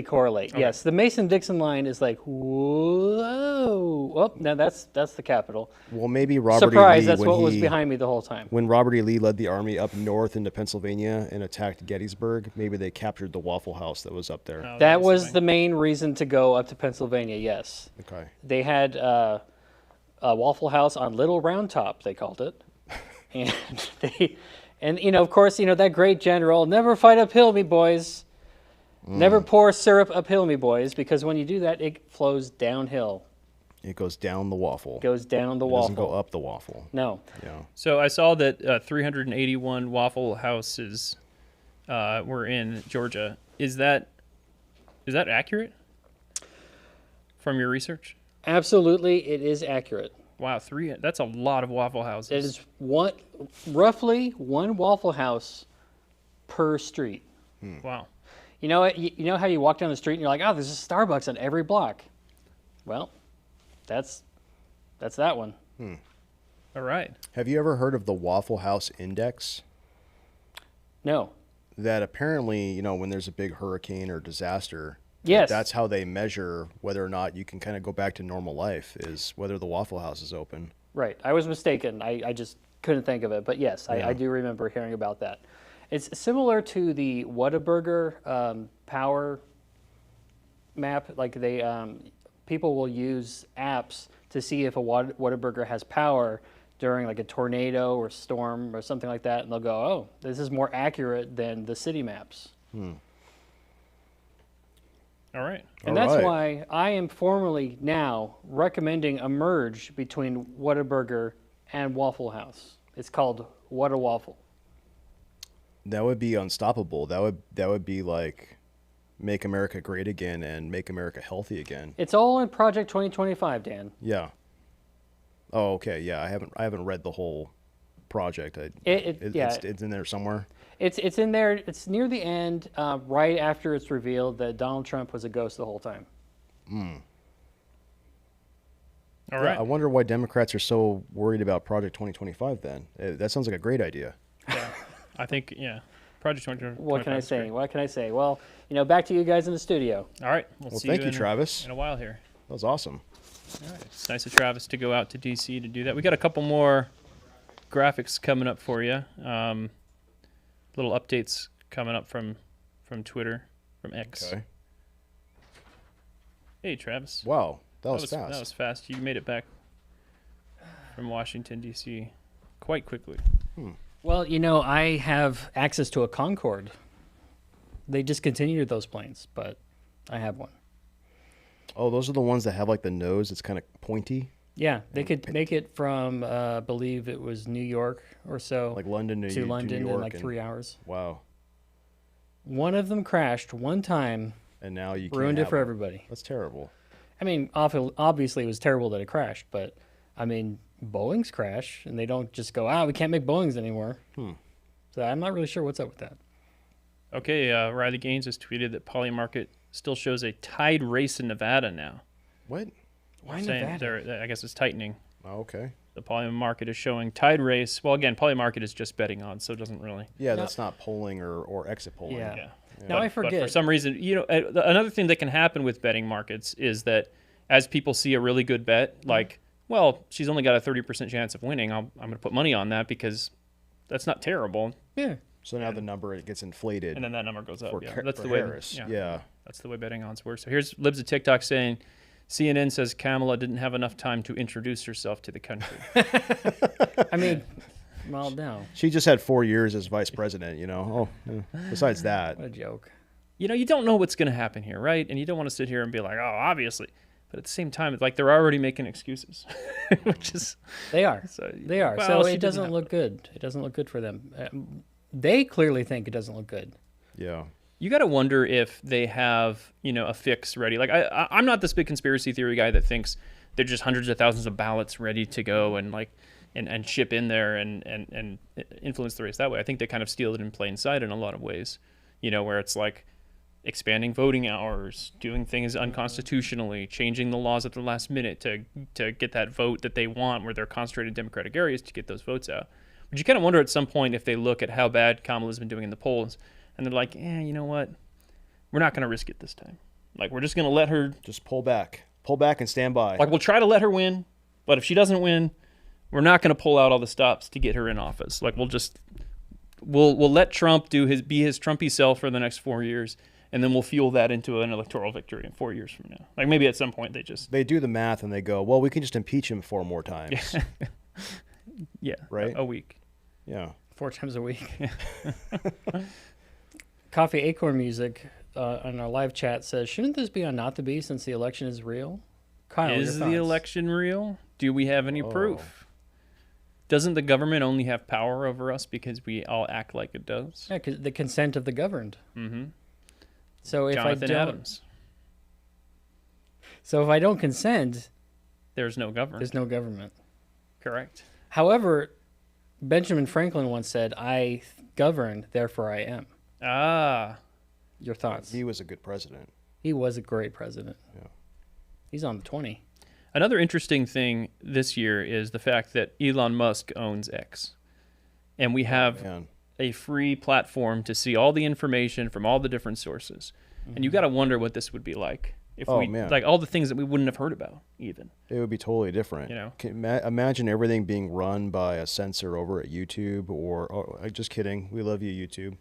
A: correlate. Okay. Yes, the Mason-Dixon line is like, whoa. Well, now that's the capital.
D: Well, maybe Robert
A: Surprise,
D: E. Lee,
A: that's what was behind me the whole time.
D: When Robert E. Lee led the army up north into Pennsylvania and attacked Gettysburg, maybe they captured the Waffle House that was up there.
C: Oh,
A: that was the main reason to go up to Pennsylvania, yes.
D: Okay.
A: They had a Waffle House on Little Round Top, they called it. And of course, that great general, never fight uphill, me boys. Never pour syrup uphill, me boys, because when you do that, it flows downhill.
D: It goes down the waffle.
A: It goes down the
D: It
A: waffle.
D: doesn't go up the waffle.
A: No.
D: Yeah.
C: So I saw that 381 Waffle Houses were in Georgia. Is that accurate from your research?
A: Absolutely, it is accurate.
C: Wow, that's a lot of Waffle Houses.
A: It is roughly one Waffle House per street.
C: Wow.
A: You know how you walk down the street and you're like, oh, there's a Starbucks on every block. Well, that's that one.
C: All right.
D: Have you ever heard of the Waffle House Index?
A: No.
D: That apparently, when there's a big hurricane or disaster,
A: yes,
D: that's how they measure whether or not you can kind of go back to normal life, is whether the Waffle House is open.
A: Right. I was mistaken. I just couldn't think of it. But yes,
D: Yeah.
A: I do remember hearing about that. It's similar to the Whataburger power map. Like people will use apps to see if a Whataburger has power during like a tornado or storm or something like that. And they'll go, oh, this is more accurate than the city maps.
C: All right.
A: And that's why I am formally now recommending a merge between Whataburger and Waffle House. It's called What a Waffle.
D: That would be unstoppable. That would be like make America great again and make America healthy again.
A: It's all in Project 2025, Dan.
D: Yeah. Oh, okay. Yeah, I haven't read the whole project. It's in there somewhere.
A: It's in there. It's near the end, right after it's revealed that Donald Trump was a ghost the whole time.
C: All right.
D: I wonder why Democrats are so worried about Project 2025 then. That sounds like a great idea.
C: Yeah. I think, Project 2025.
A: What can I say? What can I say? Well, back to you guys in the studio.
C: All right.
D: Well,
C: See
D: thank
C: you
D: you, Travis.
C: in a while here.
D: That was awesome.
C: All right. It's nice of Travis to go out to D.C. to do that. We got a couple more graphics coming up for you. Little updates coming up from Twitter, from X.
D: Okay.
C: Hey, Travis.
D: Wow, that was fast.
C: That was fast. You made it back from Washington, D.C. quite quickly.
A: Well, I have access to a Concorde. They discontinued those planes, but I have one.
D: Oh, those are the ones that have like the nose that's kind of pointy?
A: Yeah, they could make it from, I believe it was New York or so.
D: Like London to
A: London
D: New York
A: in like 3 hours.
D: Wow.
A: One of them crashed one time,
D: And now you can't
A: ruined it
D: have
A: for
D: them.
A: everybody.
D: That's terrible.
A: I mean, obviously it was terrible that it crashed, but I mean, Boeings crash and they don't just go, we can't make Boeings anymore. So I'm not really sure what's up with that.
C: Okay, Riley Gaines has tweeted that Polymarket still shows a tied race in Nevada now.
D: What?
A: Why
C: Saying
A: Nevada?
C: I guess it's tightening.
D: Oh, okay.
C: The Polymarket is showing tied race. Well, again, Polymarket is just betting odds, so it doesn't really.
D: Yeah, that's not polling or exit polling.
A: Yeah.
C: Yeah.
A: Now I forget.
C: But for some reason, another thing that can happen with betting markets is that as people see a really good bet, like, well, she's only got a 30% chance of winning, I'm going to put money on that because that's not terrible.
A: Yeah.
D: So now the number gets inflated.
C: And then that number goes up.
D: For
C: That's
D: for
C: the way.
D: Harris. Yeah.
C: That's the way betting odds work. So here's Libs of TikTok saying, CNN says Kamala didn't have enough time to introduce herself to the country.
A: I mean, well, no.
D: She just had 4 years as vice president, Besides that.
A: What a joke.
C: You don't know what's going to happen here, right? And you don't want to sit here and be like, oh, obviously. But at the same time, it's like they're already making excuses, which is...
A: They are.
C: So,
A: They are.
C: well,
A: So
C: she
A: it doesn't
C: didn't
A: look good. It doesn't look good for them. They clearly think it doesn't look good.
D: Yeah.
C: You got to wonder if they have, a fix ready. Like, I'm not this big conspiracy theory guy that thinks they're just hundreds of thousands of ballots ready to go and and ship in there and influence the race that way. I think they kind of steal it in plain sight in a lot of ways, where it's like expanding voting hours, doing things unconstitutionally, changing the laws at the last minute to get that vote that they want where they're concentrated in Democratic areas to get those votes out. But you kind of wonder at some point if they look at how bad Kamala's been doing in the polls and they're like, you know what? We're not going to risk it this time. Like, we're just going to let her...
D: Just pull back. Pull back and stand by.
C: Like, we'll try to let her win, but if she doesn't win, we're not going to pull out all the stops to get her in office. Like, we'll let Trump be his Trumpy self for the next 4 years, and then we'll fuel that into an electoral victory in 4 years from now. Like, maybe at some point
D: They do the math and they go, well, we can just impeach him 4 more times.
C: Yeah.
D: Right?
C: A week.
D: Yeah.
A: 4 times a week. Coffee Acorn Music on our live chat says, shouldn't this be on Not to Be since the election is real? Kyle,
C: Is
A: your
C: the
A: thoughts?
C: election real? Do we have any proof? Doesn't the government only have power over us because we all act like it does?
A: Yeah, 'cause the consent of the governed.
C: Mm-hmm.
A: So if
C: Jonathan
A: I don't,
C: Adams.
A: So if I don't consent,
C: There's no government.
A: there's no government.
C: Correct.
A: However, Benjamin Franklin once said, "I govern, therefore I am."
C: Ah.
A: Your thoughts?
D: He was a good president.
A: He was a great president.
D: Yeah.
A: He's on the 20.
C: Another interesting thing this year is the fact that Elon Musk owns X. And we have
D: Man.
C: a free platform to see all the information from all the different sources. And you got to wonder what this would be like if
D: Man.
C: like all the things that we wouldn't have heard about even.
D: It would be totally different. Imagine everything being run by a censor over at YouTube just kidding. We love you, YouTube.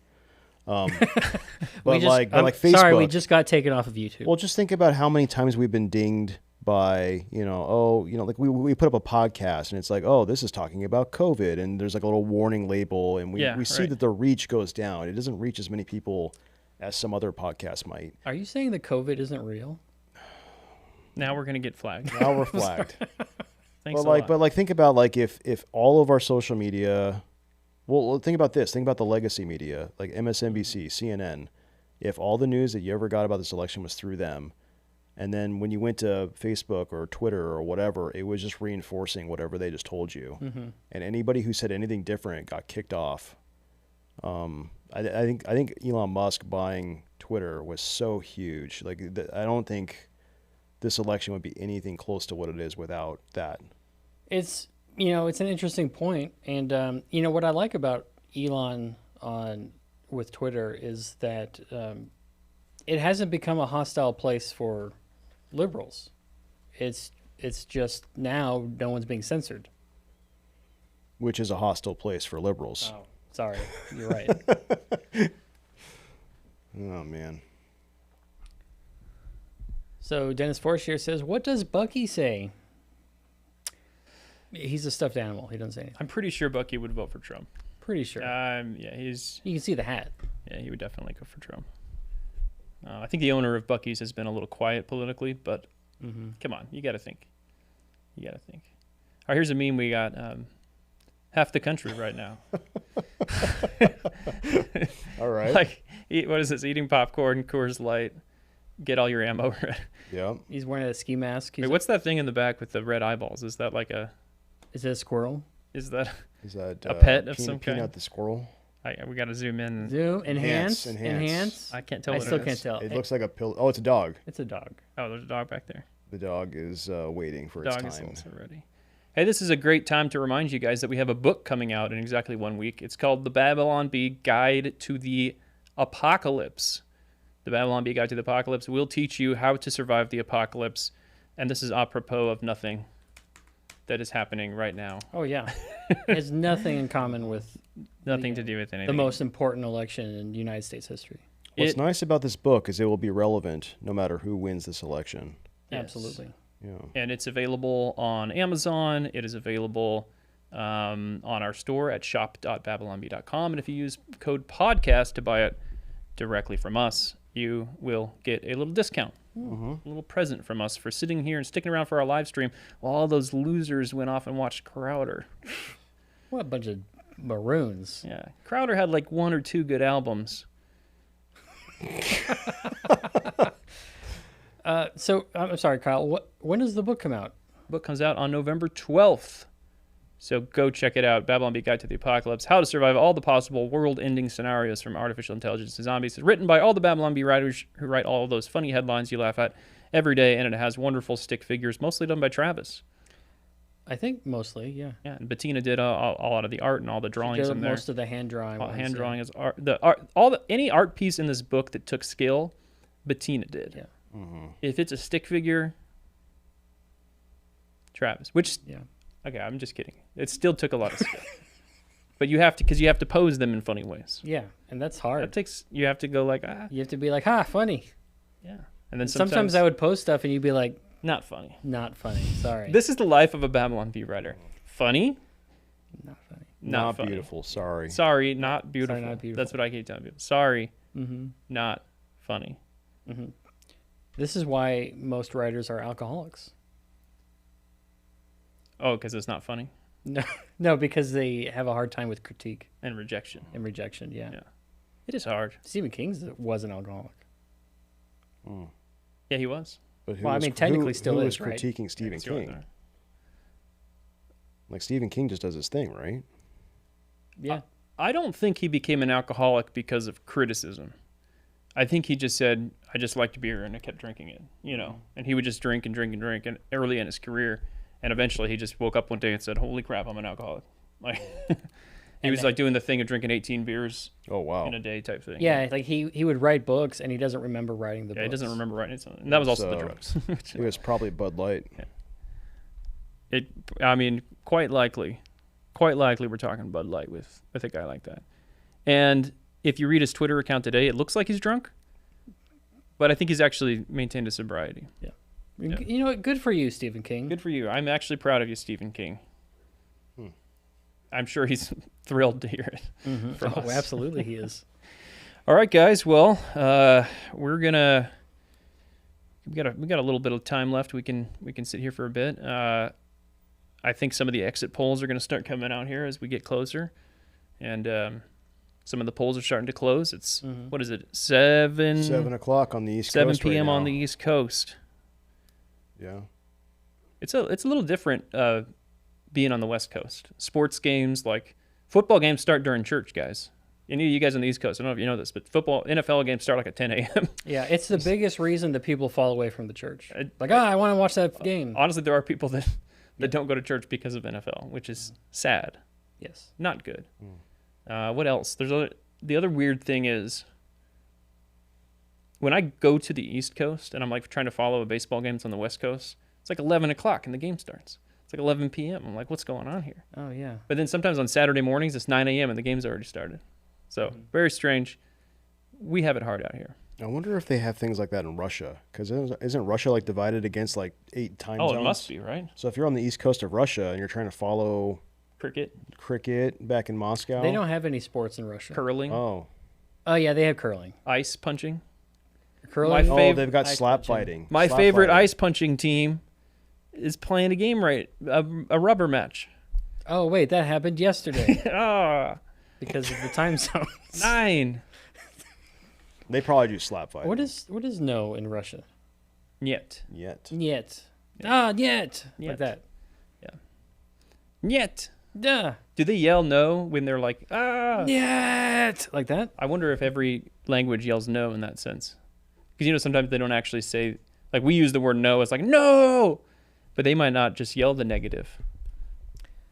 D: But like Facebook.
A: Sorry, we just got taken off of YouTube.
D: Well, just think about how many times we've been dinged by, like we put up a podcast and it's like, oh, this is talking about COVID, and there's like a little warning label, and we see that the reach goes down. It doesn't reach as many people as some other podcasts might.
A: Are you saying that COVID isn't real?
C: Now we're going to get flagged.
D: Now we're flagged.
C: Thanks a
D: But
C: lot.
D: think about like if all of our social media, well, think about this. Think about the legacy media, like MSNBC, CNN. If all the news that you ever got about this election was through them, and then when you went to Facebook or Twitter or whatever, it was just reinforcing whatever they just told you.
A: Mm-hmm.
D: And anybody who said anything different got kicked off. I think Elon Musk buying Twitter was so huge. Like I don't think this election would be anything close to what it is without that.
A: It's it's an interesting point, and what I like about Elon with Twitter is that it hasn't become a hostile place for liberals. It's just now no one's being censored.
D: Which is a hostile place for liberals.
A: Oh, sorry, you're right.
D: Oh man.
A: So Dennis Forshire says, "What does Bucky say?" He's a stuffed animal. He doesn't say anything.
C: I'm pretty sure Bucky would vote for Trump.
A: Pretty sure.
C: Yeah, he's.
A: You can see the hat.
C: Yeah, he would definitely go for Trump. I think the owner of Bucky's has been a little quiet politically, but come on, you got to think. You got to think. All right, here's a meme we got. Half the country right now.
D: All right.
C: Like, what is this? Eating popcorn, Coors Light. Get all your ammo ready.
D: Yeah.
A: He's wearing a ski mask.
C: Wait, what's that thing in the back with the red eyeballs? Is that like a?
A: Is it a squirrel?
C: Is that
D: a
C: pet of some kind?
D: Peanut the squirrel.
C: We got to zoom in.
A: Zoom, enhance.
C: I can't tell.
A: I
C: what
A: still
C: it
A: can't
C: is.
A: tell.
D: It looks like a pill. Oh, it's a dog.
A: It's a dog.
C: Oh, there's a dog back there.
D: The dog is waiting for its
C: Dog is
D: time.
C: also ready. Hey, this is a great time to remind you guys that we have a book coming out in exactly 1 week. It's called The Babylon Bee Guide to the Apocalypse. The Babylon Bee Guide to the Apocalypse will teach you how to survive the apocalypse. And this is apropos of nothing that is happening right now.
A: Oh, yeah. It has nothing in common with
C: Nothing to do with anything.
A: the most important election in United States history.
D: What's nice about this book is it will be relevant no matter who wins this election.
C: Yes.
A: Absolutely.
D: Yeah.
C: And it's available on Amazon. It is available on our store at shop.babylonbee.com. And if you use code podcast to buy it directly from us, you will get a little discount, a little present from us for sitting here and sticking around for our live stream while all those losers went off and watched Crowder.
A: What a bunch of maroons.
C: Yeah, Crowder had like 1 or 2 good albums.
A: So I'm sorry, Kyle. When does the book come out?
C: Book comes out on November 12th. So go check it out. Babylon Bee Guide to the Apocalypse. How to survive all the possible world-ending scenarios from artificial intelligence to zombies. It's written by all the Babylon Bee writers who write all those funny headlines you laugh at every day, and it has wonderful stick figures, mostly done by Travis.
A: I think mostly, yeah.
C: Yeah, and Bettina did all out of the art and all the drawings in there.
A: Most of the hand drawing.
C: Hand drawing is art. Any art piece in this book that took skill, Bettina did.
A: Yeah.
C: If it's a stick figure, Travis. Which,
A: Yeah.
C: Okay, I'm just kidding. It still took a lot of skill. But you have to, because you have to pose them in funny ways.
A: Yeah, and that's hard.
C: That takes. You have to go like,
A: You have to be like, funny.
C: Yeah. And then
A: sometimes I would post stuff and you'd be like,
C: not funny.
A: not funny. Sorry.
C: This is the life of a Babylon Bee writer. Funny?
A: Not funny.
C: Not funny.
D: Beautiful. Sorry.
C: Sorry, not beautiful.
A: Sorry, not beautiful.
C: That's what I keep telling people. Sorry, not funny.
A: This is why most writers are alcoholics.
C: Oh, because it's not funny?
A: No, because they have a hard time with critique
C: And rejection.
A: and rejection. Yeah.
C: Yeah. It is hard.
A: Stephen King was an alcoholic.
C: Yeah, he was.
D: But
A: Well, I mean, technically still
D: who
A: is,
D: was
A: right?
D: critiquing Stephen
C: It's right
D: King?
C: there.
D: Like Stephen King just does his thing, right?
A: Yeah.
C: I don't think he became an alcoholic because of criticism. I think he just said, I just liked beer and I kept drinking it, and he would just drink and drink and drink and early in his career. And eventually he just woke up one day and said, holy crap, I'm an alcoholic. Like he was like doing the thing of drinking 18 beers
D: Oh wow.
C: in a day type thing.
A: Yeah, like he would write books and he doesn't remember writing the
C: Yeah,
A: books.
C: he doesn't remember writing it. And that was also the
D: So-
C: drugs.
D: It was probably Bud Light.
C: Quite likely we're talking Bud Light with a guy like that. And if you read his Twitter account today, it looks like he's drunk, but I think he's actually maintained his sobriety.
A: Yeah. You know what? Good for you, Stephen King.
C: Good for you. I'm actually proud of you, Stephen King. I'm sure he's thrilled to hear it. From us.
A: Absolutely, he is.
C: All right, guys. Well, we're gonna we got a little bit of time left. We can sit here for a bit. I think some of the exit polls are going to start coming out here as we get closer, and some of the polls are starting to close. It's what is it?
D: 7 o'clock on the East Coast.
C: 7 p.m.
D: right
C: on
D: now.
C: the East Coast.
D: Yeah.
C: It's a little different being on the West Coast. Sports games, like football games, start during church, guys. Any of you guys on the East Coast, I don't know if you know this, but NFL games start like at 10 a.m.
A: Yeah, it's the biggest reason that people fall away from the church. Like, I want to watch that game.
C: Honestly, there are people that don't go to church because of NFL, which is sad.
A: Yes.
C: Not good. What else? The other weird thing is when I go to the East Coast and I'm like trying to follow a baseball game that's on the West Coast, it's like 11 o'clock and the game starts. It's like 11 p.m. I'm like, what's going on here?
A: Oh, yeah.
C: But then sometimes on Saturday mornings, it's 9 a.m. and the game's already started. So very strange. We have it hard out here.
D: I wonder if they have things like that in Russia, because isn't Russia like divided against like 8 time zones?
C: Oh, it must be, right?
D: So if you're on the east coast of Russia and you're trying to follow cricket back in Moscow,
A: They don't have any sports in Russia.
C: Curling,
D: Oh,
A: Yeah, they have curling.
C: ice punching.
A: Curling.
D: they've got
A: ice
D: slap
A: punching.
D: fighting.
C: My
D: Slap
C: favorite
D: fighting.
C: ice punching team is playing a game a rubber match.
A: Oh, wait, that happened yesterday
C: Because
A: because of the time zone.
C: 9.
D: They probably do slap fighting.
A: What is no in Russia?
C: Niet.
D: Yet?
A: Niet. Niet.
C: Niet.
A: Like that.
C: Niet.
A: Duh.
C: Do they yell no when they're like,
A: Niet. Like that?
C: I wonder if every language yells no in that sense. Because, sometimes they don't actually say, like we use the word no as like, no! But they might not just yell the negative.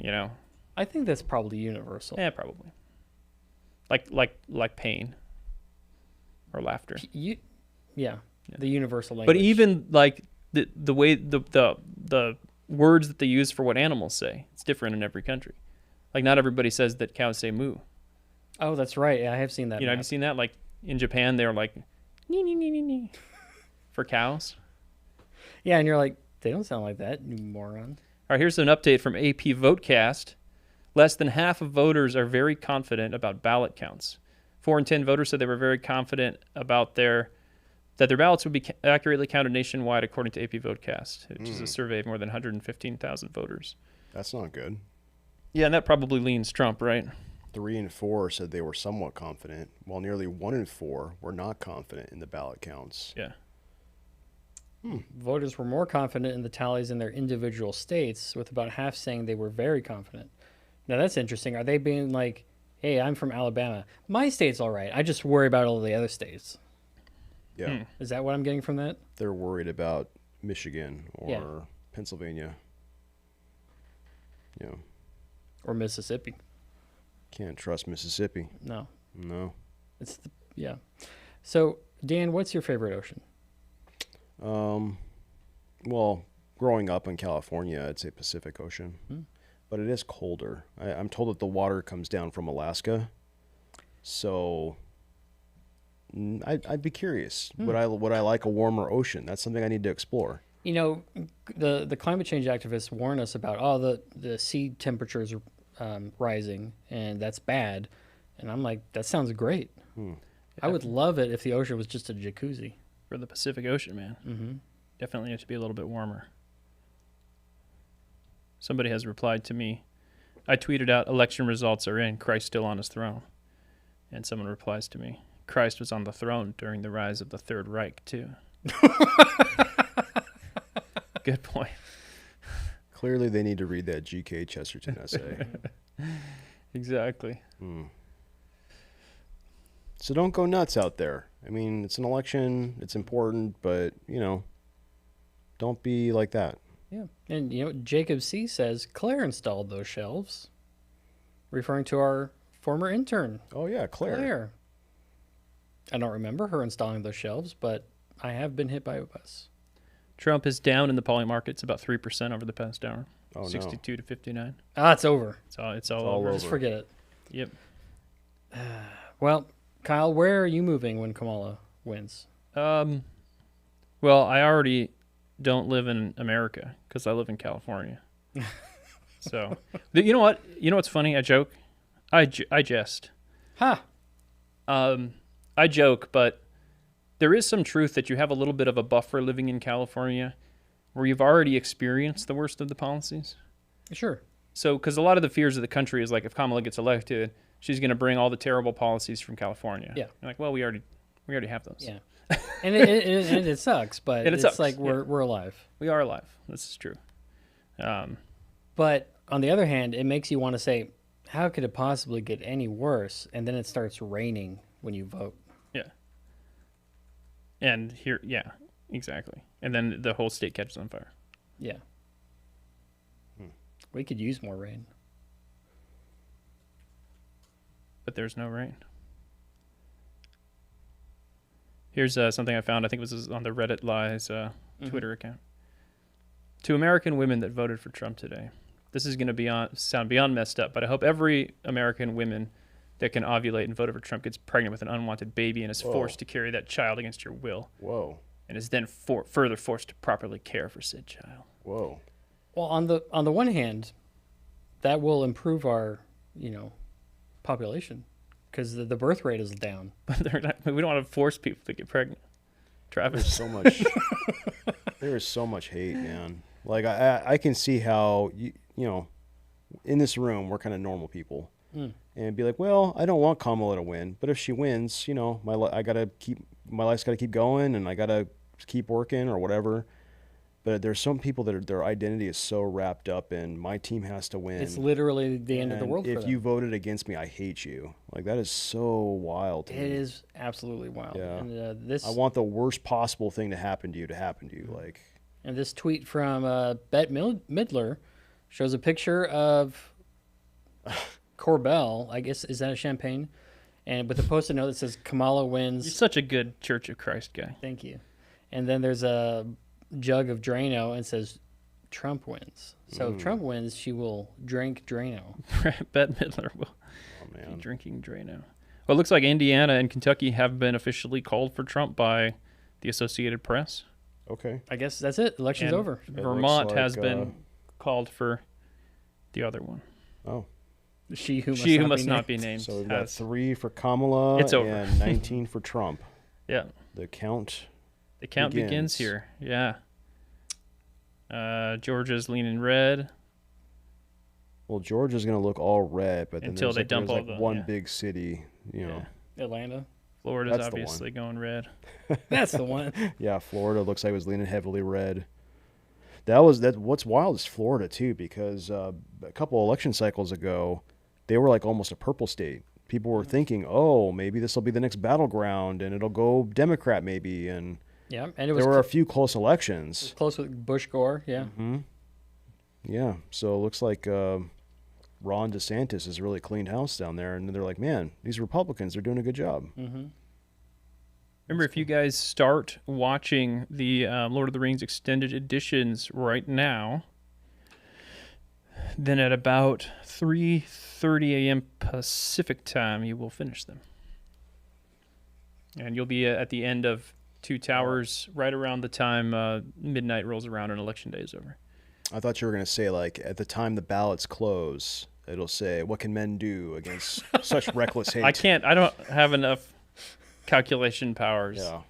A: I think that's probably universal.
C: Yeah, probably. Like pain or laughter.
A: Yeah, the universal language.
C: But even like the way the words that they use for what animals say, it's different in every country. Like not everybody says that cows say moo.
A: Oh, that's right. Yeah, I have seen that.
C: Have you seen that? Like in Japan, they're like nee nee nee nee nee for cows.
A: Yeah, and you're like, they don't sound like that, you moron.
C: All right, here's an update from AP Votecast. Less than half of voters are very confident about ballot counts. 4 in 10 voters said they were very confident about that their ballots would be accurately counted nationwide, according to AP Votecast, which is a survey of more than 115,000 voters.
D: That's not good.
C: Yeah, and that probably leans Trump, right?
D: 3 in 4 said they were somewhat confident, while nearly 1 in 4 were not confident in the ballot counts.
C: Yeah.
A: Voters were more confident in the tallies in their individual states, with about half saying they were very confident. Now, that's interesting. Are they being like, hey, I'm from Alabama. My state's all right. I just worry about all the other states.
D: Yeah.
A: Is that what I'm getting from that?
D: They're worried about Michigan or
A: Yeah.
D: Pennsylvania. Yeah.
A: Or Mississippi?
D: Can't trust Mississippi.
A: No.
D: No.
A: Yeah. So, Dan, what's your favorite ocean?
D: Well, growing up in California, I'd say Pacific Ocean. But it is colder. I'm told that the water comes down from Alaska. So I'd be curious. Would I like a warmer ocean? That's something I need to explore.
A: The climate change activists warn us about, the sea temperatures are rising, and that's bad. And I'm like, that sounds great. I would love it if the ocean was just a jacuzzi.
C: For the Pacific Ocean, man.
A: Mm-hmm.
C: Definitely needs to be a little bit warmer. Somebody has replied to me. I tweeted out, election results are in, Christ still on his throne. And someone replies to me, Christ was on the throne during the rise of the Third Reich, too. Good point.
D: Clearly, they need to read that G.K. Chesterton essay.
C: Exactly.
D: So don't go nuts out there. I mean, it's an election. It's important, but, don't be like that.
A: Yeah. And, Jacob C. says, Claire installed those shelves, referring to our former intern.
D: Oh, yeah, Claire.
A: I don't remember her installing those shelves, but I have been hit by a bus.
C: Trump is down in the poly markets about 3% over the past hour.
D: Oh,
C: 62 to 59.
A: It's over.
C: It's all over.
A: Just forget it.
C: Yep.
A: Well, Kyle, where are you moving when Kamala wins?
C: Well, I already don't live in America because I live in California. So, you know what? You know what's funny? I joke. I jest.
A: Ha!
C: I joke, but there is some truth that you have a little bit of a buffer living in California where you've already experienced the worst of the policies.
A: Sure.
C: So, because a lot of the fears of the country is like if Kamala gets elected, she's going to bring all the terrible policies from California.
A: Yeah.
C: You're like, well, we already have those.
A: Yeah. And it sucks, but
C: And it
A: it's
C: sucks,
A: like
C: yeah.
A: we're alive.
C: We are alive. This is true.
A: But on the other hand, it makes you want to say, how could it possibly get any worse? And then it starts raining when you vote.
C: Yeah. And here, yeah, exactly. And then the whole state catches on fire.
A: Yeah. We could use more rain.
C: But there's no rain. Here's something I found. I think it was on the Reddit Lies Twitter account. To American women that voted for Trump today. This is going to sound beyond messed up, but I hope every American woman that can ovulate and voted for Trump gets pregnant with an unwanted baby and is forced to carry that child against your will.
D: Whoa.
C: And is then further forced to properly care for said child.
D: Whoa.
A: Well, on the one hand, that will improve our, population, because the birth rate is down.
C: But we don't want to force people to get pregnant. Travis.
D: There's so much. There is so much hate, man. Like I can see how in this room we're kind of normal people, and be like, well, I don't want Kamala to win, but if she wins, my life's got to keep going, and I gotta keep working or whatever. But there's some people that their identity is so wrapped up in my team has to win.
A: It's literally the end of the world for them.
D: If you voted against me, I hate you. Like, that is so wild to me.
A: It is absolutely wild.
D: Yeah.
A: And,
D: I want the worst possible thing to happen to you. Like,
A: and this tweet from Bette Midler shows a picture of Corbell, I guess, is that a champagne? And with a post-it note that says Kamala wins.
C: You're such a good Church of Christ guy.
A: Thank you. And then there's a jug of Drano and says Trump wins. So if Trump wins, she will drink Drano.
C: Bette Midler will be drinking Drano. Well, it looks like Indiana and Kentucky have been officially called for Trump by the Associated Press.
D: okay.
A: I guess that's it. Election's
C: And
A: over.
C: Vermont
D: looks like,
C: has been called for the other one.
D: Oh.
A: She who
C: must not be named.
D: So we've got
C: has-
D: 3 for Kamala
C: It's over.
D: and 19 for Trump.
C: Yeah.
D: The count.
C: The count begins here. Yeah. Georgia's leaning red.
D: Well, Georgia's going to look all red, but then
C: Until they dump
D: there's
C: all the-
D: one
C: yeah.
D: big city,
C: Yeah.
A: Atlanta.
C: Florida's
D: That's the one.
C: obviously going red.
A: That's the one.
D: Yeah, Florida looks like it was leaning heavily red. What's wild is Florida too, because a couple election cycles ago, they were like almost a purple state. People were thinking, oh, maybe this will be the next battleground and it'll go Democrat maybe. And
A: Yeah, and it was
D: there were a few close elections.
A: close with Bush Gore. Yeah.
D: Yeah, so it looks like Ron DeSantis has really cleaned house down there. And they're like, man, these Republicans are doing a good job.
C: Remember, if you guys start watching the Lord of the Rings extended editions right now, then at about 3:30 a.m. Pacific time, you will finish them. And you'll be at the end of Two Towers right around the time midnight rolls around and Election Day is over.
D: I thought you were going to say, like, at the time the ballots close, it'll say, what can men do against such reckless hate?
C: I don't have enough calculation powers.
D: Yeah.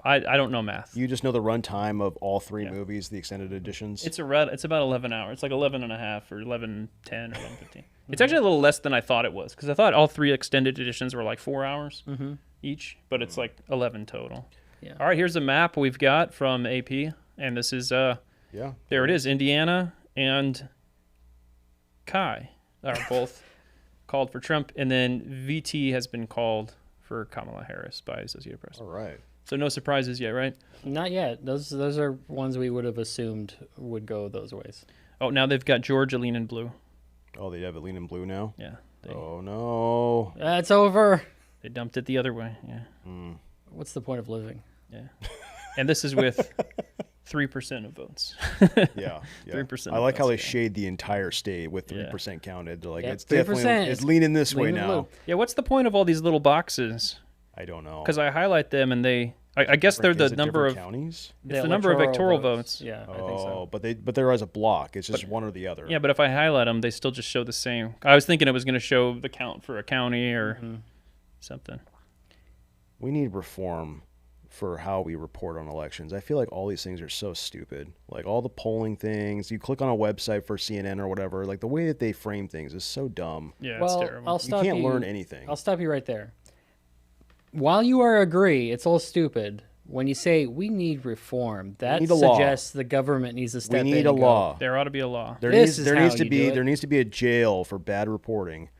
C: I don't know math.
D: You just know the runtime of all 3 movies, the extended editions?
C: It's about 11 hours. It's like 11 and a half or 11:10 or 11:15. It's actually a little less than I thought it was, because I thought all 3 extended editions were like 4 hours each, but it's like 11 total.
A: Yeah.
C: All right, here's a map we've got from AP, and this is there it is. Indiana and Kai are both called for Trump, and then VT has been called for Kamala Harris by Associated Press.
D: All right.
C: So no surprises yet, right?
A: Not yet. Those are ones we would have assumed would go those ways.
C: Oh, now they've got Georgia leaning blue.
D: Oh, they have it leaning blue now?
C: Yeah.
D: Oh, no.
A: It's over.
C: They dumped it the other way. Yeah.
A: What's the point of living?
C: Yeah. And this is with 3% of votes.
D: Yeah.
C: 3%
D: I like how they
C: votes, yeah.
D: shade the entire state with 3% counted. They're like,
A: Yep,
D: it's definitely
A: 3%.
D: it's leaning this way
A: Leaning
D: now.
A: blue.
C: Yeah, what's the point of all these little boxes?
D: I don't know.
C: Because I highlight them and I guess they're the
D: Is it
C: number of
D: different counties?
C: it's the number of electoral votes.
A: Yeah, I think
D: Oh,
A: so.
D: but they're as a block. It's just one or the other.
C: Yeah, but if I highlight them, they still just show the same. I was thinking it was going to show the count for a county or something.
D: We need reform for how we report on elections. I feel like all these things are so stupid. Like all the polling things, you click on a website for CNN or whatever, like the way that they frame things is so dumb.
C: Yeah,
A: Well,
C: it's terrible.
A: I'll
D: You
A: stop
D: can't learn anything.
A: I'll stop you right there. While you agree it's all stupid, when you say we need reform, that
D: need a law.
A: suggests the government needs to step in.
D: We need a
A: and go,
D: law.
C: There ought to be a law.
D: There
A: This
D: needs
A: is how you do it.
D: there needs to be a jail for bad reporting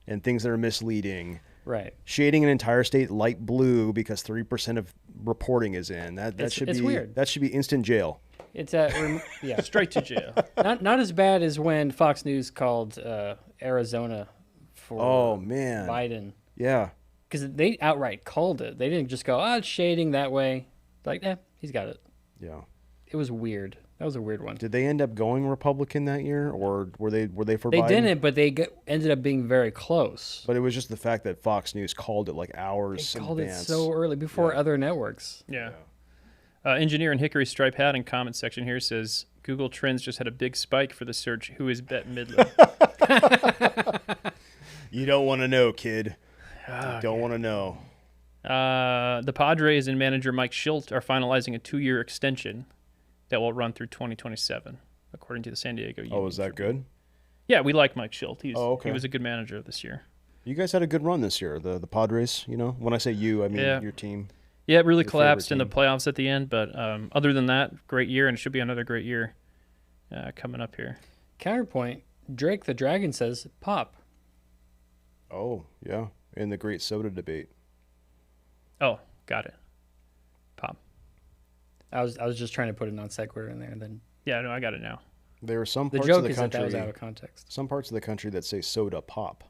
D: and things that are misleading.
A: Right.
D: Shading an entire state light blue because 3% of reporting is in. That should
A: it's
D: be
A: weird.
D: That should be instant jail.
A: It's yeah.
C: Straight to jail.
A: Not as bad as when Fox News called Arizona for
D: Oh man.
A: Biden.
D: Yeah.
A: Because they outright called it. They didn't just go, it's shading that way. Like, he's got it.
D: Yeah.
A: It was weird. That was a weird one.
D: Did they end up going Republican that year, or were they for
A: They
D: Biden?
A: didn't, but they ended up being very close.
D: But it was just the fact that Fox News called it like hours
A: They
D: in
A: called it
D: advance.
A: so early before other networks.
C: Yeah. Engineer in Hickory Stripe Hat in comment section here says Google Trends just had a big spike for the search. Who is Bette Midler?
D: You don't want to know, kid. You don't want to know.
C: The Padres and manager Mike Schilt are finalizing a 2-year extension that will run through 2027, according to the San Diego Union.
D: Oh, is that good?
C: Yeah, we like Mike Schilt.
D: Okay.
C: He was a good manager this year.
D: You guys had a good run this year, the Padres. You know, when I say you, I mean
C: Yeah.
D: your team.
C: Yeah, it really
D: Your
C: collapsed in
D: favorite
C: the playoffs at the end, but other than that, great year, and it should be another great year coming up here.
A: Counterpoint, Drake the Dragon says, pop.
D: Oh yeah, in the great soda debate.
C: Oh, got it. Pop.
A: I was just trying to put a non sequitur in there, and then
C: Yeah, no, I got it now.
D: There are some
A: the
D: parts
A: joke
D: of the
A: is that
D: country.
A: was out of context.
D: Some parts of the country that say soda pop.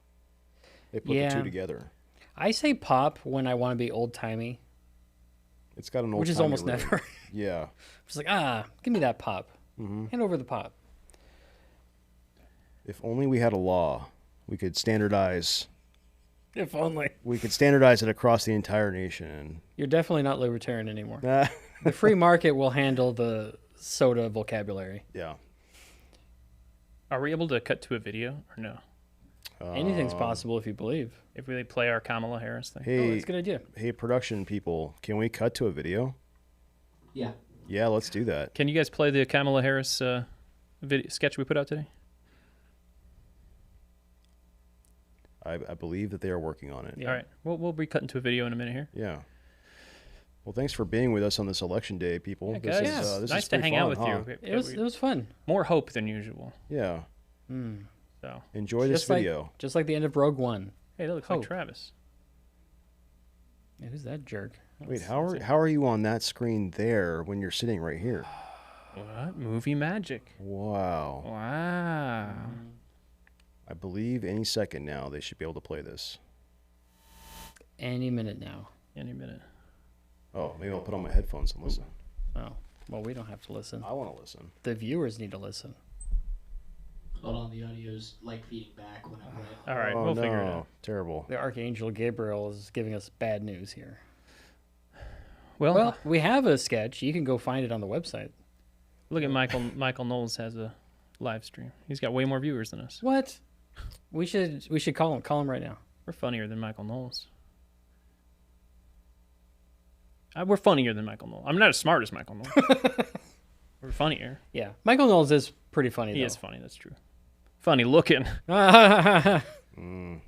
D: They put the
A: Yeah.
D: two together.
A: I say pop when I want to be old timey,
D: It's got an old.
A: which is almost
D: ring.
A: never.
D: Yeah.
A: It's like, give me that pop. Hand over the pop.
D: If only we had a law, we could standardize.
A: If only.
D: We could standardize it across the entire nation.
A: You're definitely not libertarian anymore.
D: Yeah.
A: The free market will handle the soda vocabulary.
D: Yeah.
C: Are we able to cut to a video or no?
A: Anything's possible if you believe.
C: If we play our Kamala Harris thing.
A: Oh,
D: Hey,
A: that's a good idea.
D: hey, production people, can we cut to a video?
B: Yeah.
D: Yeah, let's do that.
C: Can you guys play the Kamala Harris video sketch we put out today?
D: I believe that they are working on it.
A: Yeah.
C: All right. We'll be cutting to a video in a minute here.
D: Yeah. Well, thanks for being with us on this election day, people.
C: Yeah,
D: This
C: guys.
D: is, this
C: nice
D: is
C: to
D: pretty
C: hang out
D: fun,
C: with
D: huh?
C: you.
A: It was fun.
C: More hope than usual.
D: Yeah.
C: So,
D: Enjoy this video.
A: Just like the end of Rogue One.
C: hey, that looks
A: Hope.
C: like Travis.
A: Yeah, who's that jerk?
D: Wait, how are you on that screen there when you're sitting right here?
C: What? Movie magic.
D: Wow.
C: Wow.
D: I believe any second now they should be able to play this.
A: Any minute now.
C: Any minute.
D: Oh, maybe I'll put on my headphones and listen.
A: Oh, well, we don't have to listen.
D: I want to listen.
A: The viewers need to listen.
B: Hold on, the audio's like feeding back when I play it.
C: All right,
D: Oh,
C: we'll
D: no.
C: figure it out.
D: Terrible.
A: The Archangel Gabriel is giving us bad news here.
C: Well,
A: Well, we have a sketch. You can go find it on the website.
C: look at Michael. Michael Knowles has a live stream. He's got way more viewers than us.
A: What? We should call him. Call him right now.
C: We're funnier than Michael Knowles. We're funnier than Michael Knowles. I'm not as smart as Michael Knowles. We're funnier.
A: Yeah, Michael Knowles is pretty funny.
C: He
A: though.
C: is funny. That's true. Funny looking.
A: Yeah.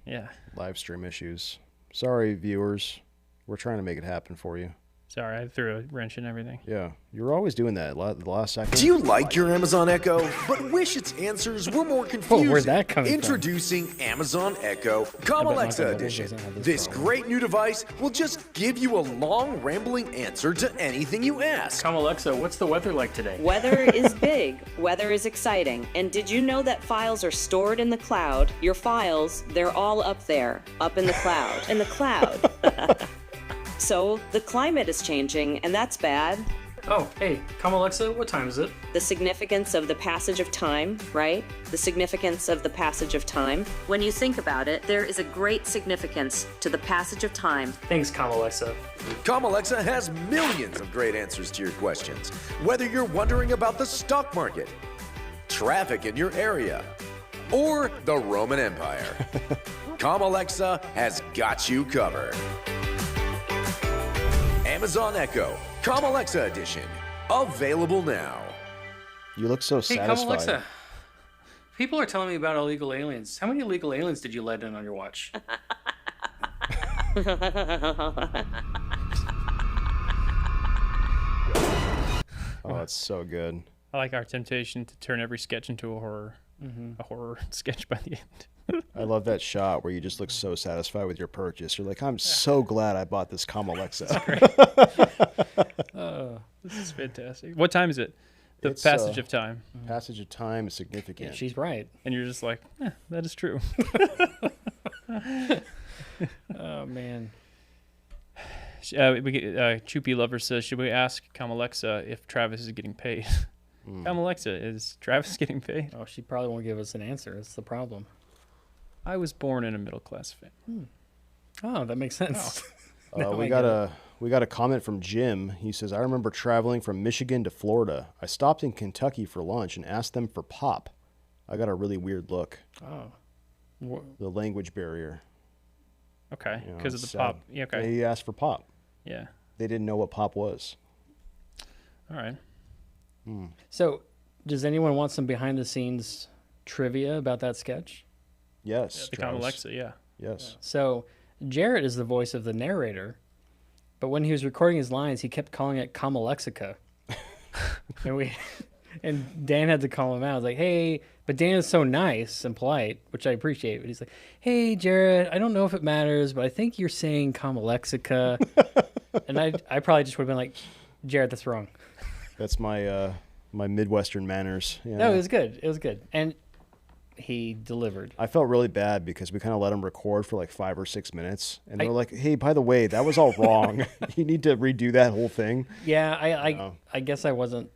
C: Yeah.
D: Live stream issues. Sorry, viewers. We're trying to make it happen for you.
C: Sorry, I threw a wrench in everything.
D: Yeah, you're always doing that the last second.
E: Do you like your Amazon Echo, but wish its answers were more confusing?
A: where'd that come from?
E: Introducing Amazon Echo Calm
A: I bet
E: Alexa
A: Michael Knowles
E: Edition.
A: doesn't have this
E: This
A: problem.
E: great new device will just give you a long, rambling answer to anything you ask.
A: Come Alexa, what's the weather like today?
F: Weather is big. Weather is exciting. And did you know that files are stored in the cloud? Your files, they're all up there, up in the cloud. In the cloud. So the climate is changing, and that's bad.
A: Oh, hey, come Alexa, what time is it?
F: The significance of the passage of time, right? The significance of the passage of time. When you think about it, there is a great significance to the passage of time.
A: Thanks, come Alexa.
E: Calm Alexa has millions of great answers to your questions. Whether you're wondering about the stock market, traffic in your area, or the Roman Empire, Calm Alexa has got you covered. Amazon Echo, Calm Alexa Edition, available now.
D: You look so
A: Hey,
D: satisfied.
A: come Alexa. People are telling me about illegal aliens. How many illegal aliens did you let in on your watch?
D: Oh, it's so good.
C: I like our temptation to turn every sketch into a horror sketch by the end.
D: I love that shot where you just look so satisfied with your purchase. You're like, I'm so glad I bought this Alexa.
C: This is fantastic. What time is it? The
D: It's,
C: passage of time.
D: Passage of time is significant.
A: Yeah, she's right.
C: And you're just like, that is true.
A: Oh man.
C: Choopy Lover says, should we ask Alexa if Travis is getting paid? Alexa, is Travis getting paid?
A: Oh, she probably won't give us an answer. That's the problem.
C: I was born in a middle-class family.
A: Oh, that makes sense.
D: We got a comment from Jim. He says, I remember traveling from Michigan to Florida. I stopped in Kentucky for lunch and asked them for pop. I got a really weird look.
A: Oh.
D: The language barrier.
C: Okay,
D: You know,
C: because of the
D: it's
C: pop.
D: sad.
C: Yeah, okay.
D: They asked for pop.
C: Yeah.
D: They didn't know what pop was.
C: All right.
A: So, does anyone want some behind-the-scenes trivia about that sketch?
D: Yes.
C: The
D: Travis.
C: Alexa, yeah.
D: Yes.
A: So, Jarrett is the voice of the narrator, but when he was recording his lines, he kept calling it Comalexica. And Dan had to call him out. I was like, hey, but Dan is so nice and polite, which I appreciate. But he's like, hey, Jarrett, I don't know if it matters, but I think you're saying Comalexica. And I probably just would have been like, Jarrett, that's wrong.
D: That's my my Midwestern manners. Yeah.
A: No, it was good. It was good. And he delivered.
D: I felt really bad because we kind of let him record for like 5 or 6 minutes. And they were like, hey, by the way, that was all wrong. You need to redo that whole thing.
A: Yeah, I guess I wasn't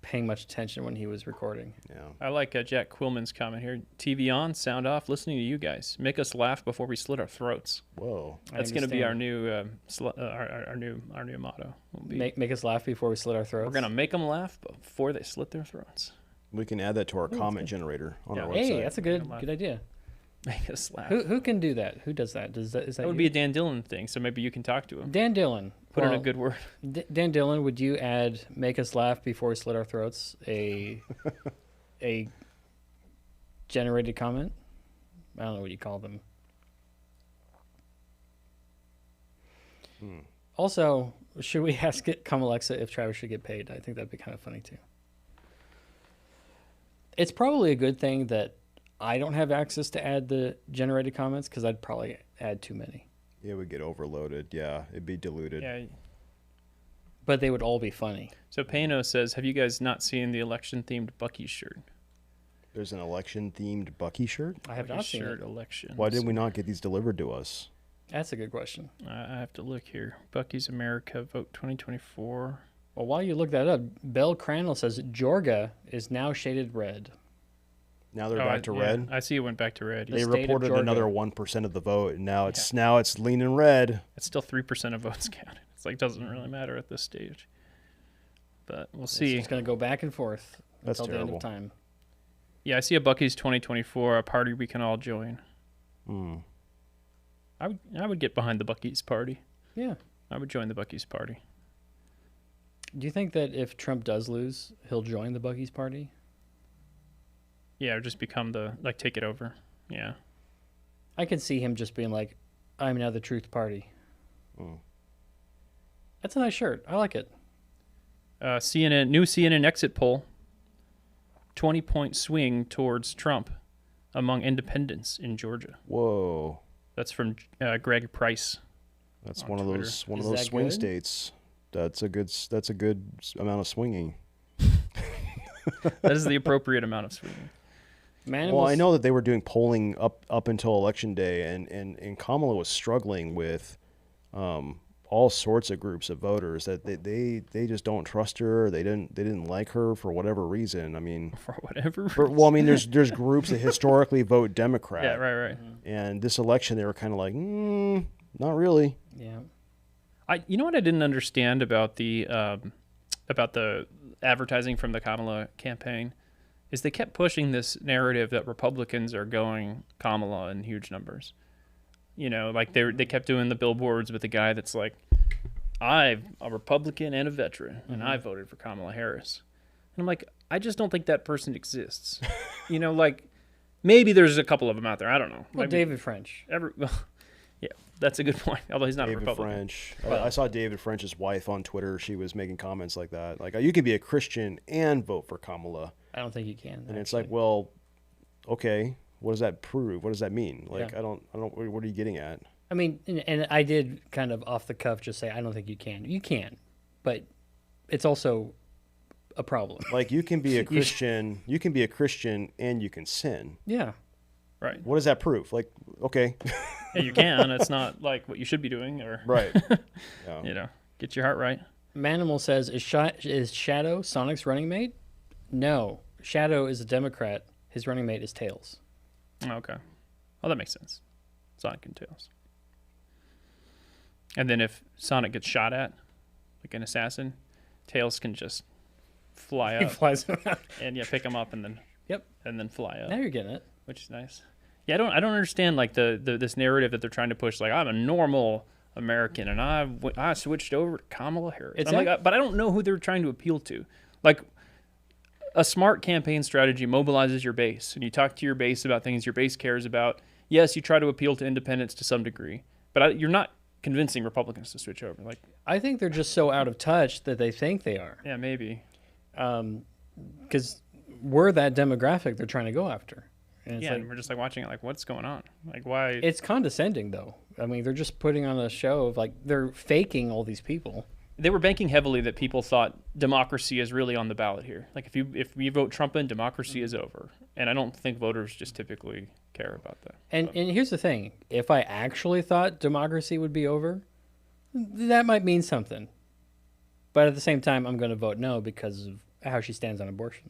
A: paying much attention when he was recording.
D: Yeah.
C: I like Jack Quillman's comment here. TV on, sound off, listening to you guys. Make us laugh before we slit our throats.
D: Whoa.
C: That's going to be our new our new motto.
A: Make us laugh before we slit our throats.
C: We're going to make them laugh before they slit their throats.
D: We can add that to our comment generator on our website.
A: Hey, that's a good idea.
C: Make us laugh.
A: Who can do that? Who does that? Is that
C: That would be a Dan Dillon thing, so maybe you can talk to him.
A: Dan Dillon.
C: Put in a good word.
A: Dan Dillon, would you add "make us laugh before we slit our throats" a generated comment? I don't know what you call them. Also, should we ask Alexa if Travis should get paid? I think that'd be kind of funny too. It's probably a good thing that I don't have access to add the generated comments because I'd probably add too many.
D: It would get overloaded. Yeah, it'd be diluted.
C: Yeah.
A: But they would all be funny.
C: So Pano says, have you guys not seen the election-themed Bucky shirt?
D: There's an election-themed Bucky shirt?
A: I have
C: Bucky
A: not seen
C: shirt
A: it.
C: election.
D: Why did we not get these delivered to us?
A: That's a good question.
C: I have to look here. Bucky's America Vote 2024.
A: Well, while you look that up, Bell Crandall says Georgia is now shaded red.
D: Now they're back to red.
C: I see it went back to red.
D: They
A: state of
D: reported
A: Georgia.
D: another 1% of the vote, and now it's leaning red.
C: It's still 3% of votes counted. It's like doesn't really matter at this stage. But we'll see.
A: It's going to go back and forth
D: That's
A: until the end
D: terrible.
A: of time.
C: Yeah, I see a Bucky's 2024, a party we can all join. I would get behind the Bucky's party.
A: Yeah.
C: I would join the Bucky's party.
A: Do you think that if Trump does lose, he'll join the Bucky's party?
C: Yeah, or just become take it over. Yeah.
A: I can see him just being like, I'm now the Truth Party. That's a nice shirt. I like it.
C: New CNN exit poll. 20-point swing towards Trump among independents in Georgia.
D: Whoa.
C: That's from Greg Price.
D: That's
C: on
D: one of
C: Twitter.
D: those
A: Is
D: swing
A: that good?
D: states. That's a good amount of swinging.
C: That is the appropriate amount of swinging.
A: Man,
D: Well, I know that they were doing polling up until Election Day, and Kamala was struggling with all sorts of groups of voters that they just don't trust her. They didn't like her for whatever reason. I mean,
C: For whatever
D: well, I mean, there's groups that historically vote Democrat.
C: Yeah, right.
D: And this election, they were kind of like, not really.
A: Yeah.
C: You know what I didn't understand about the advertising from the Kamala campaign is they kept pushing this narrative that Republicans are going Kamala in huge numbers. You know, like they kept doing the billboards with the guy that's like, I'm a Republican and a veteran, and I voted for Kamala Harris. And I'm like, I just don't think that person exists. You know, like maybe there's a couple of them out there. I don't know.
A: Well,
C: Maybe
A: David French.
C: yeah. That's a good point. Although he's not a
D: David
C: Republican.
D: French. I saw David French's wife on Twitter. She was making comments like that. Like, you can be a Christian and vote for Kamala.
A: I don't think you can.
D: And it's like, well, okay, what does that prove? What does that mean? Like,
A: Yeah.
D: I don't, what are you getting at?
A: I mean, and I did kind of off the cuff just say, I don't think you can. You can, but it's also a problem.
D: Like, you can be a Christian, you can be a Christian and you can sin.
A: Yeah.
C: Right.
D: What does that prove? Like, okay.
C: Yeah, you can. It's not like what you should be doing, or
D: Right. Yeah.
C: you know, get your heart right.
A: Manimal says, is Shadow Sonic's running mate? No. Shadow is a Democrat. His running mate is Tails.
C: Okay. Oh, that makes sense. Sonic and Tails. And then if Sonic gets shot at, like an assassin, Tails can just fly
A: He
C: up
A: flies around.
C: and pick him up and then
A: Yep.
C: and then fly up,
A: Now you're getting it.
C: which is nice. Yeah, I don't understand like the this narrative that they're trying to push. Like, I'm a normal American and I switched over to Kamala Harris.
A: It's
C: I'm like, but I don't know who they're trying to appeal to. Like, a smart campaign strategy mobilizes your base, and you talk to your base about things your base cares about. Yes, you try to appeal to independents to some degree, but you're not convincing Republicans to switch over. Like,
A: I think they're just so out of touch that they think they are.
C: yeah, maybe.
A: Because we're that demographic they're trying to go after. And it's
C: Yeah,
A: like,
C: and we're just like watching it, like, what's going on? Like, why?
A: it's condescending, though. I mean, they're just putting on a show of, like, they're faking all these people.
C: They were banking heavily that people thought democracy is really on the ballot here. Like, if we vote Trump in, democracy is over. And I don't think voters just typically care about that.
A: And here's the thing. If I actually thought democracy would be over, that might mean something. But at the same time, I'm going to vote no because of how she stands on abortion.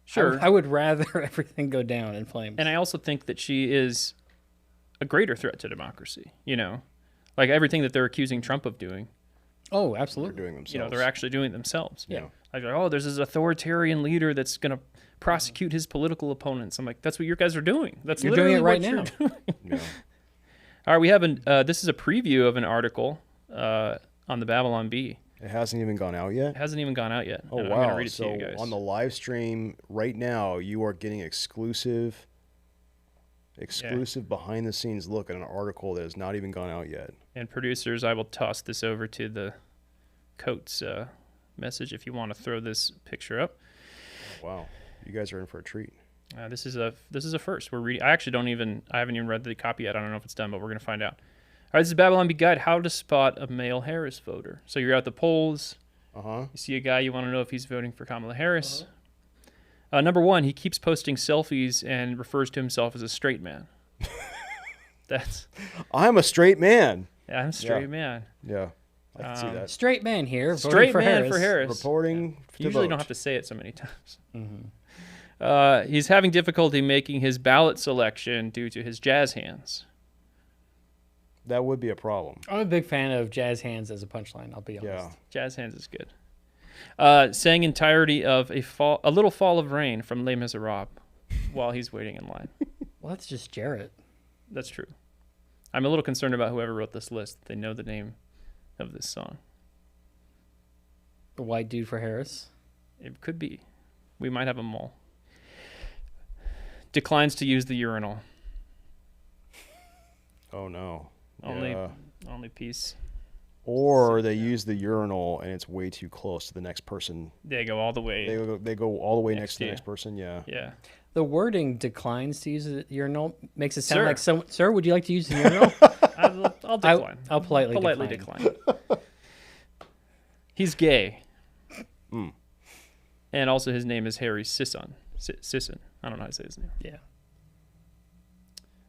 C: Sure.
A: I would rather everything go down in flames.
C: And I also think that she is a greater threat to democracy, you know? Like, everything that they're accusing Trump of doing,
A: Oh,
D: They're
A: absolutely.
D: doing themselves.
C: you know, they're actually doing it themselves.
A: Yeah.
C: Like, oh, there's this authoritarian leader that's going to prosecute his political opponents. I'm like, that's what you guys are doing. That's
A: You're doing
C: literally
A: it right
C: what you're
A: now.
C: doing.
D: Yeah.
C: All right, we have this is a preview of an article on the Babylon Bee.
D: It hasn't even gone out yet.
C: It hasn't even gone out yet.
D: Oh,
C: and
D: wow.
C: I'm going to read it
D: So
C: to you guys.
D: on the live stream right now, you are getting exclusive behind the scenes look at an article that has not even gone out yet.
C: And producers, I will toss this over to the Coates message if you want to throw this picture up.
D: Wow. You guys are in for a treat.
C: This is a first. We're reading. I haven't even read the copy yet. I don't know if it's done, but we're going to find out. All right, this is Babylon Bee Guide: How to Spot a Male Harris Voter. So you're at the polls.
D: Uh-huh.
C: You see a guy. You want to know if he's voting for Kamala Harris. Number one, he keeps posting selfies and refers to himself as a straight man.
D: I'm a straight man.
C: Yeah, I'm a straight man.
D: Yeah. I can see that.
A: Straight man here. voting
C: Straight
A: for
C: man
A: Harris.
C: for Harris.
D: Reporting
C: You
D: to
C: usually
D: vote.
C: don't have to say it so many times. He's having difficulty making his ballot selection due to his jazz hands.
D: That would be a problem.
A: I'm a big fan of jazz hands as a punchline, I'll be honest.
D: Yeah.
C: Jazz hands is good. Sang entirety of a little fall of rain from Les Miserables while he's waiting in line.
A: Well, that's just Jarrett.
C: That's true. I'm a little concerned about whoever wrote this list. They know the name of this song.
A: The white dude for Harris.
C: It could be. We might have a mole. Declines to use the urinal.
D: Oh, no.
C: Only
D: Yeah.
C: piece.
D: Or they use the urinal and it's way too close to the next person.
C: They go all the way.
D: They go all the way
C: Next
D: next to
C: to
D: the
C: you.
D: next person. Yeah.
C: Yeah.
A: The wording declines to use the urinal makes it sound
C: Sir.
A: like someone. Sir, would you like to use the urinal?
C: I'll decline.
A: I'll politely
C: decline. He's gay. And also his name is Harry Sisson. Sisson. I don't know how to say his name.
A: Yeah.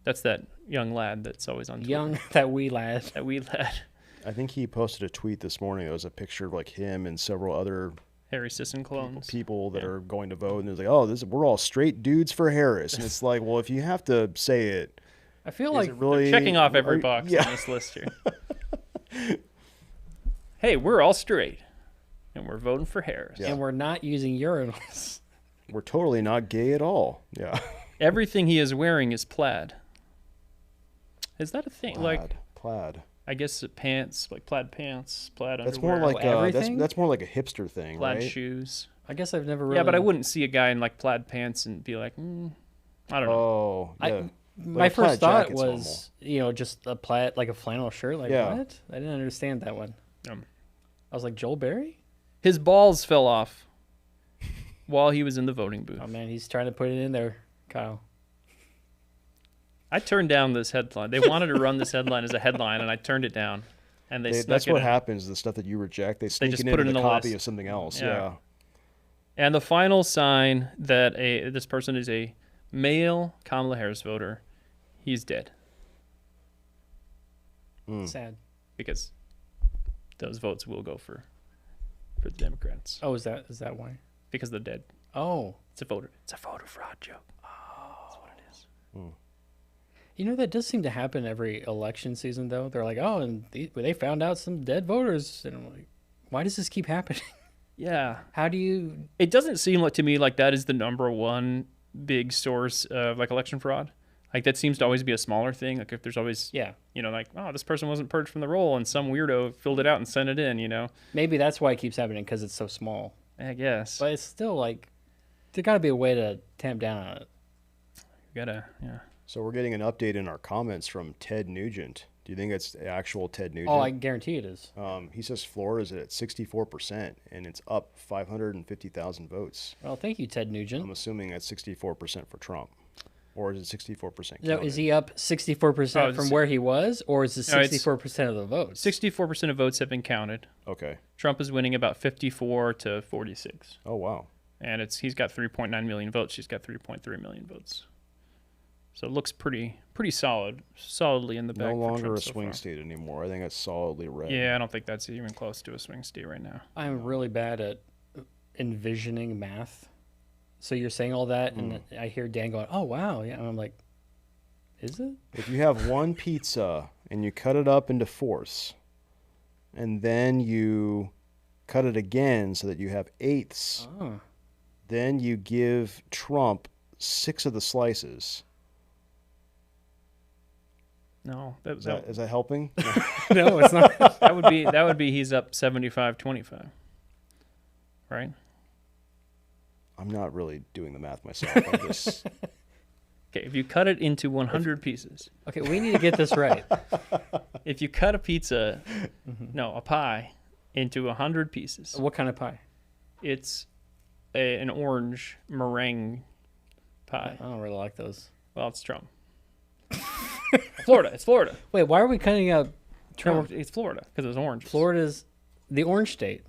C: That's that young lad that's always on Twitter.
A: Young, that wee lad.
C: That wee lad.
D: I think he posted a tweet this morning. It was a picture of like him and several other
C: Harry Sisson clones.
D: people that are going to vote, and it's like, oh, we're all straight dudes for Harris, and it's like, well, if you have to say it,
A: I feel
D: is
A: like
D: it really
C: Checking off every
D: are-
C: box
D: yeah.
C: on this list here. Hey, we're all straight. And we're voting for Harris.
D: Yeah.
A: and we're not using urinals.
D: We're totally not gay at all. Yeah.
C: Everything he is wearing is plaid. Is that a thing? Like,
D: plaid.
C: I guess plaid pants, plaid
D: That's
C: underwear,
D: more like
A: everything?
D: that's more like a hipster thing,
C: plaid
D: right?
C: shoes.
A: I guess I've never really.
C: Yeah, but I wouldn't see a guy in like plaid pants and be like, I don't know.
D: Oh, yeah.
A: my
D: a plaid
A: first thought
D: jacket's
A: was, just a plaid, like a flannel shirt. Like,
D: Yeah.
A: what? I didn't understand that one.
C: Um,
A: I was like, Joel Berry?
C: his balls fell off while he was in the voting booth.
A: Oh, man, he's trying to put it in there, Kyle.
C: I turned down this headline. They wanted to run this headline as a headline, and I turned it down. And they snuck
D: That's
C: it
D: what
C: in.
D: happens. The stuff that you reject, they sneak
C: just
D: it
C: put
D: into
C: it in
D: the
C: the
D: copy
C: list.
D: of something else.
C: Yeah.
D: Yeah.
C: And the final sign that this person is a male Kamala Harris voter, he's dead
A: Sad.
C: because those votes will go for the Democrats
A: Oh, is that why?
C: because they're dead.
A: Oh.
C: It's a voter fraud joke. That's what it is.
A: That does seem to happen every election season, though. They're like, oh, and they found out some dead voters. And I'm like, why does this keep happening?
C: Yeah.
A: How do you...
C: It doesn't seem like to me like that is the number one big source of like election fraud. Like that seems to always be a smaller thing. Like if there's always, like, oh, this person wasn't purged from the roll and some weirdo filled it out and sent it in,
A: Maybe that's why it keeps happening, because it's so small.
C: I guess.
A: But it's still like, there got to be a way to tamp down on it.
C: You gotta, yeah.
D: So we're getting an update in our comments from Ted Nugent. Do you think it's the actual Ted Nugent?
A: Oh, I guarantee it is.
D: He says Florida's at 64%, and it's up 550,000 votes.
A: Well, thank you, Ted
D: I'm
A: Nugent.
D: assuming that's 64% for Trump. Or is it 64%
A: No,
D: counted?
A: is he up 64% from where he was, or is it
C: No, it's
A: 64% of the votes?
C: 64% of votes have been counted.
D: Okay.
C: Trump is winning about 54 to 46.
D: Oh, wow.
C: And he's got 3.9 million votes. She's got 3.3 million votes. So it looks pretty solidly in the back.
D: No
C: for
D: longer
C: Trump
D: a
C: so
D: swing
C: far.
D: state anymore. I think it's solidly red.
C: Yeah, I don't think that's even close to a swing state right now.
A: I'm really bad at envisioning math. So you're saying all that, and I hear Dan going, oh, wow. Yeah, and I'm like, is it?
D: If you have one pizza and you cut it up into fourths, and then you cut it again so that you have eighths, then you give Trump 6 of the slices.
C: No,
D: Is that helping?
A: No, it's not.
C: that would be he's up 75-25. Right?
D: I'm not really doing the math myself. I'm just...
C: Okay, if you cut it into 100 pieces.
A: Okay, we need to get this right.
C: If you cut a pizza, a pie into 100 pieces.
A: What kind of pie?
C: It's an orange meringue pie.
A: I don't really like those.
C: Well, it's Trump. Florida. It's Florida.
A: Wait, why are we cutting up Trump?
C: No, it's Florida because it's orange.
A: Florida's the orange state.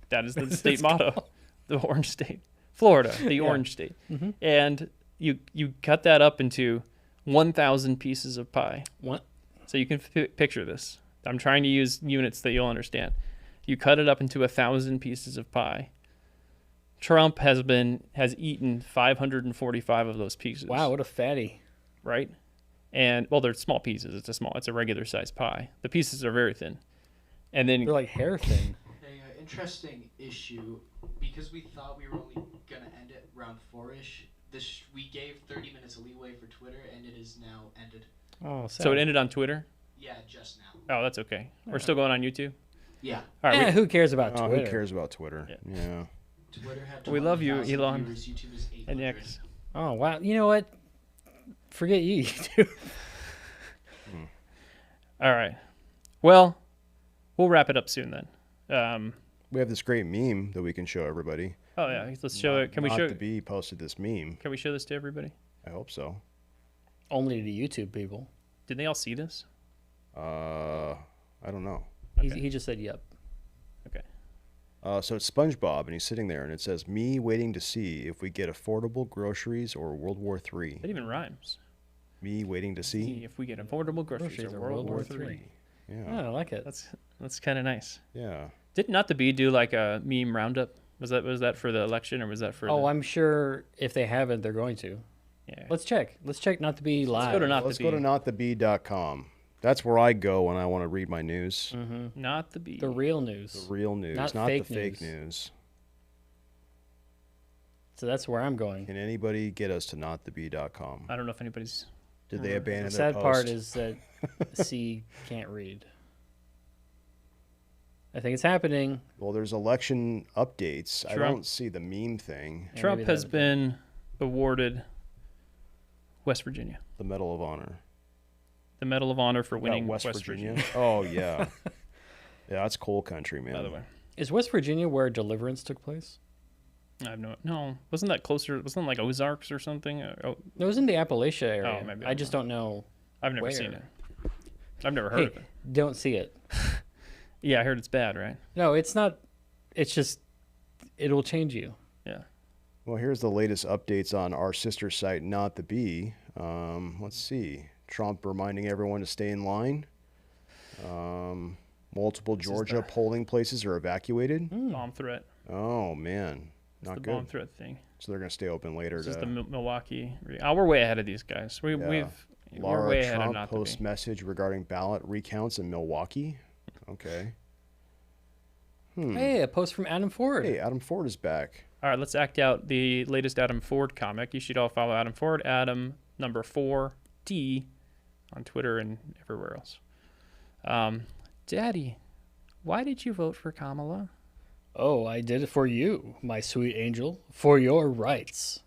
C: That is the state motto. The orange state. Florida, the orange state. And you cut that up into 1,000 pieces of pie.
A: What?
C: So you can picture this. I'm trying to use units that you'll understand. You cut it up into 1,000 pieces of pie. Trump has eaten 545 of those pieces.
A: Wow, what a fatty.
C: Right? And well, they're small pieces. It's a regular sized pie. The pieces are very thin. And then
A: They're like hair thin.
B: A interesting issue, because we thought we were only gonna end it around 4-ish. We gave 30 minutes of leeway for Twitter, and it is now ended.
A: Oh, sad.
C: so it ended on Twitter.
B: Yeah, just now.
C: Oh, that's okay. We're still going on YouTube.
B: Yeah.
C: All right.
A: Who cares about
D: Oh,
A: Twitter?
D: who cares about Twitter? Yeah.
B: Twitter had
C: We love you,
B: 20,000
C: Elon.
B: viewers, YouTube is 800.
C: And X.
A: Oh, wow. You know what? Forget you, YouTube.
C: All right. Well, we'll wrap it up soon then.
D: We have this great meme that we can show everybody.
C: Oh yeah, let's show it. Can we show?
D: The Bee posted this meme.
C: Can we show this to everybody?
D: I hope so.
A: Only to YouTube people.
C: Did they all see this?
D: I don't know.
A: He just said yep.
C: Okay.
D: So it's SpongeBob, and he's sitting there, and it says, "Me waiting to see if we get affordable groceries or World War III."
C: That even rhymes.
D: Me waiting to see.
C: If we get affordable groceries or World War III.
D: Yeah.
A: I like it.
C: That's kind of nice.
D: Yeah.
C: Did Not the Bee do like a meme roundup? Was that for the election or was that for?
A: Oh, I'm sure if they haven't, they're going to.
C: Yeah.
A: Let's check. Let's check Not to Be live.
C: go to Not
D: Let's
C: the
D: go
C: Bee.
D: to notthebee.com. That's where I go when I want to read my news.
C: Not the Bee.
A: The real news.
D: The real news,
A: Not
D: not
A: fake
D: the fake
A: news.
D: news.
A: So that's where I'm going.
D: Can anybody get us to notthebee.com?
C: I don't know if anybody's.
D: Did they abandon
A: The
D: their
A: sad
D: post?
A: part is that C can't read. I think it's happening.
D: Well, there's election updates. I
C: Trump-
D: don't see the meme thing.
A: Yeah,
C: Trump
A: maybe
C: has
A: that-
C: been awarded West Virginia.
D: The Medal of Honor.
C: The Medal of Honor for winning
D: West Virginia. Oh, yeah. Yeah, that's coal country, man.
C: By the way.
A: Is West Virginia where Deliverance took place?
C: I have no. Wasn't that closer? Wasn't it like Ozarks or something?
A: It was in the Appalachia area.
C: Oh, maybe
A: I just don't know.
C: I've never
A: where.
C: seen it. I've never heard of it.
A: Don't see it.
C: Yeah, I heard it's bad, right?
A: No, it's not. It's just, it'll change you.
C: Yeah.
D: Well, here's the latest updates on our sister site, Not the Bee. Let's see. Trump reminding everyone to stay in line. Multiple Georgia polling places are evacuated.
C: Bomb threat.
D: Oh, man. Not
C: the
D: good.
C: bomb threat thing.
D: So they're going to stay open later.
C: This is the Milwaukee. We're way ahead of these guys. We're way ahead of
D: Trump
C: Not
D: posts
C: the Bee.
D: message regarding ballot recounts in Milwaukee. Okay.
A: Hey, a post from Adam Ford.
D: Hey, Adam Ford is back.
C: All right, let's act out the latest Adam Ford comic. You should all follow Adam Ford, Adam number 4D on Twitter and everywhere else. Daddy, why did you vote for Kamala?
A: Oh, I did it for you, my sweet angel, for your rights.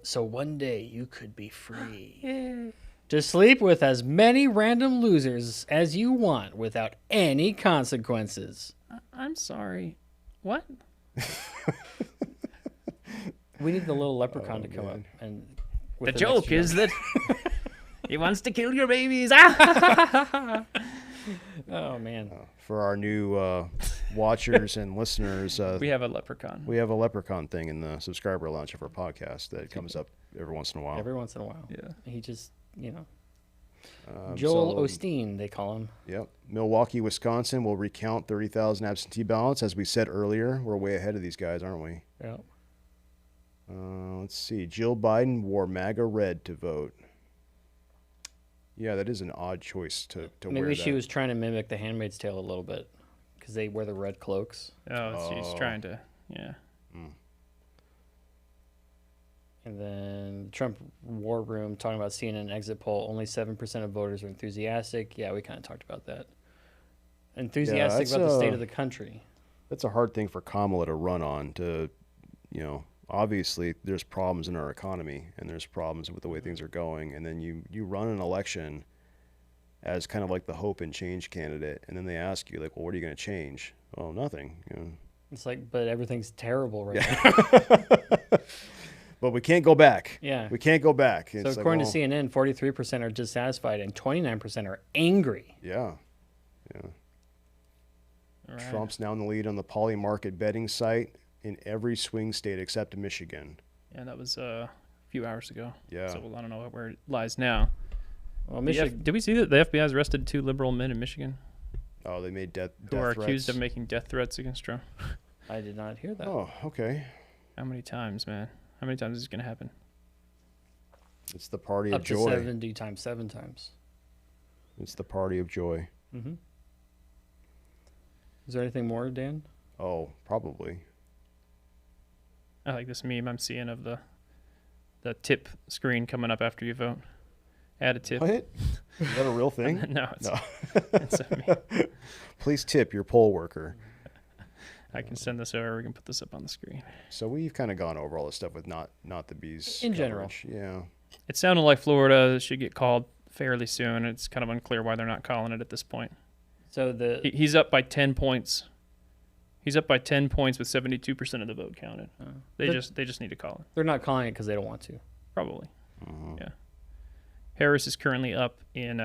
A: So one day you could be free. To sleep with as many random losers as you want without any consequences.
C: I'm sorry. What?
A: We need the little leprechaun to come up. And
C: The
A: with
C: joke
A: next
C: is that he wants to kill your babies. Ah!
A: Oh, man.
D: For our new watchers and listeners,
C: We have a leprechaun.
D: we have a leprechaun thing in the subscriber launch of our podcast that comes up every once in a while.
A: Every once in a while.
C: Yeah.
A: He just, Joel
D: so-
A: Osteen, they call him.
D: Yep. Milwaukee, Wisconsin will recount 30,000 absentee ballots. As we said earlier, we're way ahead of these guys, aren't we?
A: Yeah.
D: Let's see. Jill Biden wore MAGA red to vote. Yeah, that is an odd choice to wear
A: Maybe
D: that.
A: she was trying to mimic The Handmaid's Tale a little bit because they wear the red cloaks.
C: Oh, she's trying to, yeah.
A: And then Trump War Room talking about CNN exit poll. Only 7% of voters are enthusiastic. Yeah, we kind of talked about that. Enthusiastic
D: that's
A: about the state of the country.
D: That's a hard thing for Kamala to run on. Obviously there's problems in our economy and there's problems with the way things are going. And then you run an election as kind of like the hope and change candidate. And then they ask you, like, well, what are you going to change? Well, nothing.
A: It's like, but everything's terrible right now.
D: But we can't go back.
A: Yeah.
D: We can't go back.
A: So according to CNN, 43% are dissatisfied and 29% are angry.
D: Yeah.
C: All right.
D: Trump's now in the lead on the poly market betting site in every swing state except Michigan.
C: Yeah, that was a few hours ago.
D: Yeah.
C: So I don't know where it lies now.
A: Well, Michigan.
C: Did we see that the FBI has arrested 2 liberal men in Michigan
D: Oh, they made death
C: who are
D: threats.
C: accused of making death threats against Trump?
A: I did not hear that.
D: Oh, okay.
C: How many times, man? How many times is this going to happen?
D: It's the party
A: Up
D: of
A: to
D: joy.
A: 70 times 7 times.
D: It's the party of joy.
A: Mm-hmm. Is there anything more, Dan?
D: Oh, probably.
C: I like this meme I'm seeing of the tip screen coming up after you vote. Add a tip.
D: What? Is that a real thing?
C: No, it's,
D: No.
C: it's a meme.
D: Please tip your poll worker.
C: I can send this over. We can put this up on the screen.
D: So we've kind of gone over all this stuff with not the bees
A: In general.
D: coverage. Yeah.
C: It sounded like Florida should get called fairly soon. It's kind of unclear why they're not calling it at this point.
A: So
C: He's up by 10 points. He's up by 10 points with 72% of the vote counted. They just need to call it.
A: they're not calling it because they don't want to.
C: Probably. Yeah. Harris is currently up in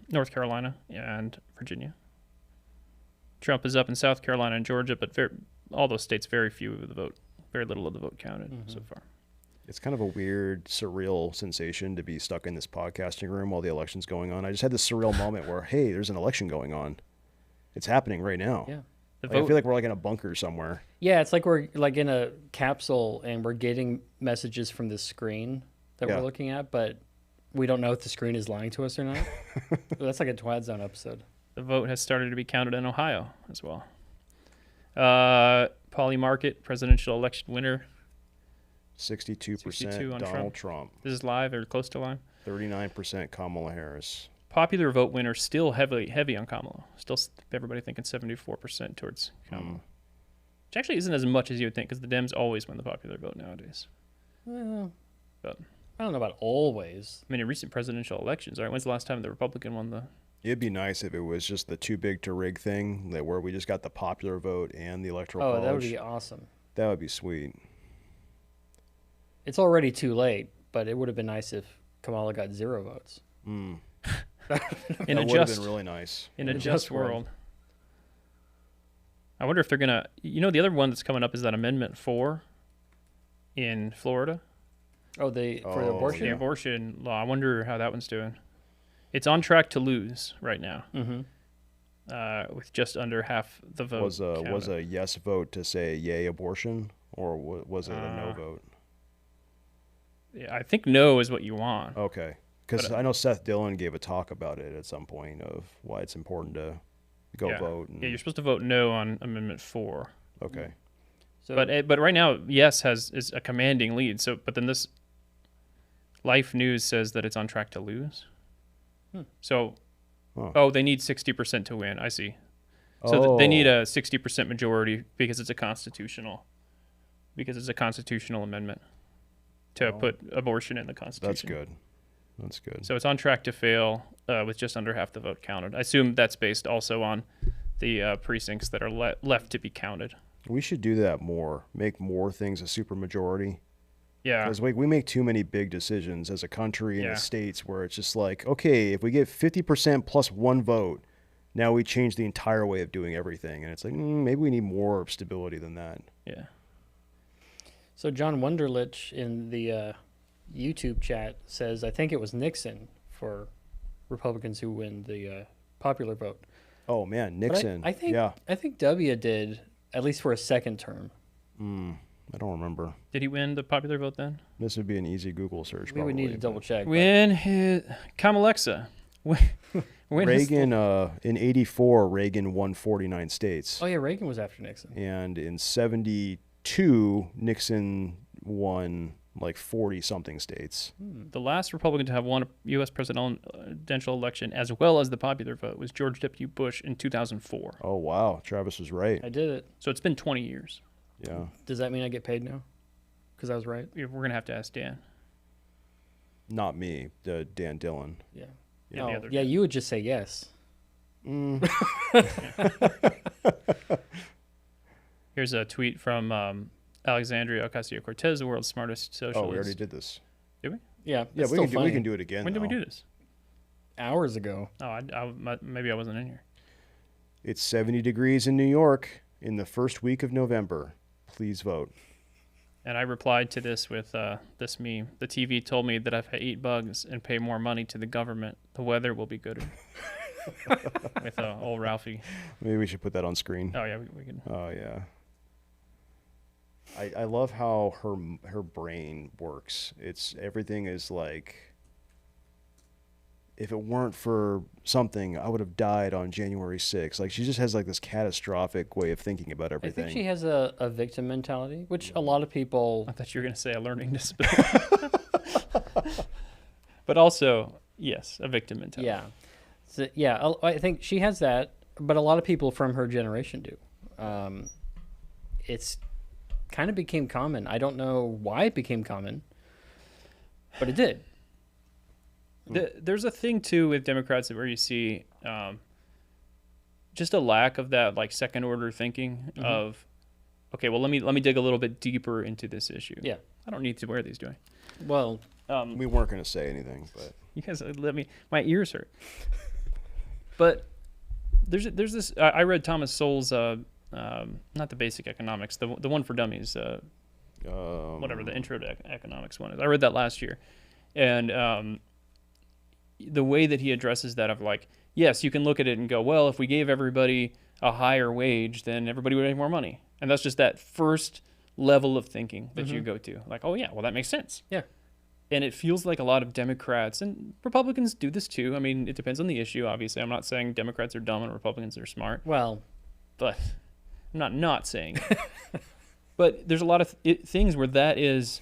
C: North Carolina and Virginia. Trump is up in South Carolina and Georgia, but all those states, very little of the vote counted so far.
D: It's kind of a weird, surreal sensation to be stuck in this podcasting room while the election's going on. I just had this surreal moment where, hey, there's an election going on. It's happening right now.
A: Yeah.
D: Like, I feel like we're like in a bunker somewhere.
A: Yeah, it's like we're like in a capsule and we're getting messages from the screen that
D: Yeah.
A: we're looking at, but we don't know if the screen is lying to us or not. That's like a Twilight Zone episode.
C: The vote has started to be counted in Ohio as well. Poly Market, presidential election winner.
D: 62%
C: 62 on
D: Donald Trump.
C: This is live or close to live.
D: 39% Kamala Harris.
C: Popular vote winner still heavy on Kamala. Still everybody thinking 74% towards Kamala. Which actually isn't as much as you would think because the Dems always win the popular vote nowadays.
A: Well,
C: But
A: I don't know about always.
C: I mean, in recent presidential elections, right? When's the last time the Republican won the?
D: It'd be nice if it was just the too big to rig thing, that where we just got the popular vote and the electoral college.
A: Oh, that would be awesome.
D: That would be sweet.
A: It's already too late, but it would have been nice if Kamala got 0 votes.
C: In
D: That
C: a
D: would have
C: just
D: been really nice.
C: in a just world. I wonder if they're gonna. You know, the other one that's coming up is that Amendment 4 in Florida.
A: Oh, for the
D: Oh,
A: abortion?
C: The abortion law. I wonder how that one's doing. It's on track to lose right now, with just under half the vote.
D: Was a yes vote to say yay abortion, or was it a no vote?
C: Yeah, I think no is what you want.
D: Okay, because I know Seth Dillon gave a talk about it at some point of why it's important to go vote. And,
C: Yeah, you're supposed to vote no on Amendment 4.
D: okay.
A: So,
C: But right now, yes is a commanding lead. So, but then this Life News says that it's on track to lose. So, they need 60% to win. I see. So they need a 60% majority because it's a constitutional amendment to put abortion in the Constitution.
D: That's good. That's good.
C: So it's on track to fail with just under half the vote counted. I assume that's based also on the precincts that are left to be counted.
D: We should do that more. Make more things a supermajority.
C: Yeah.
D: Because we make too many big decisions as a country and
C: Yeah.
D: the states where it's just like, okay, if we get 50% plus 1 vote, now we change the entire way of doing everything. And it's like, maybe we need more stability than that.
C: Yeah.
A: So John Wunderlich in the YouTube chat says, I think it was Nixon for Republicans who win the popular vote.
D: Oh, man,
A: But
D: Nixon.
A: I think
D: yeah.
A: I think W did, at least for a second term.
D: I don't remember.
C: Did he win the popular vote then?
D: This would be an easy Google search.
A: We would need to
D: probably,
A: double check. but-
C: When his Kamalexa. When his-
D: Reagan, in 84, Reagan won 49 states.
A: Oh, yeah, Reagan was after Nixon.
D: And in 72, Nixon won like 40-something states.
C: The last Republican to have won a U.S. presidential election as well as the popular vote was George W. Bush in 2004.
D: Oh, wow. Travis was right.
A: I did it.
C: So it's been 20 years.
D: Yeah.
A: Does that mean I get paid now? Because I was right?
C: We're going to have to ask Dan.
D: Not me, Dan Dillon.
A: Yeah.
C: Yeah, the
A: No,
C: other
A: yeah,
C: guy.
A: you would just say yes.
C: Here's a tweet from Alexandria Ocasio-Cortez, the world's smartest socialist.
D: Oh, we already did this.
C: Did we?
A: Yeah,
D: Yeah,
A: it's
D: we
A: still
D: can, we
A: funny.
D: can do it again.
C: When did we
D: though.
C: do this?
A: Hours ago.
C: Oh, maybe I wasn't in here.
D: It's 70 degrees in New York in the first week of November. Please vote.
C: And I replied to this with this meme. The TV told me that if I eat bugs and pay more money to the government, the weather will be gooder. With old Ralphie.
D: Maybe we should put that on screen.
C: Oh, yeah, we can.
D: Oh, yeah. I love how her brain works. Everything is like, if it weren't for something, I would have died on January 6th. Like, she just has like this catastrophic way of thinking about
A: I
D: everything.
A: think she has a victim mentality, which a lot of people.
C: I thought you were going to say a learning disability. But also, yes, a victim mentality.
A: Yeah. So, yeah, I think she has that, but a lot of people from her generation do. It's kind of became common. I don't know why it became common, but it did.
C: There's a thing too with Democrats where you see just a lack of that like second order thinking of, okay, well let me dig a little bit deeper into this issue.
A: Yeah.
C: I don't need to wear these, do I?
A: Well,
D: We weren't going to say anything, but
C: You guys let me. My ears hurt. But there's this. I read Thomas Sowell's not the Basic Economics, the one for dummies. Whatever the Intro to Economics one is. I read that last year, and the way that he addresses that of like, yes, you can look at it and go, well, if we gave everybody a higher wage, then everybody would make more money, and that's just that first level of thinking that you go to. Like, oh yeah, well that makes sense.
A: yeah.
C: And it feels like a lot of Democrats and Republicans do this too. I mean, it depends on the issue, obviously. I'm not saying Democrats are dumb and Republicans are smart,
A: Well,
C: but I'm not saying it. But there's a lot of things where that is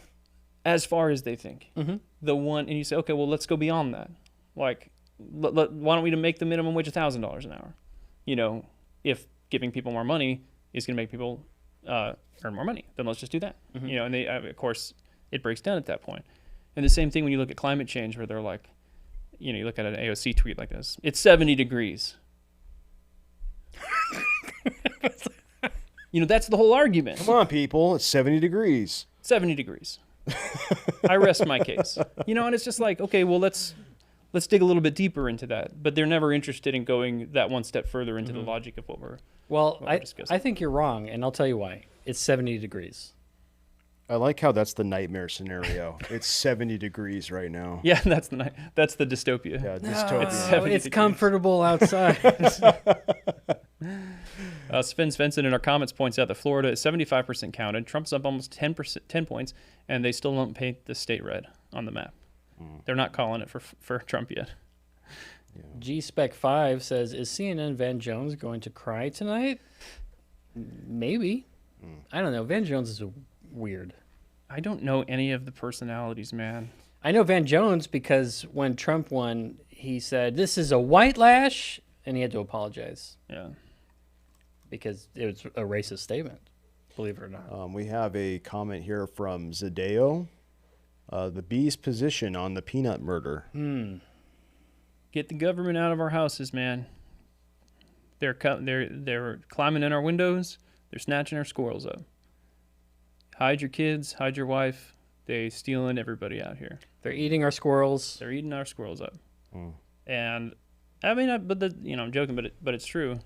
C: as far as they think. The one, and you say, okay, well, let's go beyond that. Like, why don't we make the minimum wage $1,000 an hour? You know, if giving people more money is going to make people earn more money, then let's just do that. You know, and they, of course, it breaks down at that point. And the same thing when you look at climate change, where they're like, you look at an AOC tweet like this, it's 70 degrees. That's the whole argument.
D: Come on, people. It's 70 degrees.
C: 70 degrees. I rest my case. And it's just like, okay, well, let's dig a little bit deeper into that. But they're never interested in going that one step further into the logic of what we're discussing.
A: I think you're wrong, and I'll tell you why. It's 70 degrees.
D: I like how that's the nightmare scenario. It's 70 degrees right now.
C: Yeah, that's the dystopia.
D: Yeah, dystopia.
C: It's 70
A: It's
C: degrees.
A: comfortable outside.
C: Sven Svensson in our comments points out that Florida is 75% counted. Trump's up almost 10 points, and they still don't paint the state red on the map. They're not calling it for Trump yet.
A: Yeah. G-Spec5 says, is CNN Van Jones going to cry tonight? Maybe. I don't know. Van Jones is weird.
C: I don't know any of the personalities, man.
A: I know Van Jones because when Trump won, he said, this is a white lash, and he had to apologize.
C: Yeah.
A: Because it was a racist statement, believe it or not.
D: We have a comment here from Zadeo. The Bee's position on the peanut murder.
C: Get the government out of our houses, man. They're climbing in our windows. They're snatching our squirrels up. Hide your kids, hide your wife. They stealing everybody out here.
A: They're eating our squirrels.
C: They're eating our squirrels up. And I mean, I'm joking, but it's true.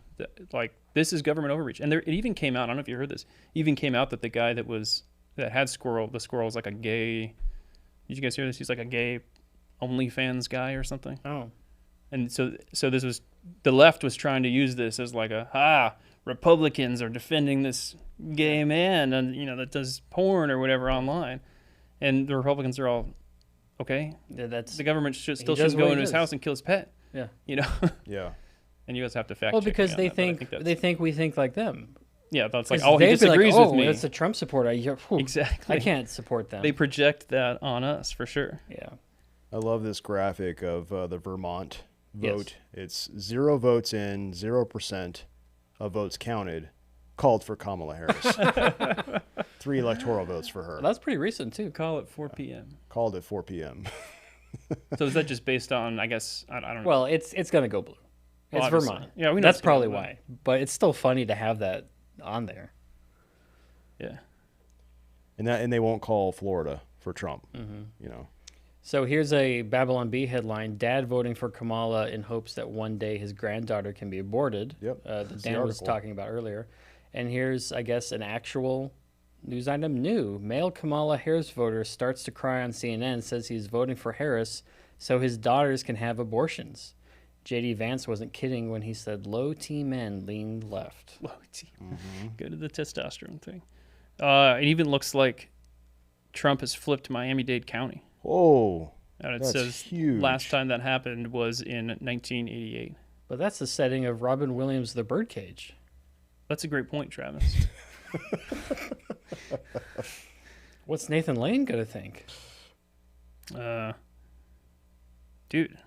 C: Like, this is government overreach. And it even came out. I don't know if you heard this. It even came out that the guy that had the squirrel was like a gay. Did you guys hear this? He's like a gay OnlyFans guy or something.
A: Oh.
C: And so this was, the left was trying to use this as like Republicans are defending this gay man and that does porn or whatever online, and the Republicans are all okay.
A: Yeah,
C: the government shouldn't go into his house and kill his pet.
A: Yeah.
D: Yeah.
C: And you guys have to fact.
A: Well,
C: check
A: because
C: me
A: they
C: on that,
A: think they think we think like them.
C: Yeah, that's like,
A: he
C: he disagrees with me.
A: That's a Trump supporter.
C: Exactly.
A: I can't support them.
C: They project that on us for sure.
A: Yeah.
D: I love this graphic of the Vermont vote.
A: Yes.
D: It's 0 votes in, 0% of votes counted, called for Kamala Harris. 3 electoral votes for her.
A: Well, that's pretty recent too.
C: Call it 4 p.m.
D: Called at 4 p.m.
C: So is that just based on, I guess, I don't know.
A: Well, it's gonna go blue.
C: Well,
A: it's
C: obviously.
A: Vermont.
C: Yeah, we know
A: that's
C: it's gonna
A: probably
C: go blue.
A: why. But it's still funny to have that on there.
C: Yeah.
D: And they won't call Florida for Trump.
A: So here's a Babylon Bee headline: Dad voting for Kamala in hopes that one day his granddaughter can be aborted.
D: Yep.
A: That Dan was talking about earlier. And here's, I guess, an actual news item. New male Kamala Harris voter starts to cry on CNN, says he's voting for Harris so his daughters can have abortions. J.D. Vance wasn't kidding when he said low T men lean left.
C: Low T. Go to the testosterone thing. It even looks like Trump has flipped Miami-Dade County.
D: Oh,
C: And it
D: that's
C: says
D: huge.
C: last time that happened was in 1988.
A: But that's the setting of Robin Williams' The Birdcage.
C: That's a great point, Travis.
A: What's Nathan Lane going to think?
C: Dude,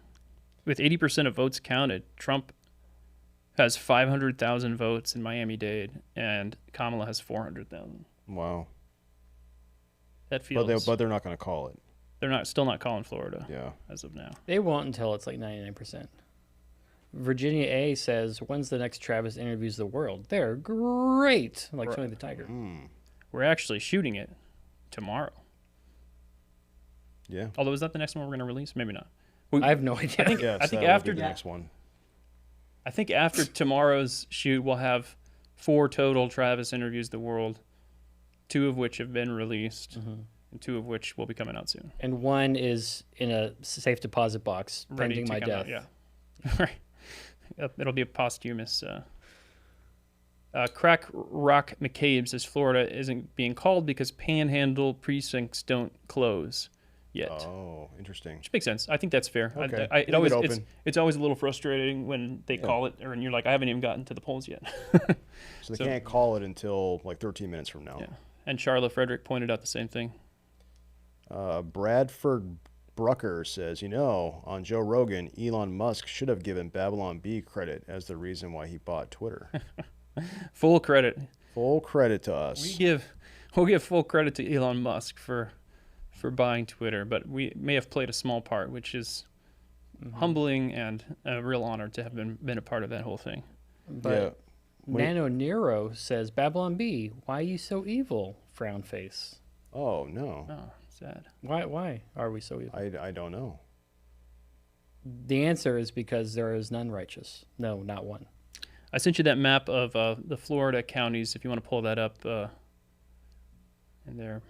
C: with 80% of votes counted, Trump has 500,000 votes in Miami-Dade, and Kamala has 400,000.
D: Wow.
C: That feels.
D: But they're not going to call it.
C: They're still not calling Florida.
D: Yeah.
C: As of now.
A: They won't until it's like 99%. Virginia A says, when's the next Travis Interviews the World? They're great. Like Tony the Tiger.
C: We're actually shooting it tomorrow.
D: Yeah.
C: Although, is that the next one we're going to release? Maybe not.
A: I have no idea.
D: Yes,
C: I think
D: that will
C: after
D: be the next one.
C: I think after tomorrow's shoot, we'll have 4 total Travis Interviews the World, 2 of which have been released, and 2 of which will be coming out soon.
A: And 1 is in a safe deposit box
C: Ready
A: pending
C: to
A: my
C: come
A: death.
C: out, yeah. Right. It'll be a posthumous. Crack Rock McCabe says Florida isn't being called because panhandle precincts don't close yet.
D: Oh, interesting.
C: Which makes sense. I think that's fair.
D: Okay.
C: It's always a little frustrating when they call it, and you're like, I haven't even gotten to the polls yet.
D: So they can't call it until like 13 minutes from now.
C: Yeah. And Charlotte Frederick pointed out the same thing.
D: Bradford Brucker says, on Joe Rogan, Elon Musk should have given Babylon Bee credit as the reason why he bought Twitter.
C: Full credit.
D: Full credit to us.
C: We'll give full credit to Elon Musk for for buying Twitter, but we may have played a small part, which is humbling and a real honor to have been a part of that whole thing.
A: But Nano Nero says, Babylon B, why are you so evil? Frown face.
D: Oh, no.
C: Oh, sad.
A: Why are we so evil?
D: I don't know.
A: The answer is because there is none righteous. No, not one.
C: I sent you that map of the Florida counties, if you want to pull that up in there.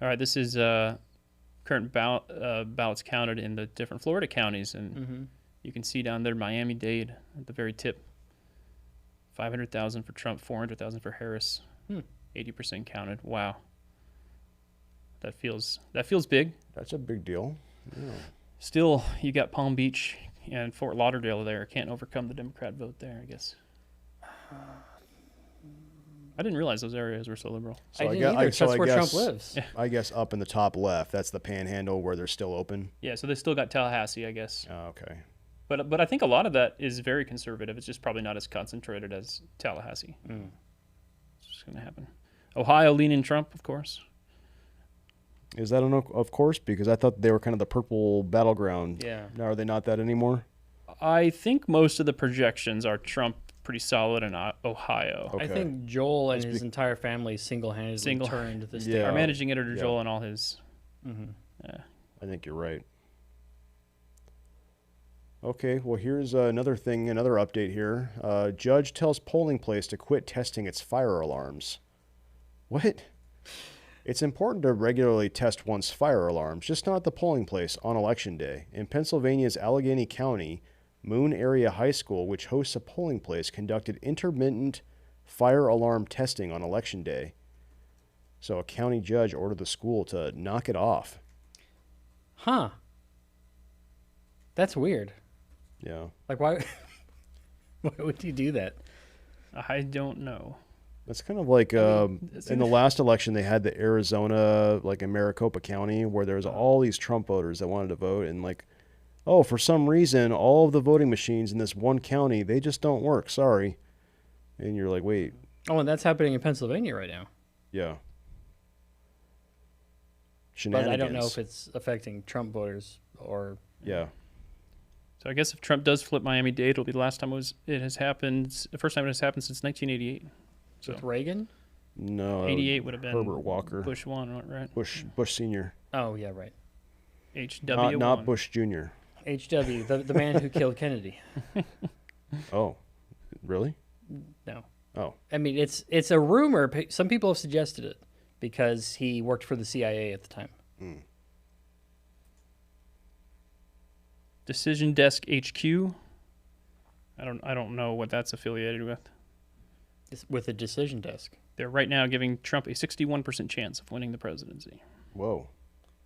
C: All right, this is current ballots counted in the different Florida counties, and you can see down there Miami-Dade at the very tip. 500,000 for Trump, 400,000 for Harris. 80% counted. Wow. That feels big.
D: That's a big deal. Yeah.
C: Still, you got Palm Beach and Fort Lauderdale there. Can't overcome the Democrat vote there, I guess. I didn't realize those areas were so liberal.
A: So I didn't either. That's where Trump lives.
D: I guess up in the top left, that's the Panhandle where they're still open.
C: Yeah, so they still got Tallahassee, I guess.
D: Oh, okay.
C: But I think a lot of that is very conservative. It's just probably not as concentrated as Tallahassee. It's just going to happen. Ohio leaning Trump, of course.
D: Is that of course? Because I thought they were kind of the purple battleground.
A: Yeah.
D: Now, are they not that anymore?
C: I think most of the projections are Trump pretty solid in Ohio.
D: Okay.
A: I think Joel and his entire family single-handedly turned the state.
C: Our managing editor Joel and all his...
D: I think you're right. Okay, well, here's another update here. Judge tells polling place to quit testing its fire alarms. What? It's important to regularly test one's fire alarms, just not at the polling place on Election Day. In Pennsylvania's Allegheny County, Moon Area High School, which hosts a polling place, conducted intermittent fire alarm testing on Election Day. So a county judge ordered the school to knock it off.
A: Huh. That's weird.
D: Yeah.
A: Like, why would you do that?
C: I don't know.
D: That's kind of like in the last election, they had the Arizona, like in Maricopa County, where there's all these Trump voters that wanted to vote. And like, oh, for some reason, all of the voting machines in this one county, they just don't work. Sorry. And you're like, wait.
A: Oh, and that's happening in Pennsylvania right now.
D: Yeah.
A: But I don't know if it's affecting Trump voters or...
D: Yeah.
C: So I guess if Trump does flip Miami-Dade, it'll be the last time it has happened, the first time it has happened since 1988. So
A: with Reagan?
D: No.
C: 88 would have been
D: Herbert Walker.
C: Bush 1, right?
D: Bush Sr.
A: Oh, yeah, right.
C: HW1.
D: Not Bush Jr.
A: HW, the man who killed Kennedy.
D: Oh, really?
A: No.
D: Oh.
A: I mean, it's a rumor. Some people have suggested it because he worked for the CIA at the time.
C: Decision Desk HQ. I don't know what that's affiliated with.
A: With a decision desk.
C: They're right now giving Trump a 61% chance of winning the presidency.
D: Whoa.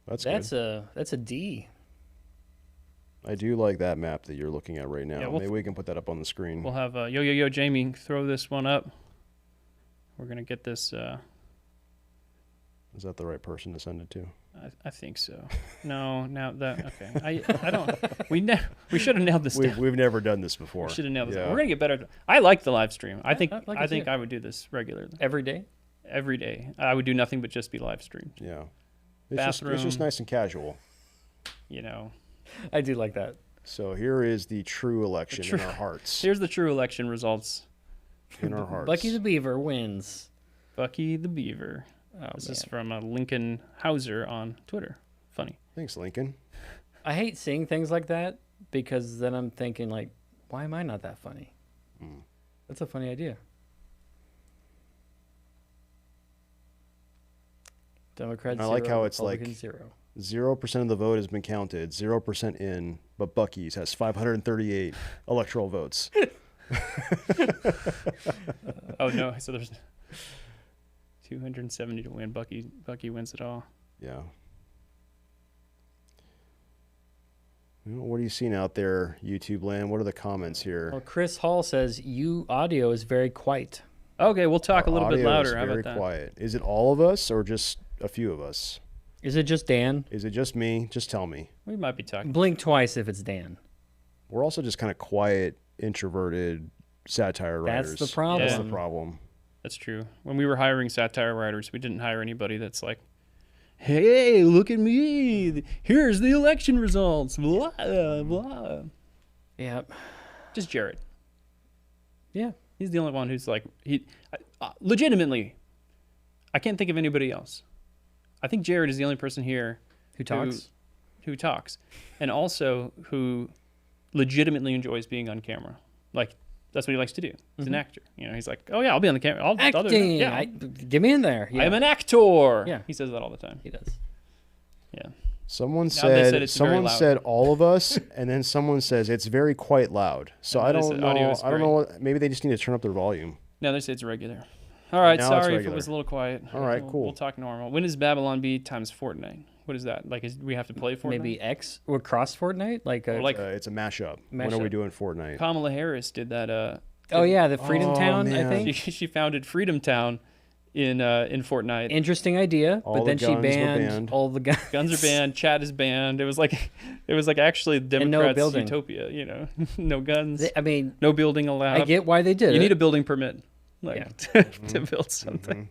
D: That's
A: a D.
D: I do like that map that you're looking at right now.
C: Yeah,
D: Maybe we can put that up on the screen.
C: We'll have yo Jamie throw this one up. We're gonna get this.
D: Is that the right person to send it to?
C: I think so. No, now that okay. I don't. We should have nailed this down.
D: We've never done this before.
C: We should have nailed this. We're gonna get better. I like the live stream. I think
A: I
C: I would do this regularly.
A: Every day.
C: Every day. I would do nothing but just be live streamed.
D: Yeah. It's just nice and casual.
C: You know.
A: I do like that.
D: So here is the true election in our hearts.
C: Here's the true election results.
D: In our hearts.
A: Bucky the Beaver wins.
C: Bucky the Beaver. This is from Lincoln Hauser on Twitter. Funny.
D: Thanks, Lincoln.
A: I hate seeing things like that because then I'm thinking, like, why am I not that funny? That's a funny idea. Democrats.
D: I like how it's like
A: zero.
D: 0% of the vote has been counted, 0% in, but Bucky's has 538 electoral votes.
C: Oh no! So there's 270 to win. Bucky wins it all.
D: Yeah. What are you seeing out there, YouTube land? What are the comments here?
A: Well, Chris Hall says you audio is very quiet.
C: Okay, we'll talk a little bit louder. How about that?
D: Very quiet. Is it all of us or just a few of us?
A: Is it just Dan?
D: Is it just me? Just tell me.
C: We might be talking.
A: Blink twice if it's Dan.
D: We're also just kind of quiet, introverted satire writers.
A: That's the problem.
D: That's the problem.
C: That's true. When we were hiring satire writers, we didn't hire anybody that's like, hey, look at me. Here's the election results. Blah, blah.
A: Yeah.
C: Just Jared.
A: Yeah.
C: He's the only one who's like, legitimately, I can't think of anybody else. I think Jared is the only person here
A: Who talks?
C: who talks, and also who legitimately enjoys being on camera. Like, that's what he likes to do. He's an actor. You know, he's like, oh yeah, I'll be on the camera. I'll do
A: Acting.
C: it. Yeah,
A: Get me in there. Yeah.
C: I am an actor.
A: Yeah.
C: He says that all the time.
A: He does.
C: Yeah.
D: Someone
C: Now they said
D: said
C: it's very
D: someone
C: loud.
D: said all of us, and then someone says it's very quite loud. So
C: And
D: I
C: then they
D: don't
C: said audio
D: know.
C: is
D: I don't
C: great.
D: know. Maybe they just need to turn up their volume.
C: Now they say it's regular. All right,
D: Now it's
C: sorry if it
D: regular.
C: was a little quiet.
D: All right,
C: We'll
D: cool.
C: talk normal. When is Babylon Bee times Fortnite? What is that? Like, we have to play Fortnite?
A: Maybe X or cross Fortnite? Like a,
C: Or like
D: It's a mashup. When are we
A: Mashup.
D: doing Fortnite?
C: Kamala Harris did that.
A: oh yeah, the Freedom
D: Oh,
A: Town, I
D: man.
A: think.
C: She founded Freedom Town in Fortnite.
A: Interesting idea,
D: All
A: but
D: the
A: then she
D: guns were
A: banned
D: banned.
A: all the guns.
C: Guns are banned. Chat is banned. It was like actually
A: no
C: Democrats'
A: building.
C: utopia. You know, no guns,
A: I mean,
C: no building allowed.
A: I get why they did
C: You
A: it.
C: need a building permit, like
A: Yeah.
C: to build something.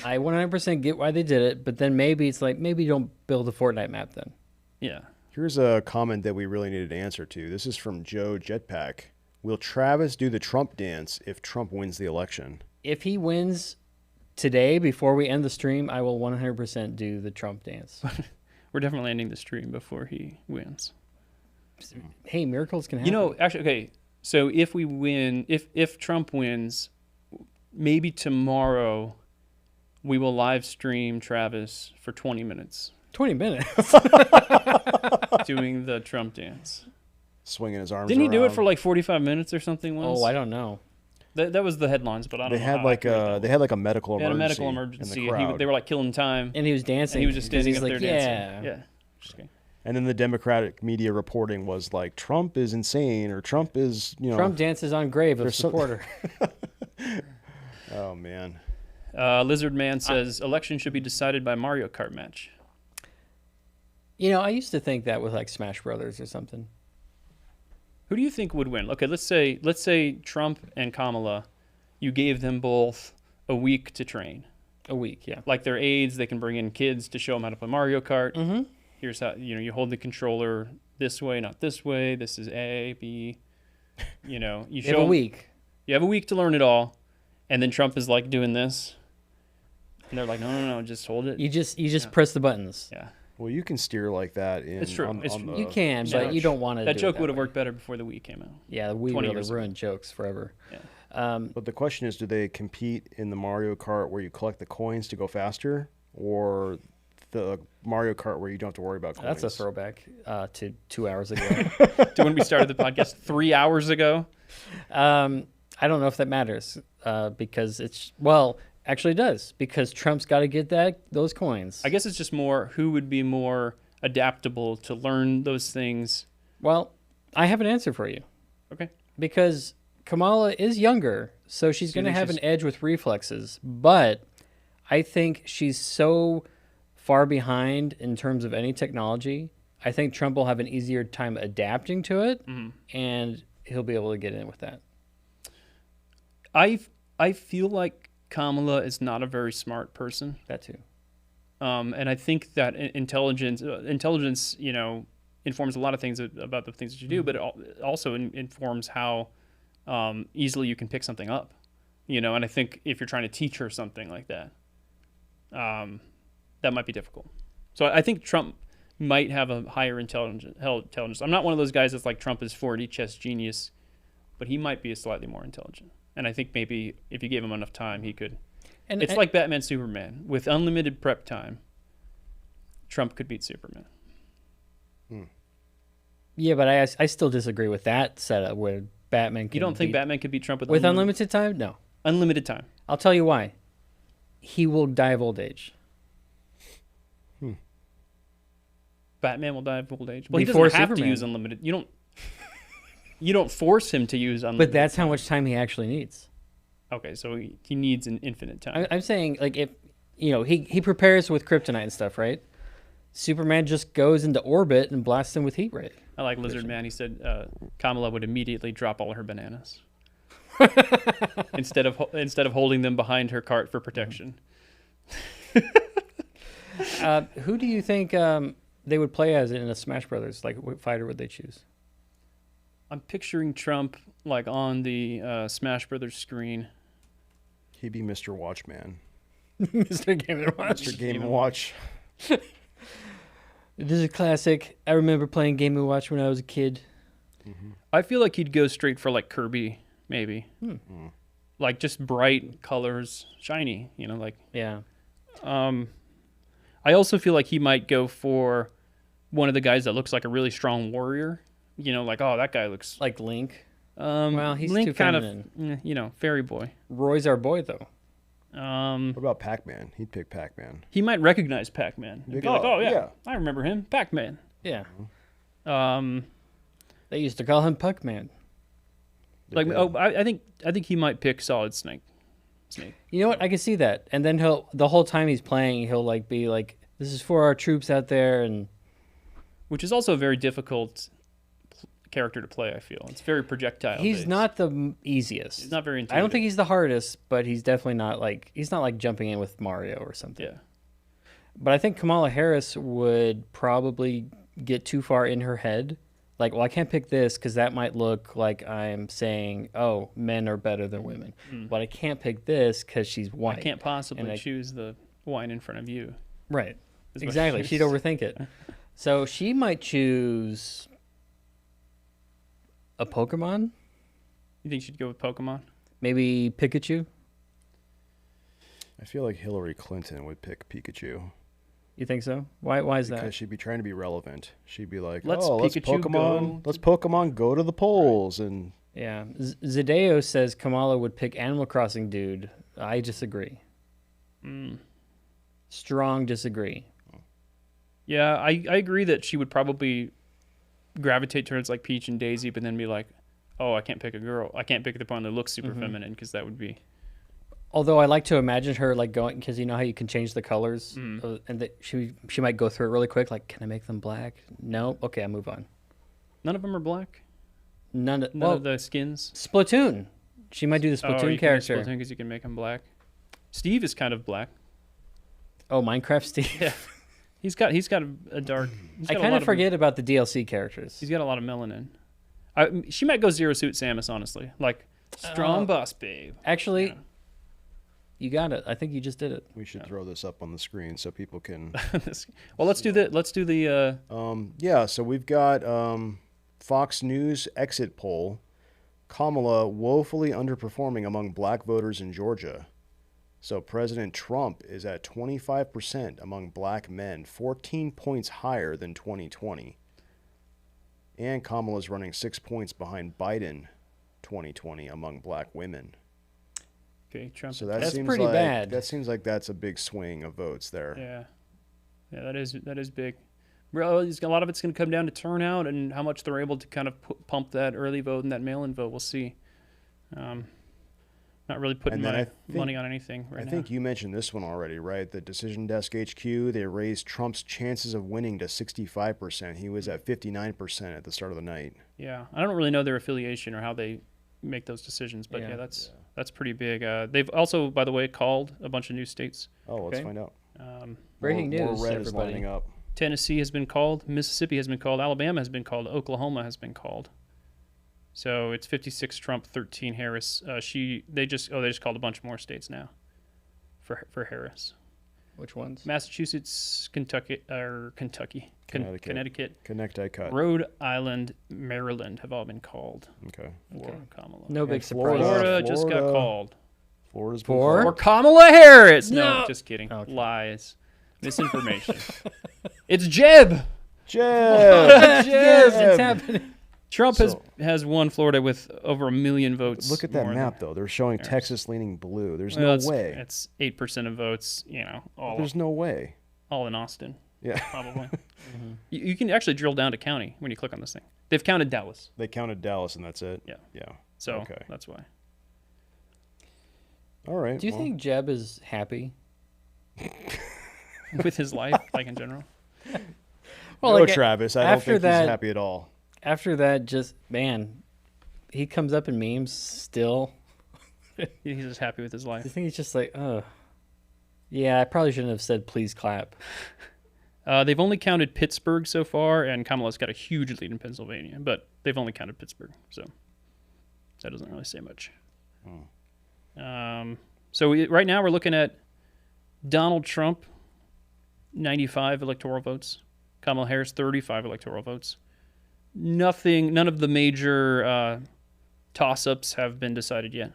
A: I 100% get why they did it, but then maybe it's like maybe don't build a Fortnite map then.
C: Yeah.
D: Here's a comment that we really needed to answer to. This is from Joe Jetpack. Will Travis do the Trump dance if Trump wins the election?
A: If he wins today before we end the stream, I will 100% do the Trump dance.
C: We're definitely ending the stream before he wins.
A: Hey, miracles can happen.
C: You know, actually, okay. So if we win, if Trump wins, maybe tomorrow we will live stream Travis for 20 minutes
A: 20 minutes.
C: doing the Trump dance.
D: Swinging his arms
C: Didn't he do it
D: around.
C: for like 45 minutes or something once?
A: Oh, I don't know.
C: That was the headlines, but I don't
D: They
C: know.
D: had
C: how
D: like
C: accurate that
D: a
C: was.
D: they had like a medical
C: They had a
D: emergency.
C: medical
D: In
C: emergency.
D: the crowd.
C: They were like killing time,
A: And he was dancing.
C: and he was just
A: because
C: standing
A: he's
C: up
A: like,
C: there dancing.
A: yeah.
C: Yeah. Just kidding.
D: And then the Democratic media reporting was like Trump is insane or Trump is
A: Trump dances on grave of
D: there's some-
A: supporter.
D: Oh man.
C: Lizard Man says election should be decided by Mario Kart match.
A: You know, I used to think that was like Smash Brothers or something.
C: Who do you think would win? Okay, let's say Trump and Kamala, you gave them both a week to train.
A: A week, yeah.
C: Like their aides, they can bring in kids to show them how to play Mario Kart.
A: Mm-hmm.
C: Here's how you hold the controller this way, not this way. This is A, B. You
A: You
C: show
A: have a
C: 'em-
A: week.
C: You have a week to learn it all, and then Trump is like doing this, and they're like, no, just hold it.
A: You just press the buttons.
C: Yeah,
D: Well, you can steer like that.
C: It's true.
D: On,
C: It's
D: on
C: true.
D: the
A: You can,
C: Yeah.
A: but you don't want to.
C: that
A: do
C: joke
A: it
C: would have
A: way.
C: worked better before the Wii came out.
A: Yeah, we
C: 20
A: really
C: years ago.
A: ruined jokes forever.
C: Yeah.
D: But the question is, do they compete in the Mario Kart where you collect the coins to go faster, or the Mario Kart where you don't have to worry about coins?
A: That's a throwback to 2 hours ago.
C: To when we started the podcast 3 hours ago.
A: I don't know if that matters because actually it does because Trump's got to get those coins.
C: I guess it's just more who would be more adaptable to learn those things.
A: Well, I have an answer for you
C: Okay.
A: because Kamala is younger, so she's going to
C: think
A: have
C: she's-
A: an edge with reflexes. But I think she's so far behind in terms of any technology. I think Trump will have an easier time adapting to it, and he'll be able to get in with that.
C: I feel like Kamala is not a very smart person.
A: That too.
C: And I think that intelligence, informs a lot of things about the things that you do, but it also informs how easily you can pick something up, and I think if you're trying to teach her something like that, that might be difficult. So I think Trump might have a higher intelligence. I'm not one of those guys that's like Trump is 40 chess genius, but he might be slightly more intelligent. And I think maybe if you gave him enough time, he could.
A: And
C: It's like Batman, Superman. With unlimited prep time, Trump could beat Superman.
A: yeah, but I still disagree with that setup where Batman. Can
C: You don't think
A: beat-
C: Batman could beat Trump with
A: with unlimited time? No.
C: unlimited time?
A: I'll tell you why. He will die of old age.
C: Batman will die of old age. Well, he
A: Before
C: doesn't have to
A: Superman.
C: use unlimited. You don't force him to use unlimited.
A: But that's how much time he actually needs.
C: Okay, so he needs an infinite time.
A: I'm saying, like, if, he prepares with kryptonite and stuff, right? Superman just goes into orbit and blasts him with heat ray.
C: I like Lizard Man. He said Kamala would immediately drop all her bananas instead of holding them behind her cart for protection.
A: Who do you think they would play as in a Smash Brothers? Like, what fighter would they choose?
C: I'm picturing Trump like on the Smash Brothers screen.
D: He'd be Mr. Watchman.
A: Mr. Game & Watch.
D: Mr. Game & Watch.
A: This is a classic. I remember playing Game & Watch when I was a kid.
C: I feel like he'd go straight for like Kirby, maybe. Like just bright colors, shiny, you know, like.
A: Yeah.
C: I also feel like he might go for one of the guys that looks like a really strong warrior. You know, like, oh, that guy looks
A: Like Link. Well, he's
C: Link
A: too
C: kind
A: feminine.
C: of, you know, fairy boy.
A: Roy's our boy, though.
D: What about Pac-Man? He'd pick Pac-Man.
C: He might recognize Pac-Man and be like, oh yeah, I remember him, Pac-Man.
A: Yeah.
C: Um,
A: They used to call him Puckman.
C: like, oh, I think he might pick Solid Snake.
A: You know what? I can see that. And then the whole time he's playing, he'll like be like, "This is for our troops out there," and
C: Which is also a very difficult character to play. I feel it's very projectile.
A: he's
C: based.
A: not the easiest.
C: He's not very.
A: I don't
C: intuitive.
A: think he's the hardest, but he's definitely not like jumping in with Mario or something.
C: Yeah.
A: But I think Kamala Harris would probably get too far in her head. Like, well, I can't pick this because that might look like I'm saying, oh, men are better than women. But I can't pick this because she's white.
C: I can't possibly
A: And I-
C: choose the wine in front of you.
A: Right.
C: is what
A: Exactly.
C: she
A: She'd
C: is.
A: overthink it. So she might choose a Pokemon,
C: You think she'd go with Pokemon?
A: maybe Pikachu.
D: I feel like Hillary Clinton would pick Pikachu.
A: You think so? Why is
D: Because
A: that?
D: she'd be trying to be relevant. She'd be like,
C: Let's
D: let's
C: Pikachu
D: Pokemon,
C: go
D: let's Pokemon go to the polls. And
A: Yeah. Zadeo says Kamala would pick Animal Crossing dude. I disagree. Strong disagree.
C: Yeah, I agree that she would probably gravitate towards like Peach and Daisy, but then be like, oh, I can't pick a girl. I can't pick the one that looks super feminine because that would be.
A: Although I like to imagine her like going, because you know how you can change the colors, and that she might go through it really quick. Like, can I make them black? No. Okay, I move on.
C: None of them are black.
A: None of
C: None of the skins.
A: Splatoon. She might do the Splatoon character.
C: because you can make him black. Steve is kind of black.
A: Oh, Minecraft Steve.
C: Yeah. He's got a dark.
A: I kind of forget about the DLC characters.
C: He's got a lot of melanin. She might go Zero Suit Samus, honestly. Like strong boss babe.
A: Actually, you got it. I think you just did it.
D: we should throw this up on the screen so people can.
C: Well, let's do the. Let's do the.
D: Yeah, so we've got Fox News exit poll. Kamala woefully underperforming among black voters in Georgia. So President Trump is at 25% among black men, 14 points higher than 2020. And Kamala's running 6 points behind Biden 2020 among black women.
C: Okay, Trump.
D: So that
A: That's
D: seems
A: pretty
D: like,
A: bad.
D: That seems like that's a big swing of votes there.
C: Yeah, that is big. Bro, a lot of it's going to come down to turnout and how much they're able to kind of pump that early vote and that mail-in vote. We'll see. Not really putting
D: And then
C: my
D: I think-
C: money on anything right now.
D: I think you mentioned this one already, right? The Decision Desk HQ, they raised Trump's chances of winning to 65%. He was at 59% at the start of the night.
C: Yeah, I don't really know their affiliation or how they make those decisions, but yeah, that's pretty big. They've also, by the way, called a bunch of new states.
D: Oh, let's
A: Okay.
D: find out.
A: Breaking
D: More
A: news,
D: red is
A: everybody.
D: lining up.
C: Tennessee has been called, Mississippi has been called, Alabama has been called, Oklahoma has been called. So it's 56 Trump, 13 Harris. They just called a bunch more states now for Harris.
A: Which ones?
C: Massachusetts, Connecticut,
D: Connecticut.
C: Rhode Island, Maryland have all been called
D: Okay.
C: for Kamala.
A: No big
D: And
A: surprise.
C: Florida just got
D: Florida.
C: called
D: Florida's been
A: Four?
C: for
D: called.
C: Kamala Harris. No, just kidding.
A: Okay.
C: Lies, misinformation. It's Jeb.
D: Jeb!
A: Yes, it's happening.
C: Trump
D: So-
C: has won Florida with over 1 million votes.
D: Look at that
C: more
D: map,
C: than-
D: though. They're showing
C: Harris.
D: Texas leaning blue. There's
C: Well,
D: no way.
C: It's 8% of votes.
D: There's no way.
C: All in Austin,
D: Yeah.
C: probably. You can actually drill down to county when you click on this thing. They've counted Dallas,
D: They counted Dallas, and that's it?
C: Yeah.
D: Yeah.
C: so
D: Okay.
C: that's why.
D: All right.
A: Do you
D: well,
A: think Jeb is happy?
C: With his life, like in general.
A: Well,
D: no,
A: like,
D: Travis. I don't
A: after
D: think
A: that-
D: he's happy at all.
A: After that, just man, he comes up in memes still.
C: He's just happy with his
A: I
C: life.
A: think he's just like, Yeah, I probably shouldn't have said please clap.
C: They've only counted Pittsburgh so far, and Kamala's got a huge lead in Pennsylvania, but they've only counted Pittsburgh, so that doesn't really say much. Right now we're looking at Donald Trump, 95 electoral votes. Kamala Harris, 35 electoral votes. None of the major toss-ups have been decided yet.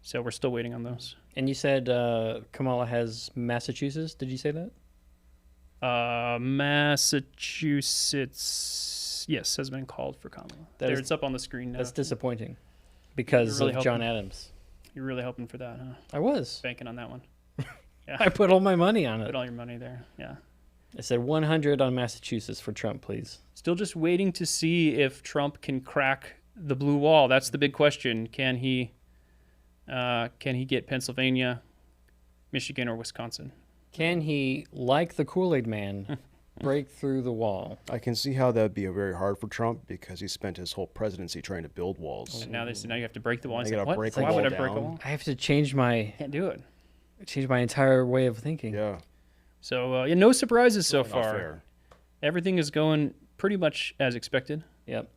C: So we're still waiting on those.
A: And you said Kamala has Massachusetts. Did you say that?
C: Massachusetts, yes, has been called for Kamala. It's up on the screen now.
A: That's disappointing because
C: really
A: of John Adams.
C: You're really hoping for that, huh?
A: I was.
C: Banking on that one. Yeah.
A: I put all my money on it.
C: Put all your money there, yeah.
A: I said 100 on Massachusetts for Trump, please.
C: Still just waiting to see if Trump can crack the blue wall. That's the big question. Can he get Pennsylvania, Michigan, or Wisconsin?
A: Can he, like the Kool-Aid Man, break through the wall?
D: I can see how that would be very hard for Trump because he spent his whole presidency trying to build walls.
C: And now they say, now you have to break the wall.
D: You
C: Like,
D: gotta
C: what?
D: break
C: Why
D: a
C: would I
D: wall
C: break a
D: down.
C: wall?
A: I have to change my
C: Can't do it.
A: entire way of thinking.
D: Yeah.
C: So no surprises so
D: Not
C: far.
D: fair.
C: Everything is going pretty much as expected.
A: Yep.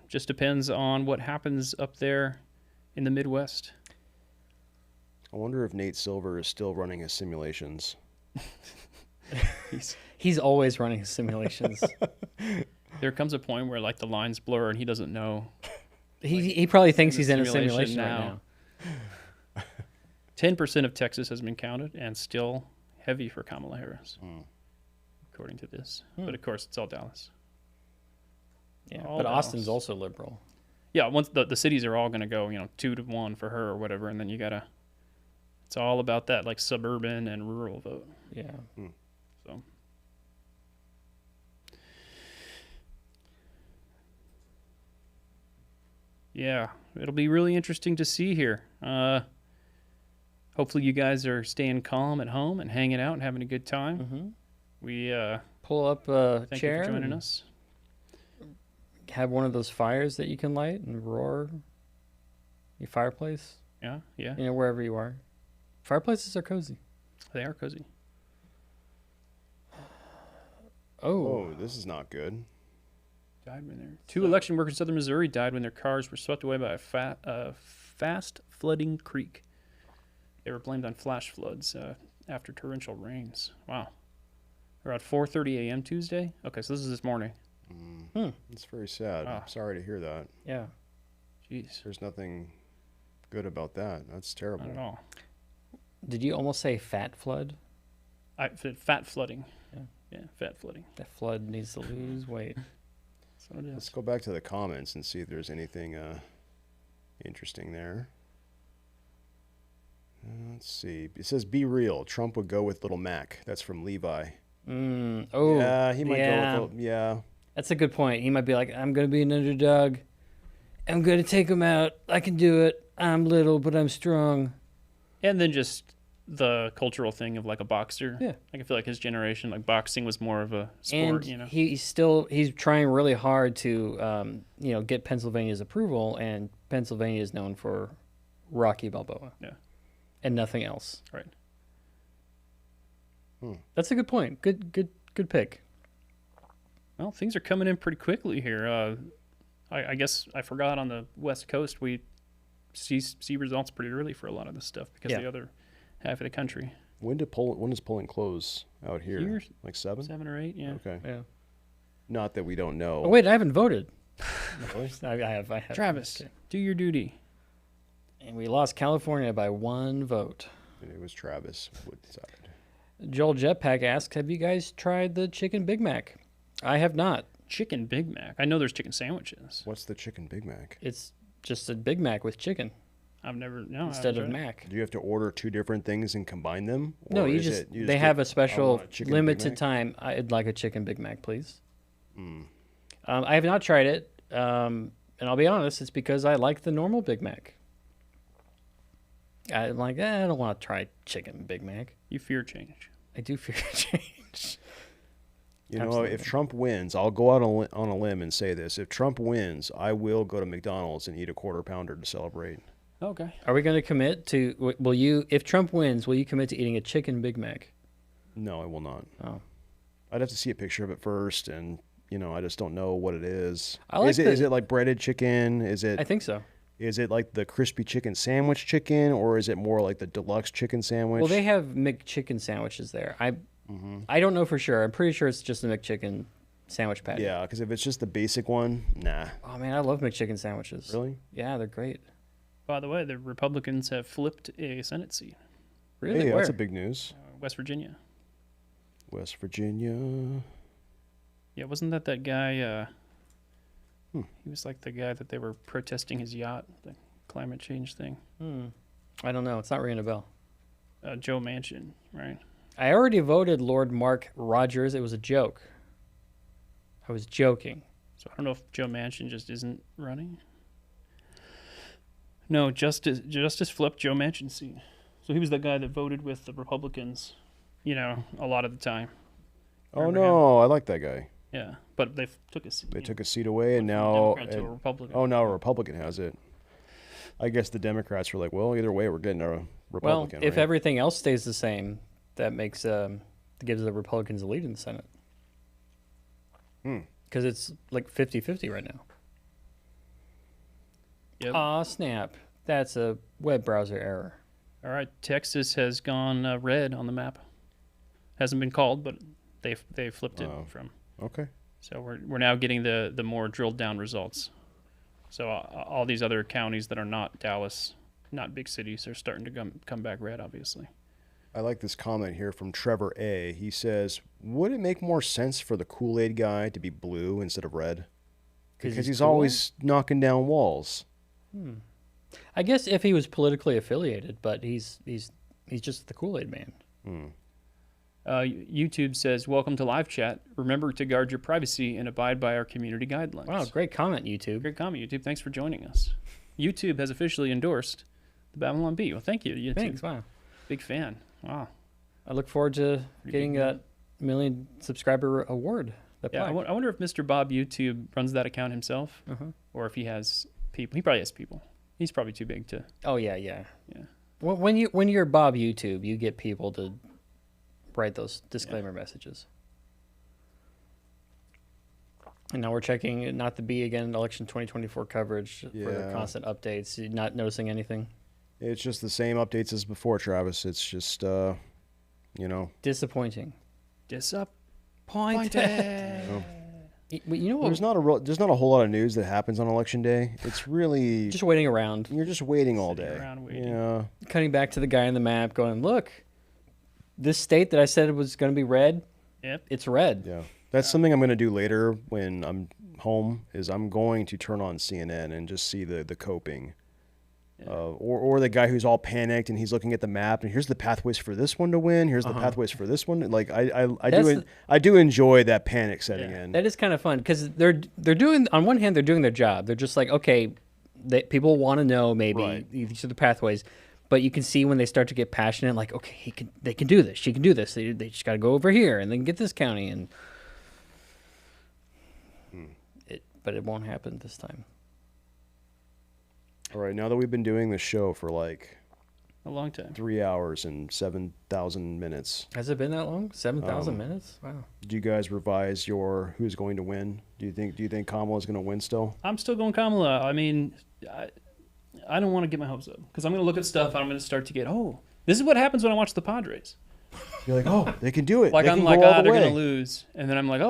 C: Just depends on what happens up there in the Midwest.
D: I wonder if Nate Silver is still running his simulations.
A: He's always running his simulations.
C: There comes a point where like the lines blur and he doesn't know.
A: He probably thinks
C: in
A: he's
C: the
A: in a
C: simulation
A: simulation right now.
C: 10% of Texas has been counted and still heavy for Kamala Harris, according to this. But of course, it's all Dallas.
A: Yeah,
C: All
A: but
C: Dallas.
A: Austin's also liberal.
C: Yeah, once the cities are all going to go, 2-1 for her or whatever, and then it's all about that like suburban and rural vote.
A: Yeah.
C: So. Yeah, it'll be really interesting to see here. Hopefully you guys are staying calm at home and hanging out and having a good time.
A: Mm-hmm.
C: We
A: Pull up a
C: thank
A: chair
C: you for joining
A: and
C: us.
A: have one of those fires that you can light and roar. Your fireplace,
C: Yeah,
A: wherever you are. Fireplaces are cozy.
C: they are cozy.
D: Oh, this is not good.
C: Died when they're two election workers in southern Missouri died when their cars were swept away by a fast flooding creek. They were blamed on flash floods after torrential rains. Wow. Around 4:30 a.m. Tuesday. Okay, so this is this morning.
D: It's very sad.
C: Ah.
D: I'm sorry to hear that.
A: Yeah.
C: Jeez,
D: There's nothing good about that. That's terrible.
C: not at all.
A: Did you almost say fat flood?
C: Fat flooding.
A: Yeah.
C: Yeah, fat flooding.
A: That flood needs to lose weight.
C: That's what it
D: Let's
C: is.
D: go back to the comments and see if there's anything interesting there. Let's see. It says, be real. Trump would go with Little Mac. That's from Levi.
A: Oh,
D: Yeah, he might
A: yeah.
D: go with yeah.
A: That's a good point. He might be like, I'm going to be an underdog. I'm going to take him out. I can do it. I'm little, but I'm strong.
C: And then just the cultural thing of like a boxer.
A: Yeah.
C: Like I feel like his generation, like boxing was more of a
A: And
C: sport,
A: he's trying really hard to, get Pennsylvania's approval, and Pennsylvania is known for Rocky Balboa.
C: Yeah.
A: And nothing else.
C: Right.
A: That's a good point. Good pick.
C: Well, things are coming in pretty quickly here. I guess I forgot on the West Coast we see results pretty early for a lot of this stuff because
A: Yeah.
C: the other half of the country.
D: When does polling close out here?
C: Here?
D: Like 7?
C: 7 or 8, yeah.
D: Okay.
A: Yeah.
D: Not that we don't know.
A: Oh, wait, I haven't voted.
D: Really?
A: I have.
C: Travis,
A: Okay.
C: do your duty.
A: And we lost California by 1 vote.
D: It was Travis Woodside.
A: Joel Jetpack asks, have you guys tried the chicken Big Mac? I have not.
C: Chicken Big Mac. I know there's chicken sandwiches.
D: What's the chicken Big Mac?
A: It's just a Big Mac with chicken
C: I've never no
A: instead
C: I
A: of
C: haven't tried it.
A: Mac.
D: Do you have to order 2 different things and combine them?
A: No,
D: Or
A: you
D: is
A: just,
D: it- you
A: they
D: get,
A: have a
D: "I
A: special
D: want a chicken Big
A: limited
D: Mac"?
A: time. I'd like a chicken Big Mac, please. I have not tried it, and I'll be honest, it's because I like the normal Big Mac. I'm like, I don't want to try chicken Big Mac.
C: You fear change.
A: I do fear change.
D: You know,
A: Absolutely.
D: if Trump wins, I'll go out on a limb and say this. If Trump wins, I will go to McDonald's and eat a quarter pounder to celebrate.
C: Okay.
A: Are we going to commit to? Will you, if Trump wins, will you commit to eating a chicken Big Mac?
D: No, I will not.
A: Oh,
D: I'd have to see a picture of it first, and I just don't know what it is.
A: I like
D: is it like breaded chicken? Is it?
A: I think so.
D: Is it like the crispy chicken sandwich chicken, or is it more like the deluxe chicken sandwich?
A: Well, they have McChicken sandwiches there. I don't know for sure. I'm pretty sure it's just a McChicken sandwich patty.
D: Yeah, because if it's just the basic one, nah.
A: Oh man, I love McChicken sandwiches.
D: Really?
A: Yeah, they're great.
C: By the way, the Republicans have flipped a Senate seat.
A: Really?
D: Hey,
A: Where?
D: that's a big news.
C: West Virginia.
D: West Virginia.
C: Yeah, wasn't that guy? He was like the guy that they were protesting his yacht, the climate change thing.
A: I don't know. It's not ringing a bell.
C: Joe Manchin, right?
A: I already voted Lord Mark Rogers. It was a joke. I was joking.
C: So I don't know if Joe Manchin just isn't running. No, Justice flipped Joe Manchin's seat. So he was the guy that voted with the Republicans, a lot of the time.
D: Oh
C: Remember
D: no, I like that guy.
C: Yeah, but they took a seat.
D: They took a seat away, and
C: from a
D: now
C: Democrat to a Republican.
D: oh, now a Republican has it. I guess the Democrats were like, well, either way, we're getting a Republican.
A: Well, if
D: right?
A: everything else stays the same, that makes gives the Republicans a lead in the Senate. Because it's like 50-50 right now.
C: Yep.
A: Aw, snap. That's a web browser error.
C: All right, Texas has gone red on the map. Hasn't been called, but they flipped it from.
D: Okay.
C: So we're now getting the more drilled down results. So all these other counties that are not Dallas, not big cities, are starting to come back red, obviously.
D: I like this comment here from Trevor A. He says, would it make more sense for the Kool-Aid guy to be blue instead of red? Because he's
A: cool?
D: always knocking down walls.
A: I guess if he was politically affiliated, but he's just the Kool-Aid man.
C: YouTube says, welcome to live chat. Remember to guard your privacy and abide by our community guidelines.
A: Wow, great comment, YouTube.
C: Great comment, YouTube. Thanks for joining us. YouTube has officially endorsed the Babylon Bee. Well, thank you, YouTube.
A: Thanks, wow.
C: Big fan. Wow.
A: I look forward to getting that million subscriber award.
C: Yeah, I wonder if Mr. Bob YouTube runs that account himself, or if he has people. He probably has people. He's probably too big to.
A: Oh yeah. When you're Bob YouTube, you get people to write those disclaimer messages. And now we're checking Not the Bee again, election 2024 coverage for the constant updates. You're not noticing anything?
D: It's just the same updates as before, Travis. It's just,
A: Disappointing.
C: Disappointed.
A: You know,
D: there's not a whole lot of news that happens on election day. It's really
A: just waiting around.
D: You're just waiting all
C: Sitting
D: day.
C: around waiting.
D: Yeah.
A: Cutting back to the guy on the map, going, look, this state that I said was going to be red, it's red.
D: Yeah. That's something I'm going to do later when I'm home. Is I'm going to turn on CNN and just see the coping. Or the guy who's all panicked and he's looking at the map and here's the pathways for this one to win. Here's the pathways for this one. Like I do enjoy that panic setting in.
A: That is kind of fun because they're doing, on one hand, they're doing their job. They're just like, okay, people want to know maybe these are the pathways, but you can see when they start to get passionate, like, okay, they can do this. She can do this. They just got to go over here and then get this county and but it won't happen this time.
D: All right, now that we've been doing this show for like
C: a long time,
D: 3 hours and 7,000 minutes.
A: Has it been that long? 7,000 minutes? Wow.
D: Do you guys revise your who's going to win? Do you think Kamala's going to win still?
C: I'm still going Kamala. I mean, I don't want to get my hopes up because I'm going to look at stuff and I'm going to start to get, this is what happens when I watch the Padres.
D: You're like, they can do it.
C: Like
D: they
C: I'm
D: can
C: like,
D: go all the
C: they're
D: way.
C: going to lose, and then I'm like,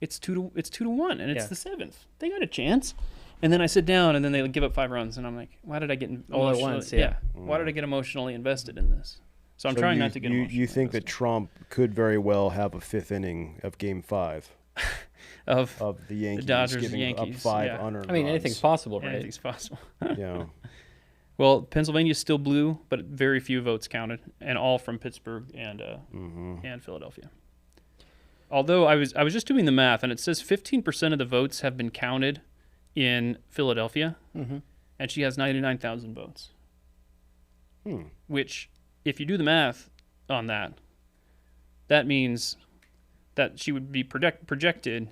C: it's 2-1, and it's the 7th. They got a chance. And then I sit down, and then they give up 5 runs, and I'm like, why did I get
A: all at once?
C: Why did I get emotionally invested in this? So I'm trying not to get emotionally
D: You think
C: invested.
D: that Trump could very well have a 5th inning of Game 5
C: of
D: the Yankees
C: Dodgers,
D: giving
C: Yankees,
D: up 5
C: yeah.
D: unearned
A: I mean,
D: runs.
A: anything's possible, right?
C: Anything's possible.
D: Yeah.
C: Well, Pennsylvania's still blue, but very few votes counted, and all from Pittsburgh and Philadelphia. Although I was just doing the math, and it says 15% of the votes have been counted in Philadelphia, and she has 99,000 votes. Which, if you do the math on that, that means that she would be projected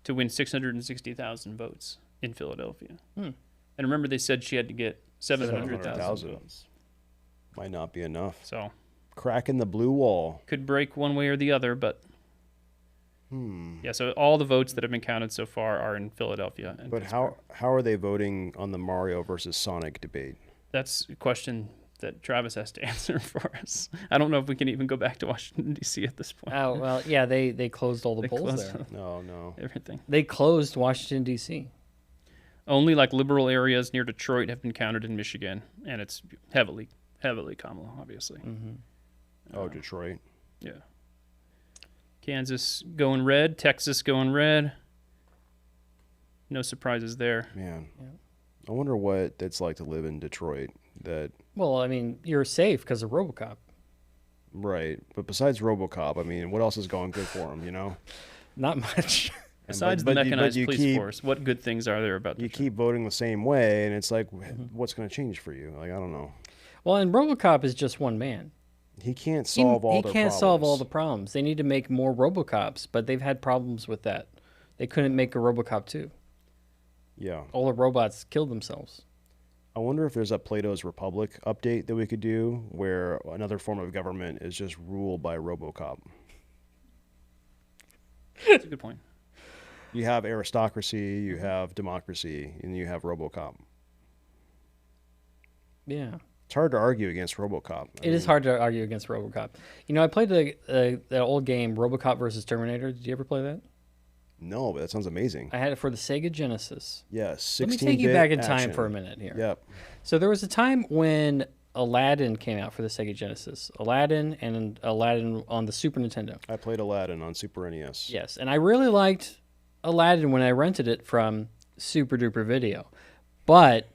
C: to win 660,000 votes in Philadelphia. And remember, they said she had to get 700,000
D: votes. Might not be enough.
C: So
D: cracking the blue wall.
C: could break one way or the other, but yeah. So all the votes that have been counted so far are in Philadelphia. And
D: But
C: Pittsburgh.
D: how are they voting on the Mario versus Sonic debate?
C: That's a question that Travis has to answer for us. I don't know if we can even go back to Washington D.C. at this point.
A: Oh, well, yeah, they closed all the
C: They
A: polls
C: closed
A: there.
D: No.
C: everything.
A: They closed Washington, D.C.
C: Only like liberal areas near Detroit have been counted in Michigan, and it's heavily Kamala, obviously.
D: Oh, Detroit.
C: Yeah. Kansas going red, Texas going red. No surprises there.
D: Man, I wonder what it's like to live in Detroit.
A: Well, I mean, you're safe because of RoboCop.
D: Right, but besides RoboCop, I mean, what else is going good for him? You know,
A: Not much.
C: Besides
D: but
C: the
D: you
C: mechanized police
D: keep-
C: force, what good things are there about
D: you
C: Detroit?
D: keep voting the same way, and it's like, what's going to change for you? Like, I don't know.
A: Well, and RoboCop is just one man.
D: He can't solve all
A: He
D: their
A: can't
D: problems.
A: solve all the problems. They need to make more RoboCops, but they've had problems with that. They couldn't make a RoboCop 2.
D: Yeah,
A: All the robots killed themselves.
D: I wonder if there's a Plato's Republic update that we could do where another form of government is just ruled by RoboCop.
C: That's a good point.
D: You have aristocracy, you have democracy, and you have RoboCop.
A: Yeah.
D: It's hard to argue against RoboCop.
A: It is hard to argue against RoboCop. You know, I played that old game, RoboCop versus Terminator. Did you ever play that?
D: No, but that sounds amazing.
A: I had it for the Sega Genesis.
D: Yes,
A: Let
D: 16-bit
A: me take you back in
D: action.
A: time for a minute here.
D: Yep.
A: So there was a time when Aladdin came out for the Sega Genesis. Aladdin and Aladdin on the Super Nintendo.
D: I played Aladdin on Super NES.
A: Yes, and I really liked Aladdin when I rented it from Super Duper Video. But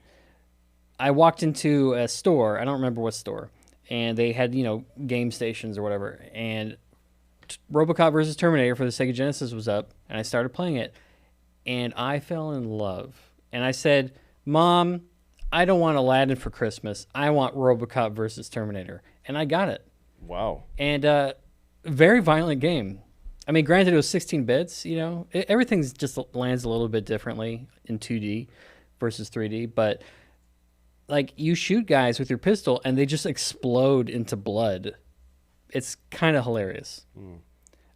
A: I walked into a store, I don't remember what store, and they had, game stations or whatever, and RoboCop versus Terminator for the Sega Genesis was up, and I started playing it, and I fell in love. And I said, Mom, I don't want Aladdin for Christmas. I want RoboCop versus Terminator. And I got it.
D: Wow.
A: And very violent game. I mean, granted, it was 16 bits, everything's just lands a little bit differently in 2D versus 3D, but like you shoot guys with your pistol and they just explode into blood. It's kind of hilarious.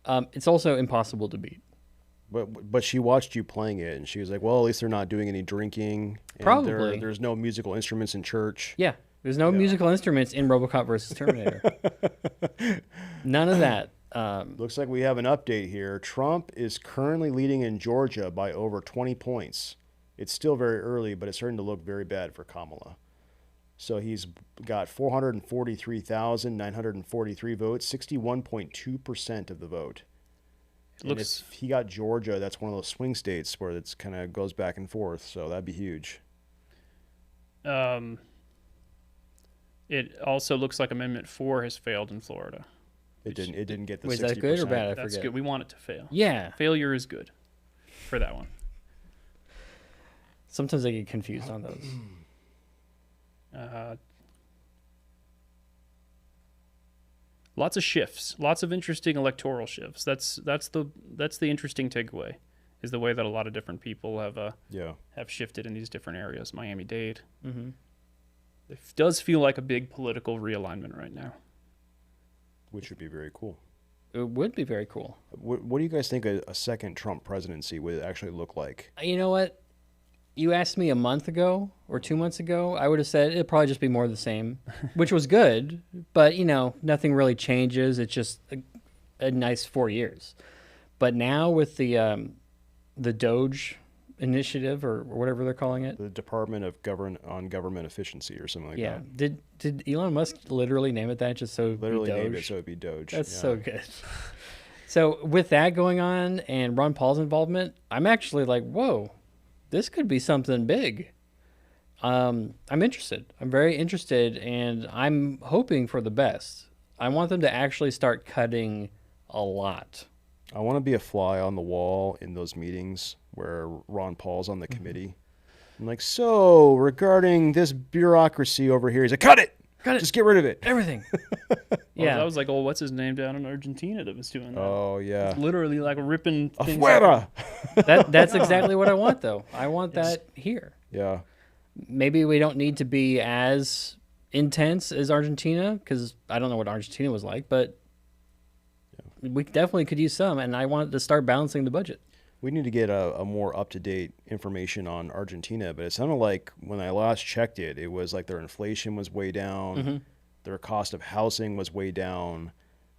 A: It's also impossible to beat.
D: But she watched you playing it, and she was like, well, at least they're not doing any drinking. And
A: Probably.
D: There's no musical instruments in church.
A: Yeah, there's no musical instruments in RoboCop versus Terminator. None of that.
D: Looks like we have an update here. Trump is currently leading in Georgia by over 20 points. It's still very early, but it's starting to look very bad for Kamala. So he's got 443,943 votes, 61.2% of the vote. And if he got Georgia, that's one of those swing states where it's kind of goes back and forth. So that'd be huge.
C: It also looks like Amendment 4 has failed in Florida.
D: It didn't get the 60%.
A: Was that good or bad? I
C: That's
A: forget.
C: good. We want it to fail.
A: Yeah.
C: Failure is good for that one.
A: Sometimes I get confused on those.
C: Lots of shifts, lots of interesting electoral shifts. That's the interesting takeaway, is the way that a lot of different people have shifted in these different areas. Miami-Dade.
A: Mm-hmm.
C: It does feel like a big political realignment right now.
D: Which would be very cool.
A: It would be very cool.
D: What do you guys think a second Trump presidency would actually look like?
A: You know what? You asked me a month ago or 2 months ago, I would have said it'd probably just be more of the same, which was good. But, nothing really changes. It's just a nice 4 years. But now with the Doge initiative or whatever they're calling it.
D: The Department of Government Efficiency or something like
A: Yeah.
D: that.
A: Did Elon Musk literally name it that just so it'd be
D: Literally named
A: Doge?
D: it so it'd be Doge.
A: That's
D: Yeah.
A: so good. So with that going on and Ron Paul's involvement, I'm actually like, whoa, this could be something big. I'm interested. I'm very interested, and I'm hoping for the best. I want them to actually start cutting a lot.
D: I want to be a fly on the wall in those meetings where Ron Paul's on the committee. I'm like, so regarding this bureaucracy over here, he's like, cut it!
A: Cut it!
D: Just get rid of it.
A: Everything.
C: That was like, what's his name down in Argentina that was doing that?
D: Oh, yeah.
C: Literally like ripping things
D: Afuera!
A: That's exactly what I want, though. I want that here.
D: Yeah.
A: maybe we don't need to be as intense as Argentina, because I don't know what Argentina was like, but we definitely could use some, and I wanted to start balancing the budget.
D: We need to get a more up-to-date information on Argentina, but it sounded like when I last checked it, it was like their inflation was way down, their cost of housing was way down,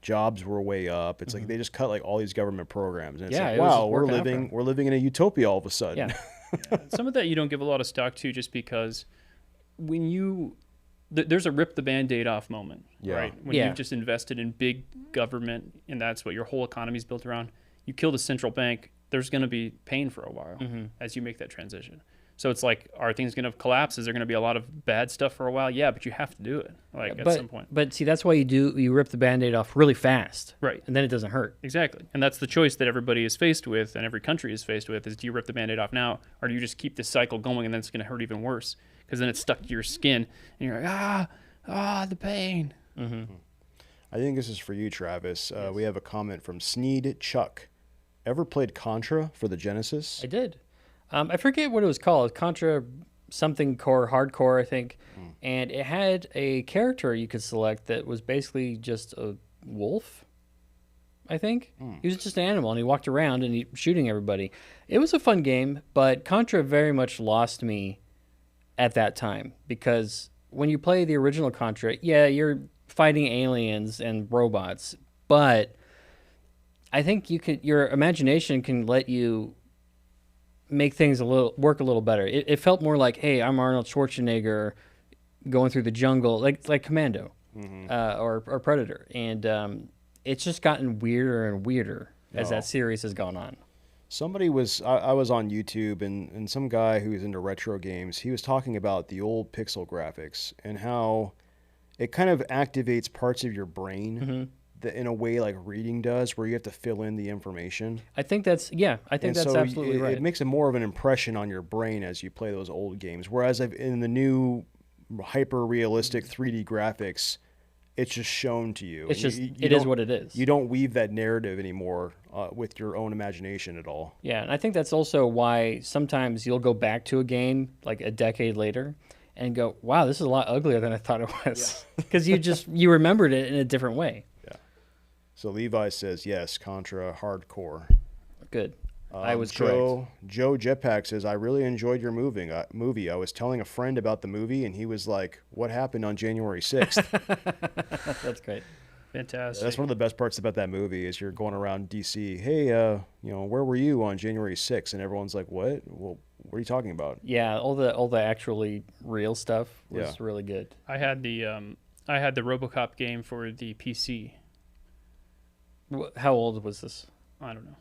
D: jobs were way up. It's like they just cut like all these government programs, and it's like,
A: it was
D: wow,
A: just
D: we're living in a utopia all of a sudden.
A: Yeah.
C: Some of that you don't give a lot of stock to, just because when there's a rip the Band-Aid off moment, right? When you've just invested in big government and that's what your whole economy is built around. You kill the central bank, there's going to be pain for a while as you make that transition. So it's like, are things going to collapse? Is there going to be a lot of bad stuff for a while? Yeah, but you have to do it at some point.
A: But see, that's why you rip the Band-Aid off really fast.
C: Right.
A: And then it doesn't hurt.
C: Exactly. And that's the choice that everybody is faced with and every country is faced with, is do you rip the Band-Aid off now, or do you just keep this cycle going and then it's going to hurt even worse? Because then it's stuck to your skin and you're like, the pain.
D: I think this is for you, Travis. We have a comment from Sneed Chuck. Ever played Contra for the Genesis?
A: I did. I forget what it was called. Contra something core, hardcore, I think. And it had a character you could select that was basically just a wolf, I think. He was just an animal, and he walked around and he shooting everybody. It was a fun game, but Contra very much lost me at that time, because when you play the original Contra, you're fighting aliens and robots, but I think your imagination can let you make things work a little better. It felt more like, hey, I'm Arnold Schwarzenegger going through the jungle, like Commando or Predator, and it's just gotten weirder and weirder as that series has gone on.
D: I was on YouTube, and some guy who was into retro games, he was talking about the old pixel graphics and how it kind of activates parts of your brain that in a way like reading does, where you have to fill in the information.
A: I think that's absolutely right.
D: It makes more of an impression on your brain as you play those old games. Whereas in the new hyper-realistic 3D graphics, it's just shown to you.
A: It's it is what it is.
D: You don't weave that narrative anymore with your own imagination at all.
A: Yeah, and I think that's also why sometimes you'll go back to a game like a decade later and go, wow, this is a lot uglier than I thought it was. Because you remembered it in a different way.
D: Yeah. So Levi says, yes, Contra hardcore.
A: Good. I was correct.
D: Joe Jetpack says, I really enjoyed your movie. I was telling a friend about the movie, and he was like, what happened on January 6th?
A: That's great.
C: Fantastic.
D: That's one of the best parts about that movie is you're going around D.C., hey, where were you on January 6th? And everyone's like, what? Well, what are you talking about?
A: Yeah, all the actually real stuff was really good.
C: I had the RoboCop game for the PC.
A: How old was this?
C: I don't know.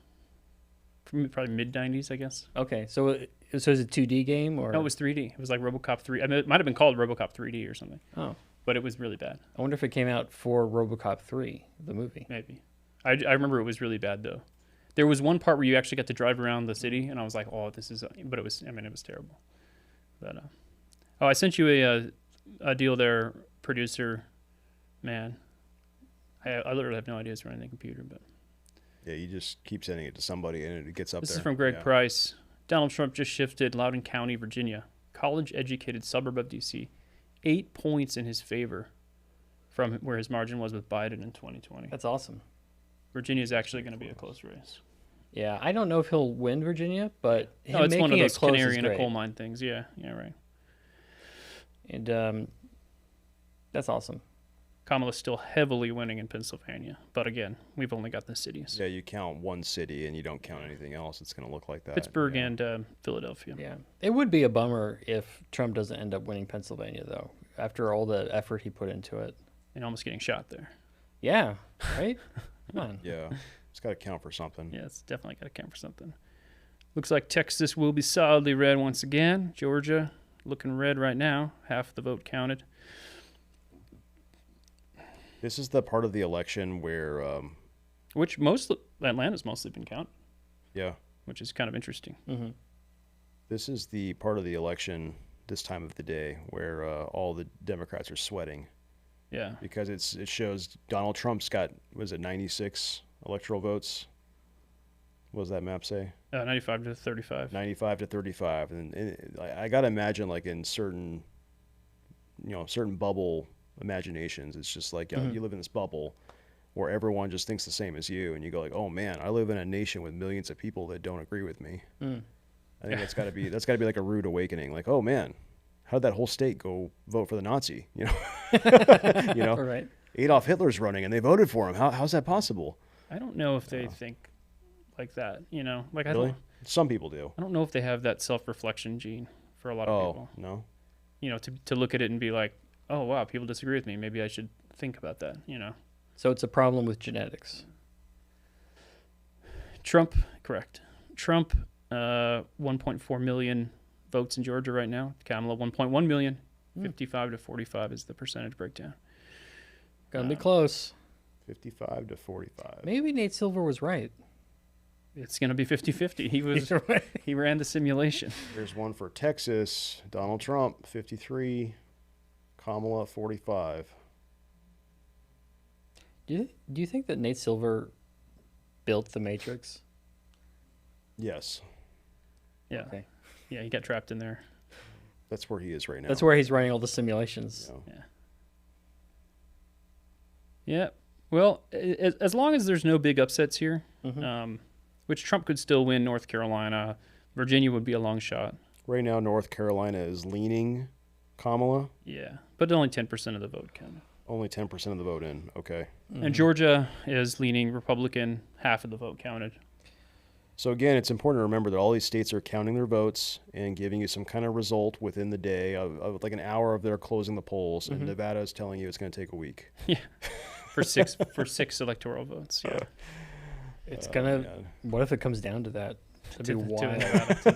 C: Probably mid-90s, I guess.
A: Okay, so is it a 2D game? Or?
C: No, it was 3D. It was like RoboCop 3. I mean, it might have been called RoboCop 3D or something.
A: Oh.
C: But it was really bad.
A: I wonder if it came out for RoboCop 3, the movie.
C: Maybe. I remember it was really bad, though. There was one part where you actually got to drive around the city, and I was like, oh, this is... But it was terrible. But I sent you a deal there, producer. Man, I literally have no idea it's running the computer, but...
D: Yeah, you just keep sending it to somebody, and it gets up there.
C: This is from Greg Price. Donald Trump just shifted Loudoun County, Virginia, college-educated suburb of D.C., 8 points in his favor from where his margin was with Biden in 2020.
A: That's awesome.
C: Virginia is actually going to be a close race.
A: Yeah, I don't know if he'll win Virginia, but
C: it's one of those canary in a coal mine things. Yeah, right.
A: And that's awesome.
C: Kamala's still heavily winning in Pennsylvania, but again, we've only got the cities.
D: Yeah, you count one city and you don't count anything else. It's going to look like that.
C: Pittsburgh and Philadelphia.
A: Yeah, it would be a bummer if Trump doesn't end up winning Pennsylvania, though, after all the effort he put into it.
C: And almost getting shot there.
A: Yeah, right? Come on.
D: Yeah, it's got to count for something.
C: Yeah, it's definitely got to count for something. Looks like Texas will be solidly red once again. Georgia looking red right now. Half the vote counted.
D: This is the part of the election where...
C: which Atlanta's mostly been counted.
D: Yeah.
C: Which is kind of interesting.
A: Mm-hmm.
D: This is the part of the election this time of the day where all the Democrats are sweating.
C: Yeah.
D: Because it shows Donald Trump's got, 96 electoral votes? What does that map say?
C: 95 to 35.
D: 95 to 35. And I got to imagine, like, in certain, certain bubble imaginations, it's just like, you live in this bubble where everyone just thinks the same as you. And you go like, oh, man, I live in a nation with millions of people that don't agree with me. I think that's got to be like a rude awakening. Like, oh, man, how did that whole state go vote for the Nazi?
A: Right.
D: Adolf Hitler's running and they voted for him. How's that possible?
C: I don't know if they think like that, Like
D: Really? Some people do.
C: I don't know if they have that self-reflection gene for a lot of people.
D: No?
C: To look at it and be like, oh, wow, people disagree with me. Maybe I should think about that,
A: So it's a problem with genetics.
C: Trump, correct. Trump, 1.4 million votes in Georgia right now. Kamala, 1.1 million. 55 to 45 is the percentage breakdown.
A: Gonna be close.
D: 55 to 45.
A: Maybe Nate Silver was right.
C: It's going to be 50-50. He ran the simulation.
D: Here's one for Texas. Donald Trump, 53. Kamala, 45.
A: Do you think that Nate Silver built the Matrix?
D: Yes.
C: Yeah.
A: Okay.
C: Yeah, he got trapped in there.
D: That's where he is right now.
A: That's where he's running all the simulations.
C: Yeah. Well, as long as there's no big upsets here, which Trump could still win North Carolina, Virginia would be a long shot.
D: Right now, North Carolina is leaning Kamala.
C: Yeah, but only 10% of the vote counted.
D: Only 10% of the vote in. Okay.
C: And Georgia is leaning Republican, half of the vote counted.
D: So again, it's important to remember that all these states are counting their votes and giving you some kind of result within the day of like an hour of their closing the polls. And Nevada is telling you it's going to take a week.
C: Yeah, for six electoral votes. Yeah,
A: It's gonna. What if it comes down to that? That'd be wild.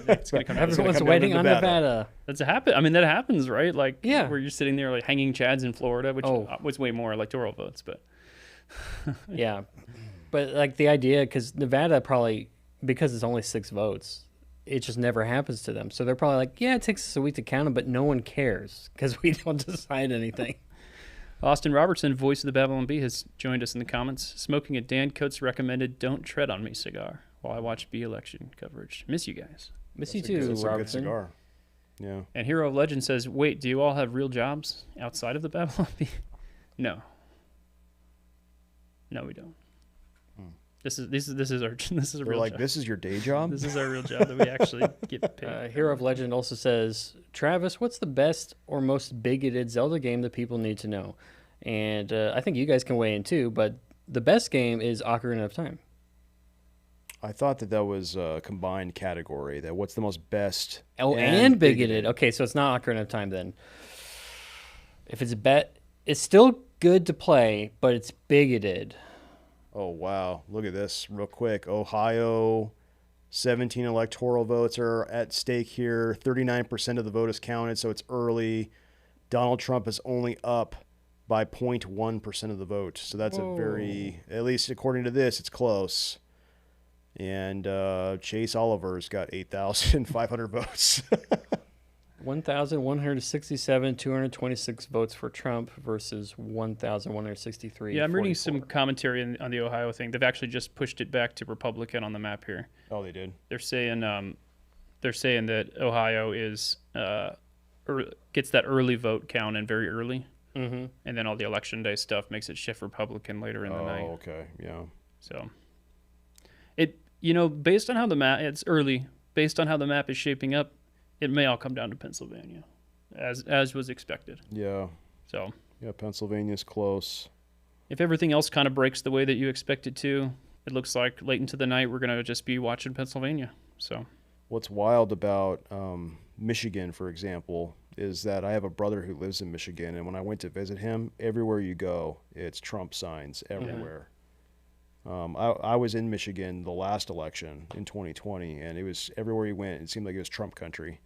C: It's gonna come.
A: Everyone's waiting on Nevada.
C: That's a happen. I mean, that happens, right? Like,
A: yeah,
C: where you're sitting there like hanging chads in Florida, which was way more electoral votes, but
A: yeah, but like the idea, because Nevada probably, because it's only 6 votes, it just never happens to them. So they're probably like, yeah, it takes us a week to count them, but no one cares because we don't decide anything.
C: Austin Robertson, voice of the Babylon Bee, has joined us in the comments. Smoking a Dan Coates recommended "Don't Tread on Me" cigar while I watch Bee election coverage. Miss you guys.
A: Miss you too,
D: It's a good
A: Robertson.
D: cigar. Yeah.
C: And Hero of Legend says, "Wait, do you all have real jobs outside of the Babylon Bee?" No. No, we don't. This is our real
D: like,
C: job.
D: this is your day job?
C: This is our real job that we actually get paid.
A: Hero of Legend also says, Travis, what's the best or most bigoted Zelda game that people need to know? And I think you guys can weigh in too, but the best game is Ocarina of Time.
D: I thought that was a combined category. That what's the most best
A: and bigoted. Okay, so it's not Ocarina of Time then. If it's it's still good to play, but it's bigoted.
D: Oh, wow. Look at this real quick. Ohio, 17 electoral votes are at stake here. 39% of the vote is counted, so it's early. Donald Trump is only up by 0.1% of the vote. So that's a very, at least according to this, it's close. And Chase Oliver's got 8,500 votes.
A: 1,167, 226 votes for Trump versus 1,163.
C: Yeah, I'm reading some commentary on the Ohio thing. They've actually just pushed it back to Republican on the map here.
D: Oh, they did?
C: They're saying that Ohio is gets that early vote count in very early, and then all the election day stuff makes it shift Republican later in the night.
D: Oh, okay, yeah.
C: So based on how it's early. Based on how the map is shaping up, it may all come down to Pennsylvania, as was expected.
D: Yeah.
C: So.
D: Yeah, Pennsylvania's close.
C: If everything else kind of breaks the way that you expect it to, it looks like late into the night we're going to just be watching Pennsylvania. So.
D: What's wild about Michigan, for example, is that I have a brother who lives in Michigan, and when I went to visit him, everywhere you go, it's Trump signs everywhere. I was in Michigan the last election in 2020, and it was everywhere you went, it seemed like it was Trump country.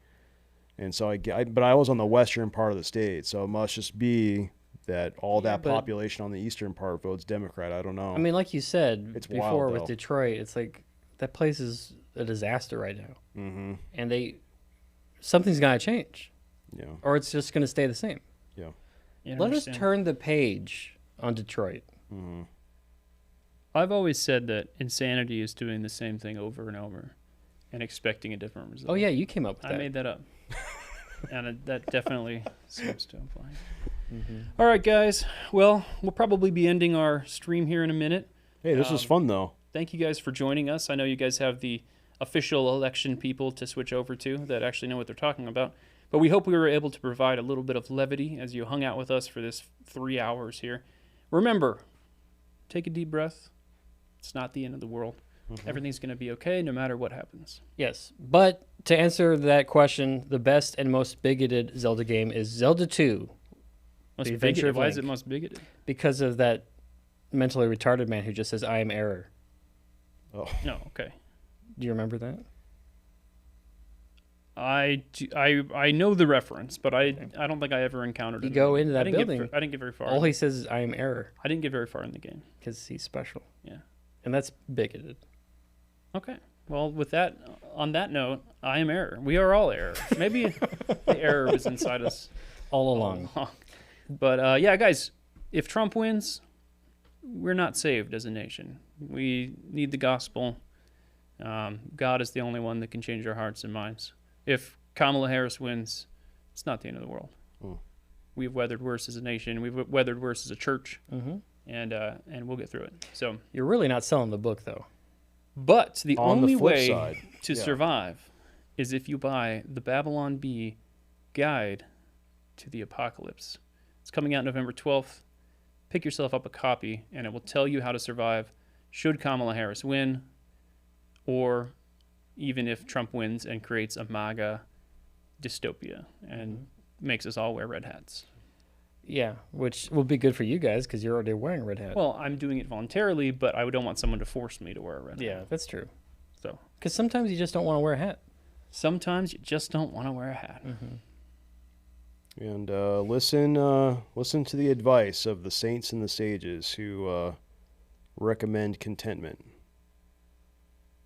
D: And so but I was on the western part of the state, so it must just be that all that population on the eastern part votes Democrat. I don't know.
A: I mean, like you said
D: it's
A: before
D: wild,
A: with Detroit, it's like that place is a disaster right now.
D: Mm-hmm.
A: And something's got to change.
D: Yeah.
A: Or it's just going to stay the same.
D: Yeah.
A: Let us turn the page on Detroit.
D: Mm-hmm.
C: I've always said that insanity is doing the same thing over and over and expecting a different result.
A: Oh yeah, you came up with
C: I
A: that.
C: made that up. And that definitely seems to apply. All right, guys. Well, we'll probably be ending our stream here in a minute.
D: Hey, this was fun, though.
C: Thank you guys for joining us. I know you guys have the official election people to switch over to that actually know what they're talking about. But we hope we were able to provide a little bit of levity as you hung out with us for this 3 hours here. Remember, take a deep breath. It's not the end of the world. Everything's going to be okay no matter what happens.
A: Yes, but to answer that question, the best and most bigoted Zelda game is Zelda 2.
C: Most
A: The Adventure
C: bigoted.
A: of
C: Why is
A: Link.
C: it most bigoted?
A: Because of that mentally retarded man who just says, I am error.
D: Oh,
C: No, okay.
A: Do you remember that?
C: I know the reference, but I don't think I ever encountered it.
A: You go into
C: I
A: that
C: didn't
A: building.
C: I didn't get very far.
A: All he says is, I am error,
C: I didn't get very far in the game.
A: because he's special.
C: Yeah.
A: And that's bigoted.
C: Okay. Well, with that, on that note, I am error. We are all error. Maybe the error was inside us
A: All along.
C: But yeah, guys, if Trump wins, we're not saved as a nation. We need the gospel. God is the only one that can change our hearts and minds. If Kamala Harris wins, it's not the end of the world. We've weathered worse as a nation. We've weathered worse as a church, and we'll get through it. So,
A: You're really not selling the book, though.
C: but the
D: On the
C: only
D: flip
C: way
D: side,
C: to
D: yeah.
C: survive is if you buy the Babylon Bee Guide to the Apocalypse. It's coming out November 12th. Pick yourself up a copy, and it will tell you how to survive should Kamala Harris win, or even if Trump wins and creates a MAGA dystopia and makes us all wear red hats.
A: Yeah, which will be good for you guys because you're already wearing a red hat.
C: Well, I'm doing it voluntarily, but I don't want someone to force me to wear a red
A: yeah,
C: hat.
A: that's true.
C: So
A: Because sometimes you just don't want to wear a hat.
C: sometimes you just don't want to wear a hat.
D: And listen to the advice of the saints and the sages who recommend contentment.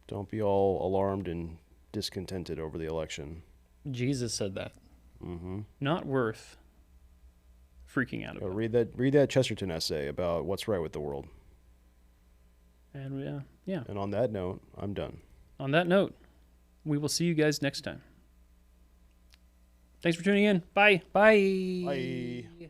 D: Don't be all alarmed and discontented over the election.
A: Jesus said that.
C: Not worth freaking out about.
D: Read that Chesterton essay about what's right with the world.
C: And yeah,
D: And on that note, I'm done.
C: on that note, we will see you guys next time. Thanks for tuning in. Bye.
A: Bye.
D: Bye.